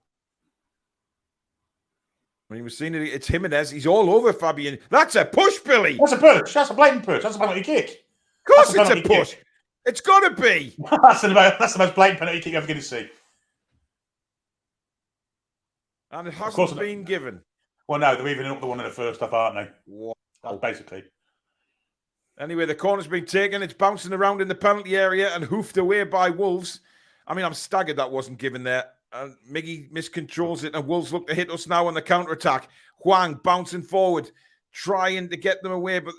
When he was seeing it, it's Jimenez. He's all over Fabian. That's a push, Billy. That's a push. That's a blatant push. That's a penalty kick. Of course it's a push. Kick. It's got to be. That's the most blatant penalty kick I'm going to see. And it hasn't been given. Well, no, they're even up the one in the first half, aren't they? Wow. That's basically. Anyway, the corner's been taken. It's bouncing around in the penalty area and hoofed away by Wolves. I mean, I'm staggered that wasn't given there. And Miggy miscontrols it, and Wolves look to hit us now on the counter-attack. Huang bouncing forward, trying to get them away, but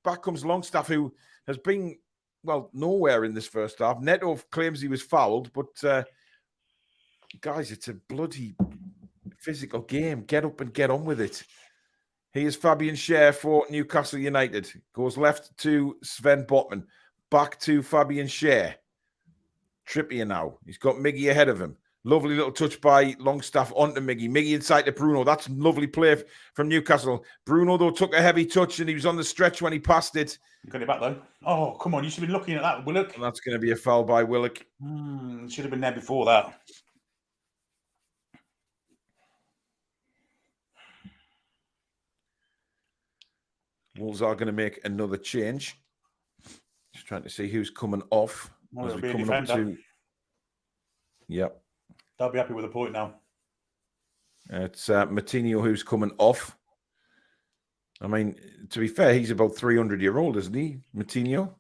back comes Longstaff, who has been, nowhere in this first half. Neto claims he was fouled, but guys, it's a bloody physical game. Get up and get on with it. Here's Fabian Schär for Newcastle United. Goes left to Sven Botman. Back to Fabian Schär. Trippier now. He's got Miggy ahead of him. Lovely little touch by Longstaff onto Miggy. Miggy inside to Bruno. That's lovely play from Newcastle. Bruno, though, took a heavy touch and he was on the stretch when he passed it. Got it back, though. Oh, come on. You should have been looking at that, Willock. And that's going to be a foul by Willock. Should have been there before that. Wolves are going to make another change. Just Just trying to see who's coming off. Well, as it'll we're be a coming up defender. to. Yep. They'll be happy with a point now. It's Matinho who's coming off. I mean, to be fair, he's about 300-year-old, isn't he, Matinho?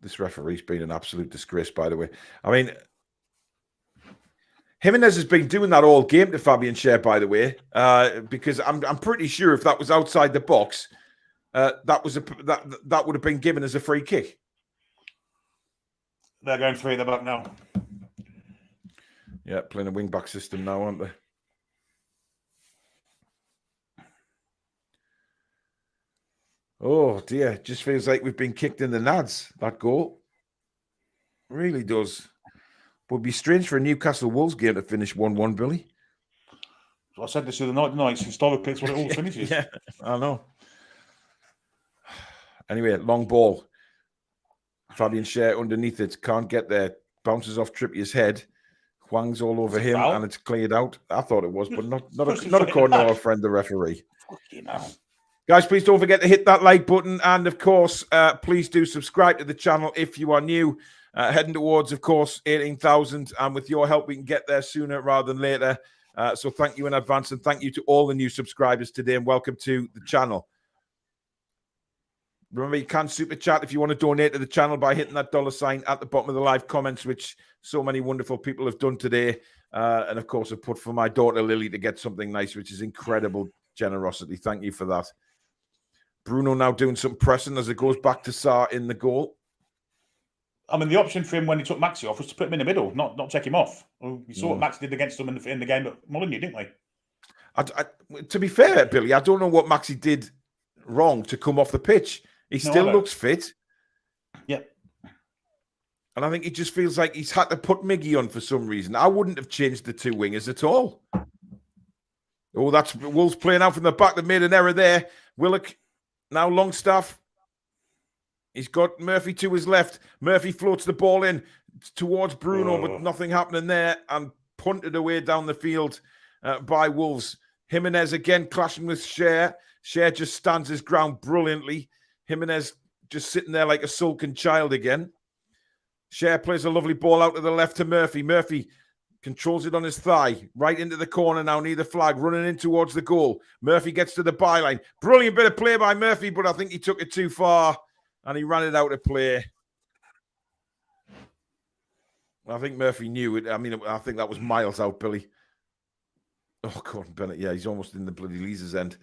This referee's been an absolute disgrace, by the way. I mean, Jimenez has been doing that all game to Fabian Schär, by the way, because I'm pretty sure if that was outside the box, that would have been given as a free kick. They're going 3 at the back now. Yeah, playing a wing-back system now, aren't they? Oh, dear. Just feels like we've been kicked in the nads, that goal. Really does. Would be strange for a Newcastle Wolves game to finish 1-1, Billy. I said this the other night, didn't I? It's historically, it's what it all finishes. Yeah, I know. Anyway, long ball. Fabian Schär underneath it. Can't get there. Bounces off Trippier's head. Huang's all over him, and it's cleared out. I thought it was, but not according to our friend, the referee. Fucking hell. Guys, please don't forget to hit that like button. And, of course, please do subscribe to the channel if you are new. Heading towards, of course, 18,000. And with your help, we can get there sooner rather than later. So thank you in advance. And thank you to all the new subscribers today. And welcome to the channel. Remember, you can super chat if you want to donate to the channel by hitting that $sign at the bottom of the live comments, which so many wonderful people have done today. And, of course, I've put for my daughter, Lily, to get something nice, which is incredible generosity. Thank you for that. Bruno now doing some pressing as it goes back to Sarr in the goal. I mean, the option for him when he took Maxi off was to put him in the middle, not take him off. We saw what Maxi did against him in the game at Molineux, didn't we? To be fair, Billy, I don't know what Maxi did wrong to come off the pitch. He still looks fit. Yep. And I think he just feels like he's had to put Miggy on for some reason. I wouldn't have changed the 2 wingers at all. Oh, that's Wolves playing out from the back. They've made an error there. Willock, now Longstaff. He's got Murphy to his left. Murphy floats the ball in towards Bruno, but nothing happening there, and punted away down the field by Wolves. Jimenez again clashing with Schär. Schär just stands his ground brilliantly. Jimenez just sitting there like a sulking child again. Schär plays a lovely ball out to the left to Murphy. Murphy controls it on his thigh. Right into the corner now, near the flag, running in towards the goal. Murphy gets to the byline. Brilliant bit of play by Murphy, but I think he took it too far. And he ran it out of play. I think Murphy knew it. I mean, I think that was miles out, Billy. Oh, Gordon Bennett. Yeah, he's almost in the bloody Lee's end.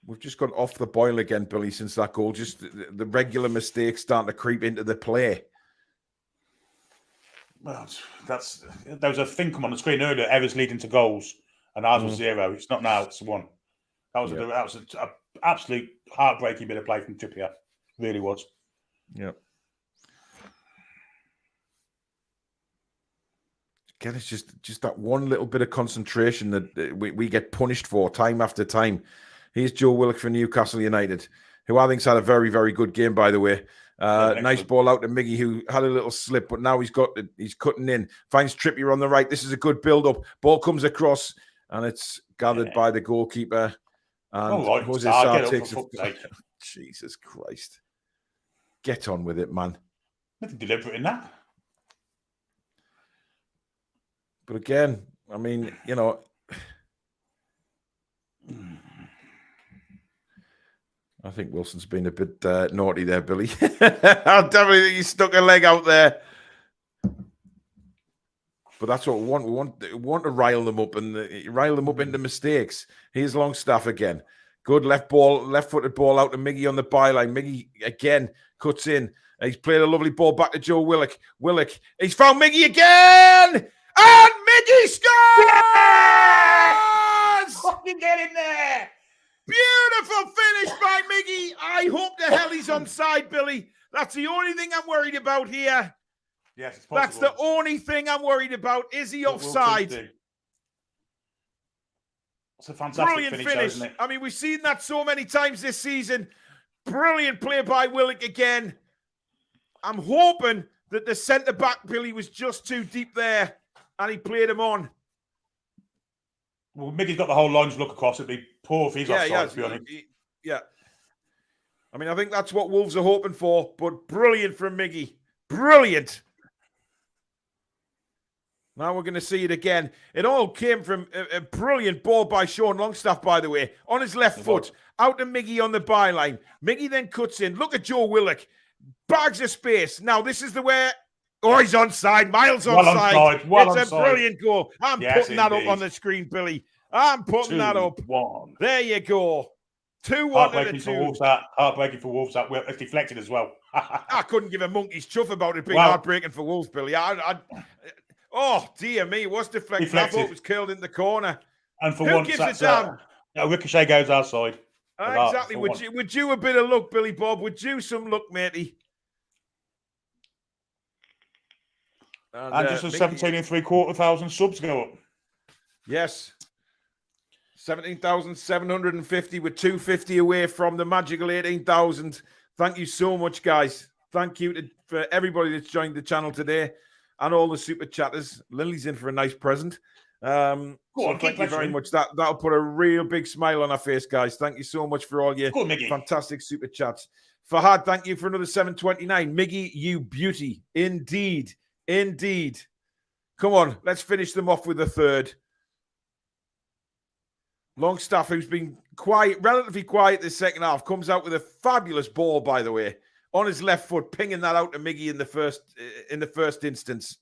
We've just gone off the boil again, Billy, since that goal. Just the regular mistakes starting to creep into the play. Well, there was a thing come on the screen earlier, errors leading to goals. And ours was 0. It's not now, it's 1. That was an absolute heartbreaking bit of play from Trippier. Really was. Yeah. Again, it's just that one little bit of concentration that we get punished for time after time. Here's Joe Willock for Newcastle United, who I think's had a very, very good game, by the way. Nice ball out to Miggy, who had a little slip, but now he's cutting in. Finds Trippier on the right. This is a good build-up. Ball comes across. And it's gathered by the goalkeeper. And Jose Sarr takes it. Jesus Christ. Get on with it, man. Nothing deliberate in that. But again, I mean, you know, I think Wilson's been a bit naughty there, Billy. I definitely think he stuck a leg out there. But that's what we want. We want to rile them up and rile them up into mistakes. Here's Longstaff again. Good left-footed ball out to Miggy on the byline. Miggy again cuts in. He's played a lovely ball back to Joe Willock. He's found Miggy again, and Miggy scores! Fucking get in there! Beautiful finish by Miggy. I hope the hell he's onside, Billy. That's the only thing I'm worried about here. Yes, it's possible. That's the only thing I'm worried about. Is he offside? It's a fantastic finish. Isn't it? I mean, we've seen that so many times this season. Brilliant play by Willock again. I'm hoping that the centre-back, Billy, was just too deep there, and he played him on. Well, Miggy's got the whole line to look across. It'd be poor if he's offside, to be honest. Yeah. I mean, I think that's what Wolves are hoping for, but brilliant from Miggy. Brilliant. Now we're going to see it again. It all came from a brilliant ball by Sean Longstaff, by the way, on his left foot, out to Miggy on the byline. Miggy then cuts in. Look at Joe Willock. Bags of space. Now, this is the way... Oh, he's onside. Miles onside. It's a brilliant goal. I'm putting that up on the screen, Billy. I'm putting that up. 2-1. There you go. 2-1 Heartbreaking to the for 2. Wolves, that. Heartbreaking for Wolves, that. Well, it's deflected as well. I couldn't give a monkey's chuff about it being heartbreaking for Wolves, Billy. Oh, dear me. It was deflected. I thought it was curled in the corner. And for Who once, gives that's it down? Ricochet goes outside. Exactly. Would you a bit of luck, Billy Bob? Would you some luck, matey? And just 17,750 subs go up. Yes. 17,750 with 250 away from the magical 18,000. Thank you so much, guys. Thank you for everybody that's joined the channel today and all the super chatters. Lily's in for a nice present. Thank you very much. That'll put a real big smile on our face, guys. Thank you so much for all your fantastic super chats. Fahad, thank you for another 729. Miggy, you beauty. Indeed. Indeed. Come on, let's finish them off with a third. Longstaff, who's been quiet, relatively quiet this second half, comes out with a fabulous ball, by the way, on his left foot, pinging that out to Miggy in the first instance.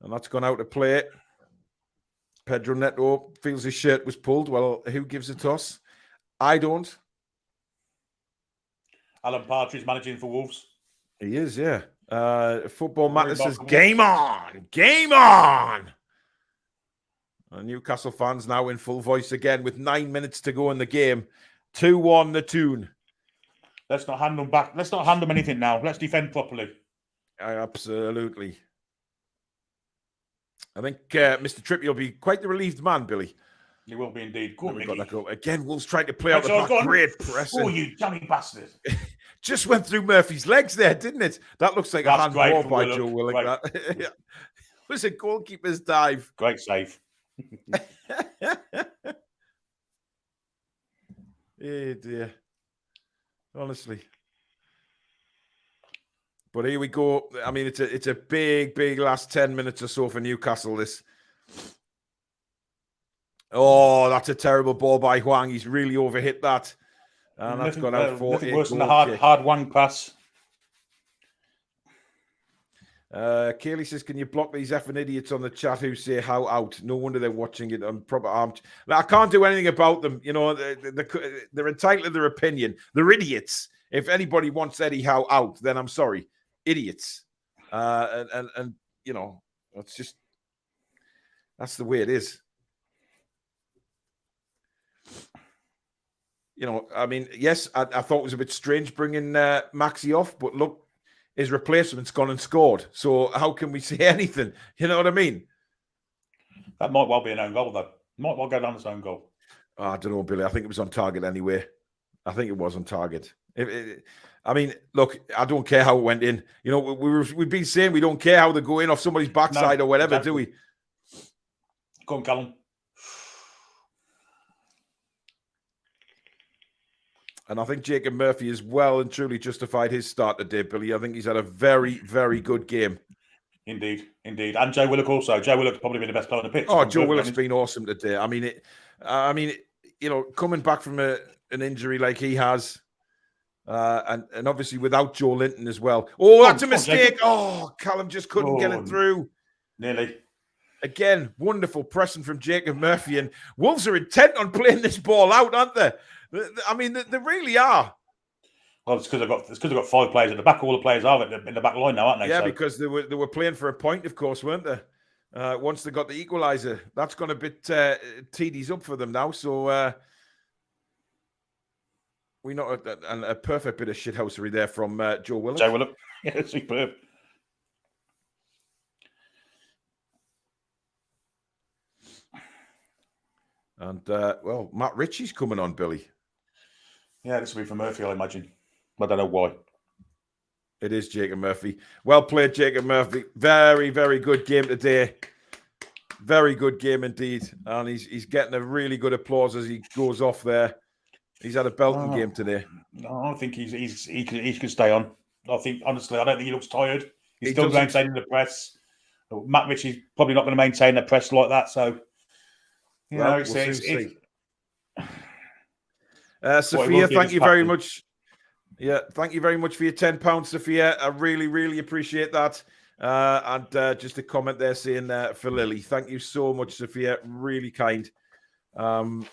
And that's gone out to play. Pedro Neto feels his shirt was pulled. Well, who gives a toss? I don't. Alan Partridge managing for Wolves. He is, yeah. Football Matter says, game on! Game on! And Newcastle fans now in full voice again with 9 minutes to go in the game. 2-1 the Toon. Let's not hand them back. Let's not hand them anything now. Let's defend properly. Absolutely. I think Mr. Trippier will be quite the relieved man, Billy. He will be indeed. Good, we got that goal. Again, Wolves trying to play out the back. Great pressing. Oh, you dummy bastard. Just went through Murphy's legs there, didn't it? That looks like a handball by Joe Willock. It was a goalkeeper's dive. Great save. Oh dear. Honestly. But here we go. I mean, it's a big last 10 minutes or so for Newcastle, this. Oh, that's a terrible ball by Hwang. He's really overhit that. And that's gone out for nothing worse than the hard Wang pass. Kaylee says, can you block these effing idiots on the chat who say how out? No wonder they're watching it on proper arm. I can't do anything about them. You know, they're entitled to their opinion. They're idiots. If anybody wants Eddie Howe out, then I'm sorry. Idiots. And you know, that's the way it is. You know, I mean, yes, I thought it was a bit strange bringing Maxi off, but look, his replacement's gone and scored. So how can we say anything? You know what I mean? That might well be an own goal, though. Might well go down as own goal. Oh, I don't know, Billy. I think it was on target anyway. I think it was on target. I mean, look, I don't care how it went in. You know, we've been saying we don't care how they go in off somebody's backside or whatever, do we? Go on, Callum. And I think Jacob Murphy has well and truly justified his start today, Billy. I think he's had a very, very good game. Indeed. And Joe Willock also. Joe Willock's probably been the best player on the pitch. Oh, Joe Willock's been awesome today. I mean, you know, coming back from an injury like he has, and obviously without Joe Linton as well. Oh, that's a mistake. Oh, Callum just couldn't get it through. Nearly. Again, wonderful pressing from Jacob Murphy. And Wolves are intent on playing this ball out, aren't they? I mean, they really are. Well, it's because I've got 5 players at the back. All the players are in the back line now, aren't they? Yeah, so. Because they were playing for a point, of course, weren't they? Once they got the equaliser, that's gone a bit TDs up for them now. So we know a perfect bit of shithousery there from Joe Willock. Joe Willock, yeah, superb. And well, Matt Ritchie's coming on, Billy. Yeah, this will be for Murphy, I imagine. I don't know why. It is Jacob Murphy. Well played, Jacob Murphy. Very, very good game today. Very good game indeed. And he's getting a really good applause as he goes off there. He's had a belting game today. No, I think he can stay on. I think, honestly, I don't think he looks tired. He's He still doesn't. maintaining the press. Matt Ritchie's probably not going to maintain the press like that. So, We'll soon see. Sophia, thank you very much. Yeah, thank you very much for your £10, Sophia. I really, really appreciate that. And just a comment there saying for Lily, thank you so much, Sophia. Really kind. All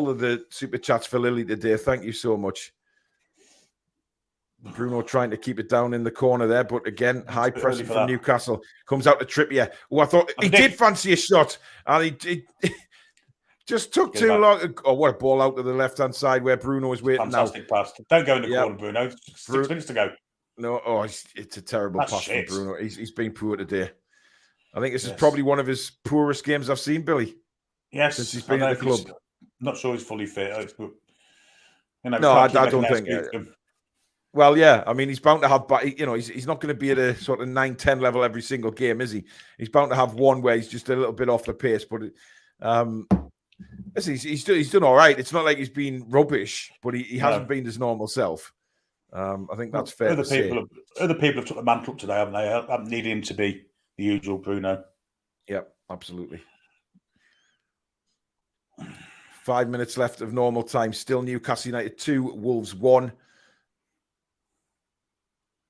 of the super chats for Lily today. Thank you so much. Bruno trying to keep it down in the corner there, but again, high pressing from Newcastle. Comes out to Trippier. Oh, I thought he did fancy a shot, and he just took too long. Oh, what a ball out to the left-hand side where Bruno is waiting. Fantastic pass. Don't go in the corner, Bruno. 6 minutes to go. No, it's a terrible pass from Bruno. He's been poor today. I think this is probably one of his poorest games I've seen, Billy. Yes, since he's been at the club. Not sure he's fully fit, but no, I don't think. Well, yeah, I mean, he's bound to have, he's not going to be at a sort of 9-10 level every single game, is he? He's bound to have one where he's just a little bit off the pace, but he's done all right. It's not like he's been rubbish, but he hasn't been his normal self. I think that's fair to say. Other people have took the mantle up today, haven't they? I haven't needed him to be the usual Bruno. Yep, absolutely. 5 minutes left of normal time. Still Newcastle United 2, Wolves 1.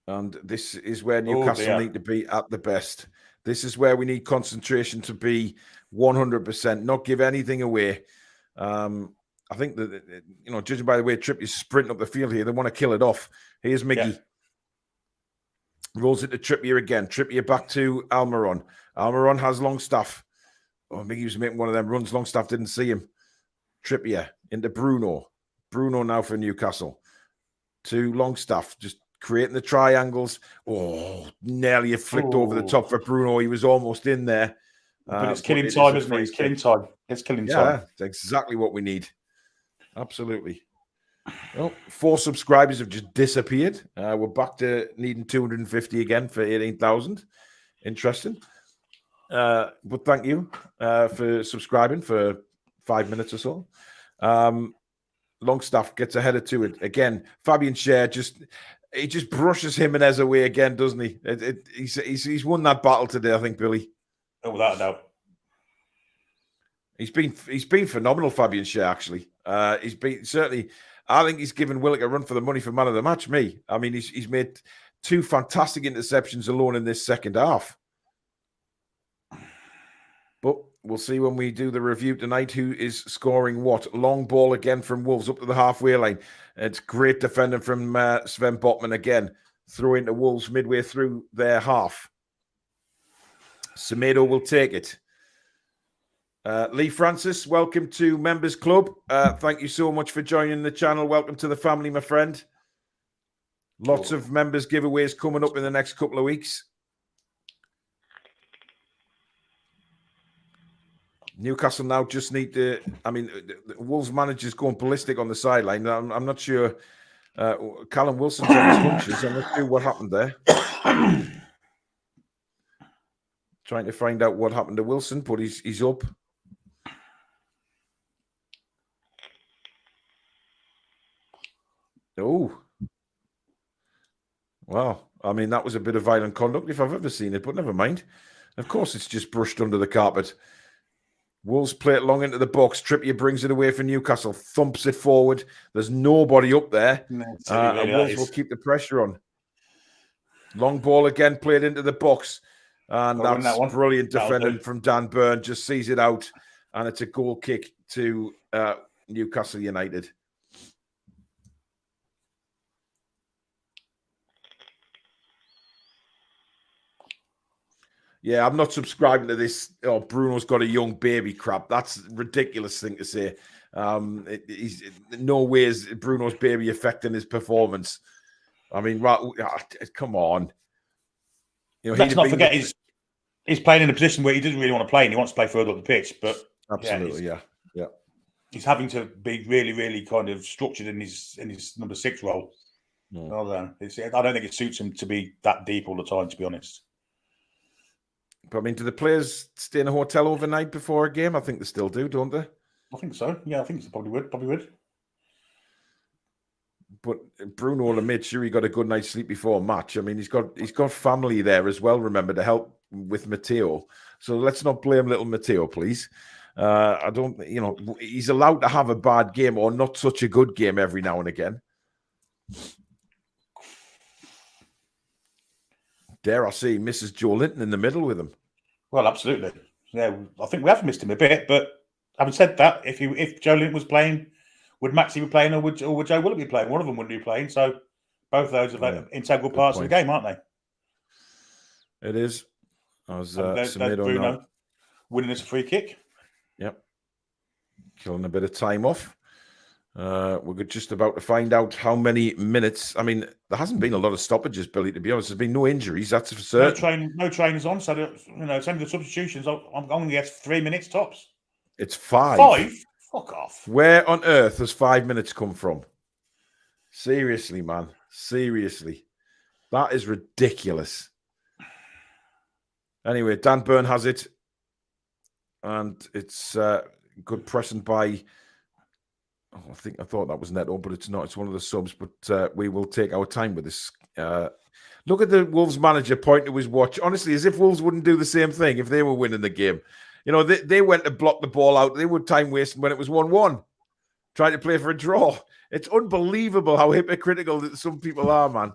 And this is where Newcastle need to be at the best. This is where we need concentration to be 100%, not give anything away. I think that, judging by the way Trippier's sprinting up the field here, they want to kill it off. Here's Miggy. Yeah. Rolls it to Trippier again. Trippier back to Almiron. Almiron has Longstaff. Oh, Miggy was making one of them runs. Longstaff didn't see him. Trippier into Bruno. Bruno now for Newcastle. To Longstaff. Just creating the triangles. Oh, nearly flicked over the top for Bruno. He was almost in there. But it's killing time, isn't it? It's killing time. It's killing time. Yeah, it's exactly what we need. Absolutely. Well, 4 subscribers have just disappeared. We're back to needing 250 again for 18,000. Interesting. But thank you for subscribing for 5 minutes or so. Longstaff gets ahead to it again. Fabian Schär just brushes Jimenez away again, doesn't he? He's won that battle today, I think, Billy. Oh, without a doubt. He's been phenomenal, Fabian Schär, actually. He's been certainly. I think he's given Willock a run for the money for man of the match. I mean, he's made 2 fantastic interceptions alone in this second half. But we'll see when we do the review tonight who is scoring what. Long ball again from Wolves up to the halfway line. It's great defending from Sven Botman again. Throw into Wolves midway through their half. Semedo will take it. Lee Francis, welcome to Members Club. Thank you so much for joining the channel. Welcome to the family, my friend. Lots of members giveaways coming up in the next couple of weeks. Newcastle now just need to. I mean, the Wolves manager's going ballistic on the sideline. I'm not sure. Callum Wilson's on his hunches. I'm not sure what happened there. Trying to find out what happened to Wilson, but he's up. Oh. Wow. I mean, that was a bit of violent conduct if I've ever seen it, but never mind. Of course, it's just brushed under the carpet. Wolves play it long into the box. Trippier brings it away for Newcastle. Thumps it forward. There's nobody up there. And Wolves will keep the pressure on. Long ball again played into the box. And that's brilliant defending from Dan Burn. Just sees it out. And it's a goal kick to Newcastle United. Yeah, I'm not subscribing to this. Oh, Bruno's got a young baby crap. That's a ridiculous thing to say. He's no way is Bruno's baby affecting his performance. I mean, come on. Let's not forget he's playing in a position where he doesn't really want to play and he wants to play further up the pitch. But absolutely, yeah. He's having to be really, really kind of structured in his number 6 role. Well, I don't think it suits him to be that deep all the time, to be honest. But I mean, do the players stay in a hotel overnight before a game? I think they still do, don't they? I think so. Yeah, I think they probably would. But Bruno will make sure he got a good night's sleep before a match. I mean, he's got family there as well. Remember, to help with Matteo. So let's not blame little Matteo, please. I don't. He's allowed to have a bad game or not such a good game every now and again. Dare I say, Mrs. Joe Linton in the middle with him. Well, absolutely. Yeah, I think we have missed him a bit. But having said that, if Joe Linton was playing, would Maxie be playing, or would Joe Willett be playing? One of them wouldn't be playing. So both of those are integral parts of the game, aren't they? It is. There's Bruno winning us a free kick. Yep. Killing a bit of time off. We're just about to find out how many minutes. I mean, there hasn't been a lot of stoppages, Billy, to be honest. There's been no injuries, that's for certain. No trainers on, so some of the substitutions, I'm going to get 3 minutes tops. It's 5. 5? Fuck off. Where on earth has 5 minutes come from? Seriously, man. Seriously. That is ridiculous. Anyway, Dan Byrne has it. And it's good pressing by... I thought that was Neto, but it's not. It's one of the subs, but we will take our time with this. Look at the Wolves manager pointing to his watch. Honestly, as if Wolves wouldn't do the same thing if they were winning the game. They went to block the ball out. They were time wasting when it was 1-1, trying to play for a draw. It's unbelievable how hypocritical that some people are, man.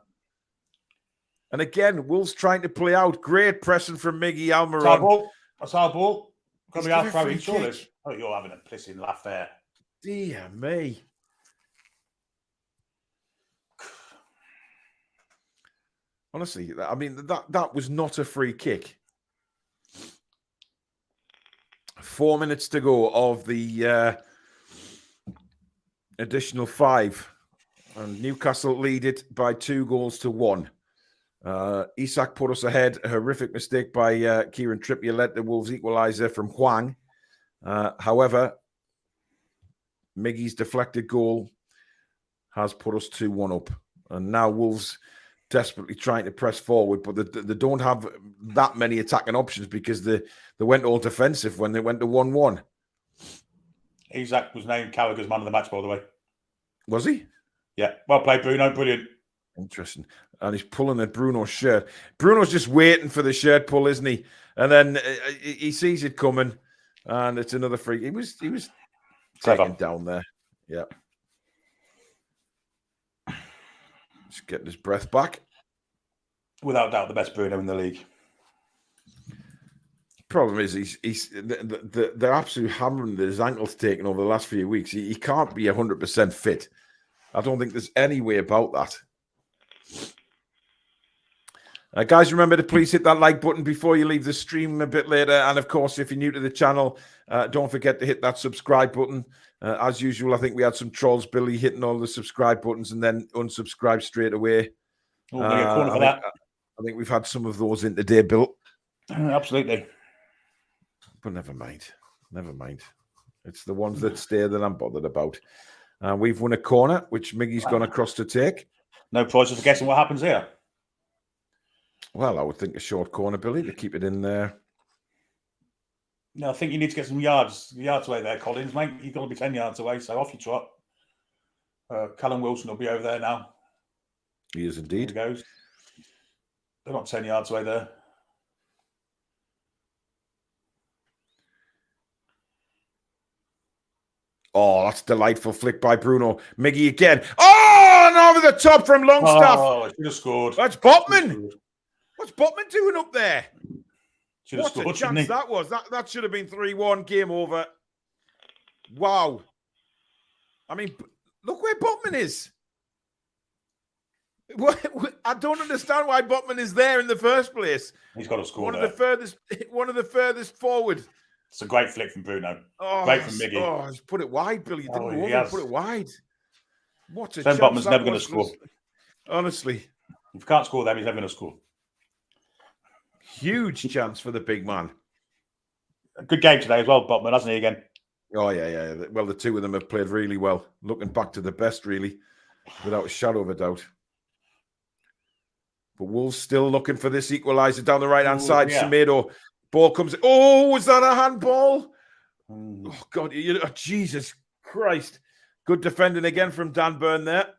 And again, Wolves trying to play out. Great pressing from Miggy Almiron. That's our ball. Got to be our throwing, surely. Oh, you're having a pissing laugh there. Dear me. Honestly, I mean, that was not a free kick. 4 minutes to go of the additional 5. And Newcastle lead it by 2-1. Isak put us ahead. A horrific mistake by Kieran Trippier led the Wolves equaliser from Hwang. However, Miggy's deflected goal has put us 2-1 up. And now Wolves desperately trying to press forward, but they don't have that many attacking options because they went all defensive when they went to 1-1. Isak was named Gallagher's man of the match, by the way. Was he? Yeah. Well played, Bruno. Brilliant. Interesting. And he's pulling at Bruno's shirt. Bruno's just waiting for the shirt pull, isn't he? And then he sees it coming, and it's another free. He was taken down there. Yeah. Just getting his breath back. Without doubt, the best Bruno in the league. Problem is, they're absolutely hammering that his ankle's taken over the last few weeks. He can't be 100% fit. I don't think there's any way about that. Guys, remember to please hit that like button before you leave the stream a bit later. And of course, if you're new to the channel, don't forget to hit that subscribe button. As usual, I think we had some trolls, Billy, hitting all the subscribe buttons and then unsubscribe straight away. I think we've had some of those in today, Bill. Absolutely. But never mind. Never mind. It's the ones that stay that I'm bothered about. We've won a corner, which Miggy's gone across to take. No prize for guessing what happens here. Well, I would think a short corner, Billy, to keep it in there. No, I think you need to get some yards away there, Collins, mate. You've got to be 10 yards away, so off you trot. Callum Wilson will be over there now. He is indeed. There he goes. They're not 10 yards away there. Oh, that's delightful flick by Bruno. Miggy again. Oh, and over the top from Longstaff. Oh, should have scored. That's Botman. What's Botman doing up there? What a chance that was. That should have been 3-1, game over. Wow. I mean, look where Botman is. I don't understand why Botman is there in the first place. He's got to score one of the furthest forward. It's a great flick from Bruno. Great from Miggy. Oh, he's put it wide, Billy. You didn't put it wide. What a chance. Botman's never going to score. Honestly. If you can't score them, he's never going to score. Huge chance for the big man. A good game today as well, Botman, hasn't he, again? Oh, yeah. Well, the two of them have played really well. Looking back to the best, really, without a shadow of a doubt. But Wolves still looking for this equaliser down the right-hand side. Yeah. Semedo, ball comes. Oh, was that a handball? Oh, God. Jesus Christ. Good defending again from Dan Burn there.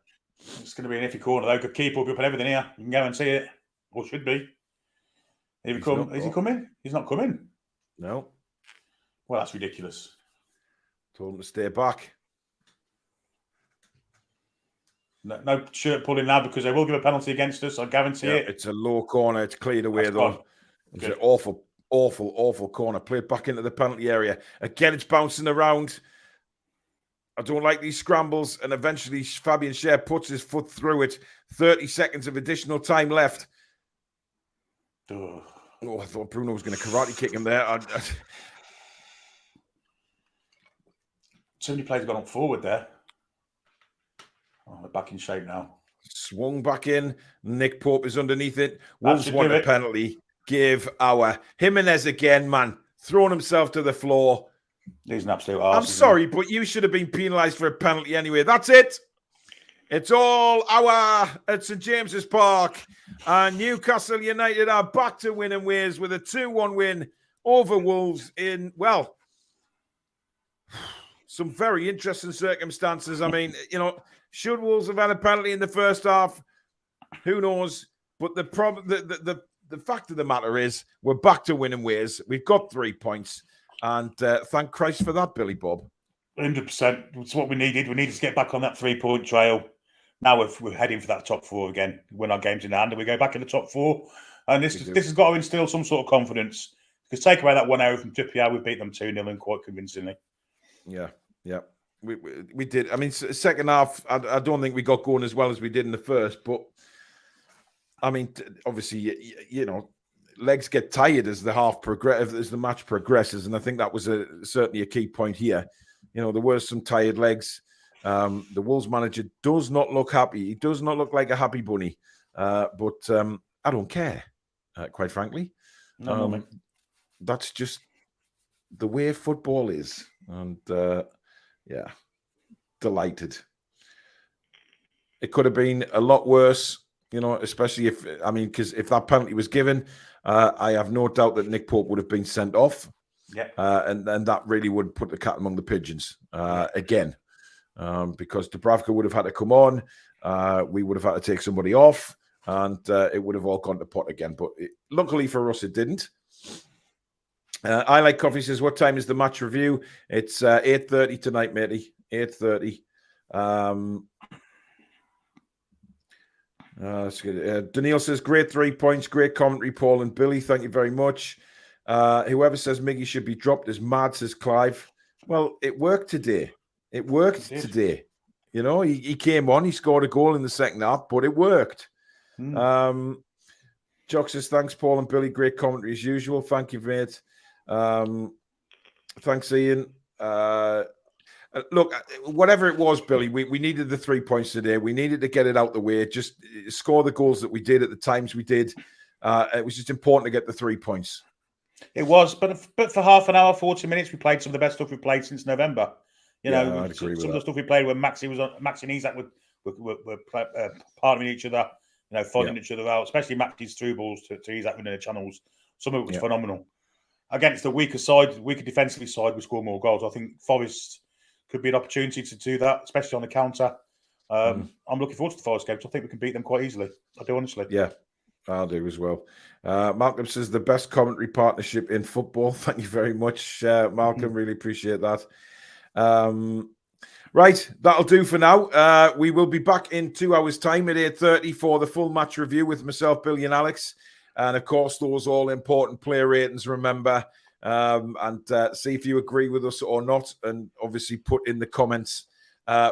It's going to be an iffy corner, though. Good keeper will be up and everything here. You can guarantee it. Or should be. Is he coming? He's not coming. No. Well, that's ridiculous. Told him to stay back. No shirt pulling now because they will give a penalty against us. I guarantee it. It's a low corner. It's cleared away, though. It's an awful corner. Played back into the penalty area. Again, it's bouncing around. I don't like these scrambles. And eventually, Fabian Schär puts his foot through it. 30 seconds of additional time left. Oh, I thought Bruno was going to karate kick him there. So many players have gone up forward there. Oh, they're back in shape now. Swung back in. Nick Pope is underneath it. Wolves want a penalty. Give our Jimenez again, man. Throwing himself to the floor. He's an absolute arse. I'm sorry, but you should have been penalised for a penalty anyway. That's it. It's all our at St James's Park. And Newcastle United are back to winning ways with a 2-1 win over Wolves in, well, some very interesting circumstances. I mean, should Wolves have had a penalty in the first half? Who knows? But the fact of the matter is we're back to winning ways. We've got 3 points. And thank Christ for that, Billy Bob. 100%. It's what we needed. We needed to get back on that 3-point trail. Now we're heading for that top 4 again. Win our games in hand and we go back in the top 4. And this has got to instill some sort of confidence. Because take away that 1 error from Trippier, we beat them 2-0 and quite convincingly. Yeah. We did. I mean, second half, I don't think we got going as well as we did in the first. But, I mean, obviously, legs get tired as the match progresses. And I think that was certainly a key point here. There were some tired legs. The Wolves manager does not look happy. He does not look like a happy bunny. But I don't care, quite frankly. No, that's just the way football is. And, delighted. It could have been a lot worse, especially because if that penalty was given, I have no doubt that Nick Pope would have been sent off. Yeah. And that really would put the cat among the pigeons again. Because Dubravka would have had to come on, we would have had to take somebody off, and it would have all gone to pot again. But luckily for us, it didn't. I Like Coffee says, what time is the match review? It's 8:30 tonight, matey. 8:30. That's good. Daniil says, great 3 points, great commentary, Paul and Billy. Thank you very much. Whoever says Miggy should be dropped is mad, says Clive. Well, it worked today. It worked today. He came on, he scored a goal in the second half, but it worked. Jock says, thanks, Paul and Billy. Great commentary as usual. Thank you, mate. Thanks, Ian. Look, whatever it was, Billy, we needed the 3 points today. We needed to get it out the way. Just score the goals that we did at the times we did. It was just important to get the 3 points. It was, but for half an hour, 40 minutes, we played some of the best stuff we've played since November. I'd agree with some of the stuff we played when Maxi and Isak were partnering each other, finding each other out, especially Maxi's through balls to Isak within the channels. Some of it was phenomenal. Against the weaker defensively side, we scored more goals. I think Forest could be an opportunity to do that, especially on the counter. I'm looking forward to the Forest game, so I think we can beat them quite easily. I do, honestly. Yeah, I'll do as well. Malcolm says, the best commentary partnership in football. Thank you very much, Malcolm. Really appreciate that. Right, that'll do for now. We will be back in 2 hours' time at 8:30 for the full match review with myself, Billy and Alex. And, of course, those all-important player ratings, remember. And see if you agree with us or not. And obviously put in the comments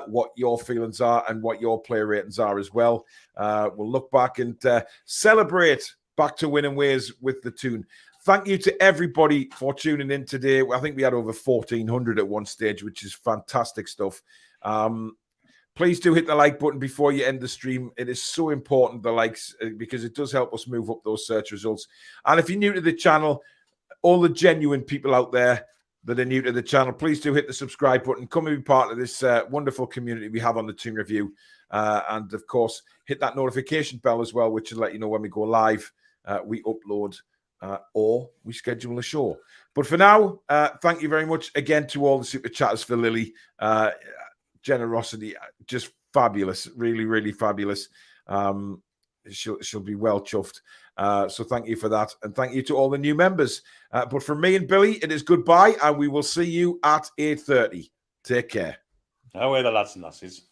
what your feelings are and what your player ratings are as well. We'll look back and celebrate back to winning ways with the Toon. Thank you to everybody for tuning in today. I think we had over 1,400 at one stage, which is fantastic stuff. Please do hit the like button before you end the stream. It is so important, the likes, because it does help us move up those search results. And if you're new to the channel, all the genuine people out there that are new to the channel, please do hit the subscribe button. Come and be part of this wonderful community we have on the Toon Review. And of course, hit that notification bell as well, which will let you know when we go live, we upload, or we schedule a show. But for now, thank you very much again to all the super chatters for Lily. Generosity, just fabulous, really, really fabulous. She'll be well chuffed. So thank you for that. And thank you to all the new members. But from me and Billy, it is goodbye, and we will see you at 8:30. Take care. How are the lads and lasses?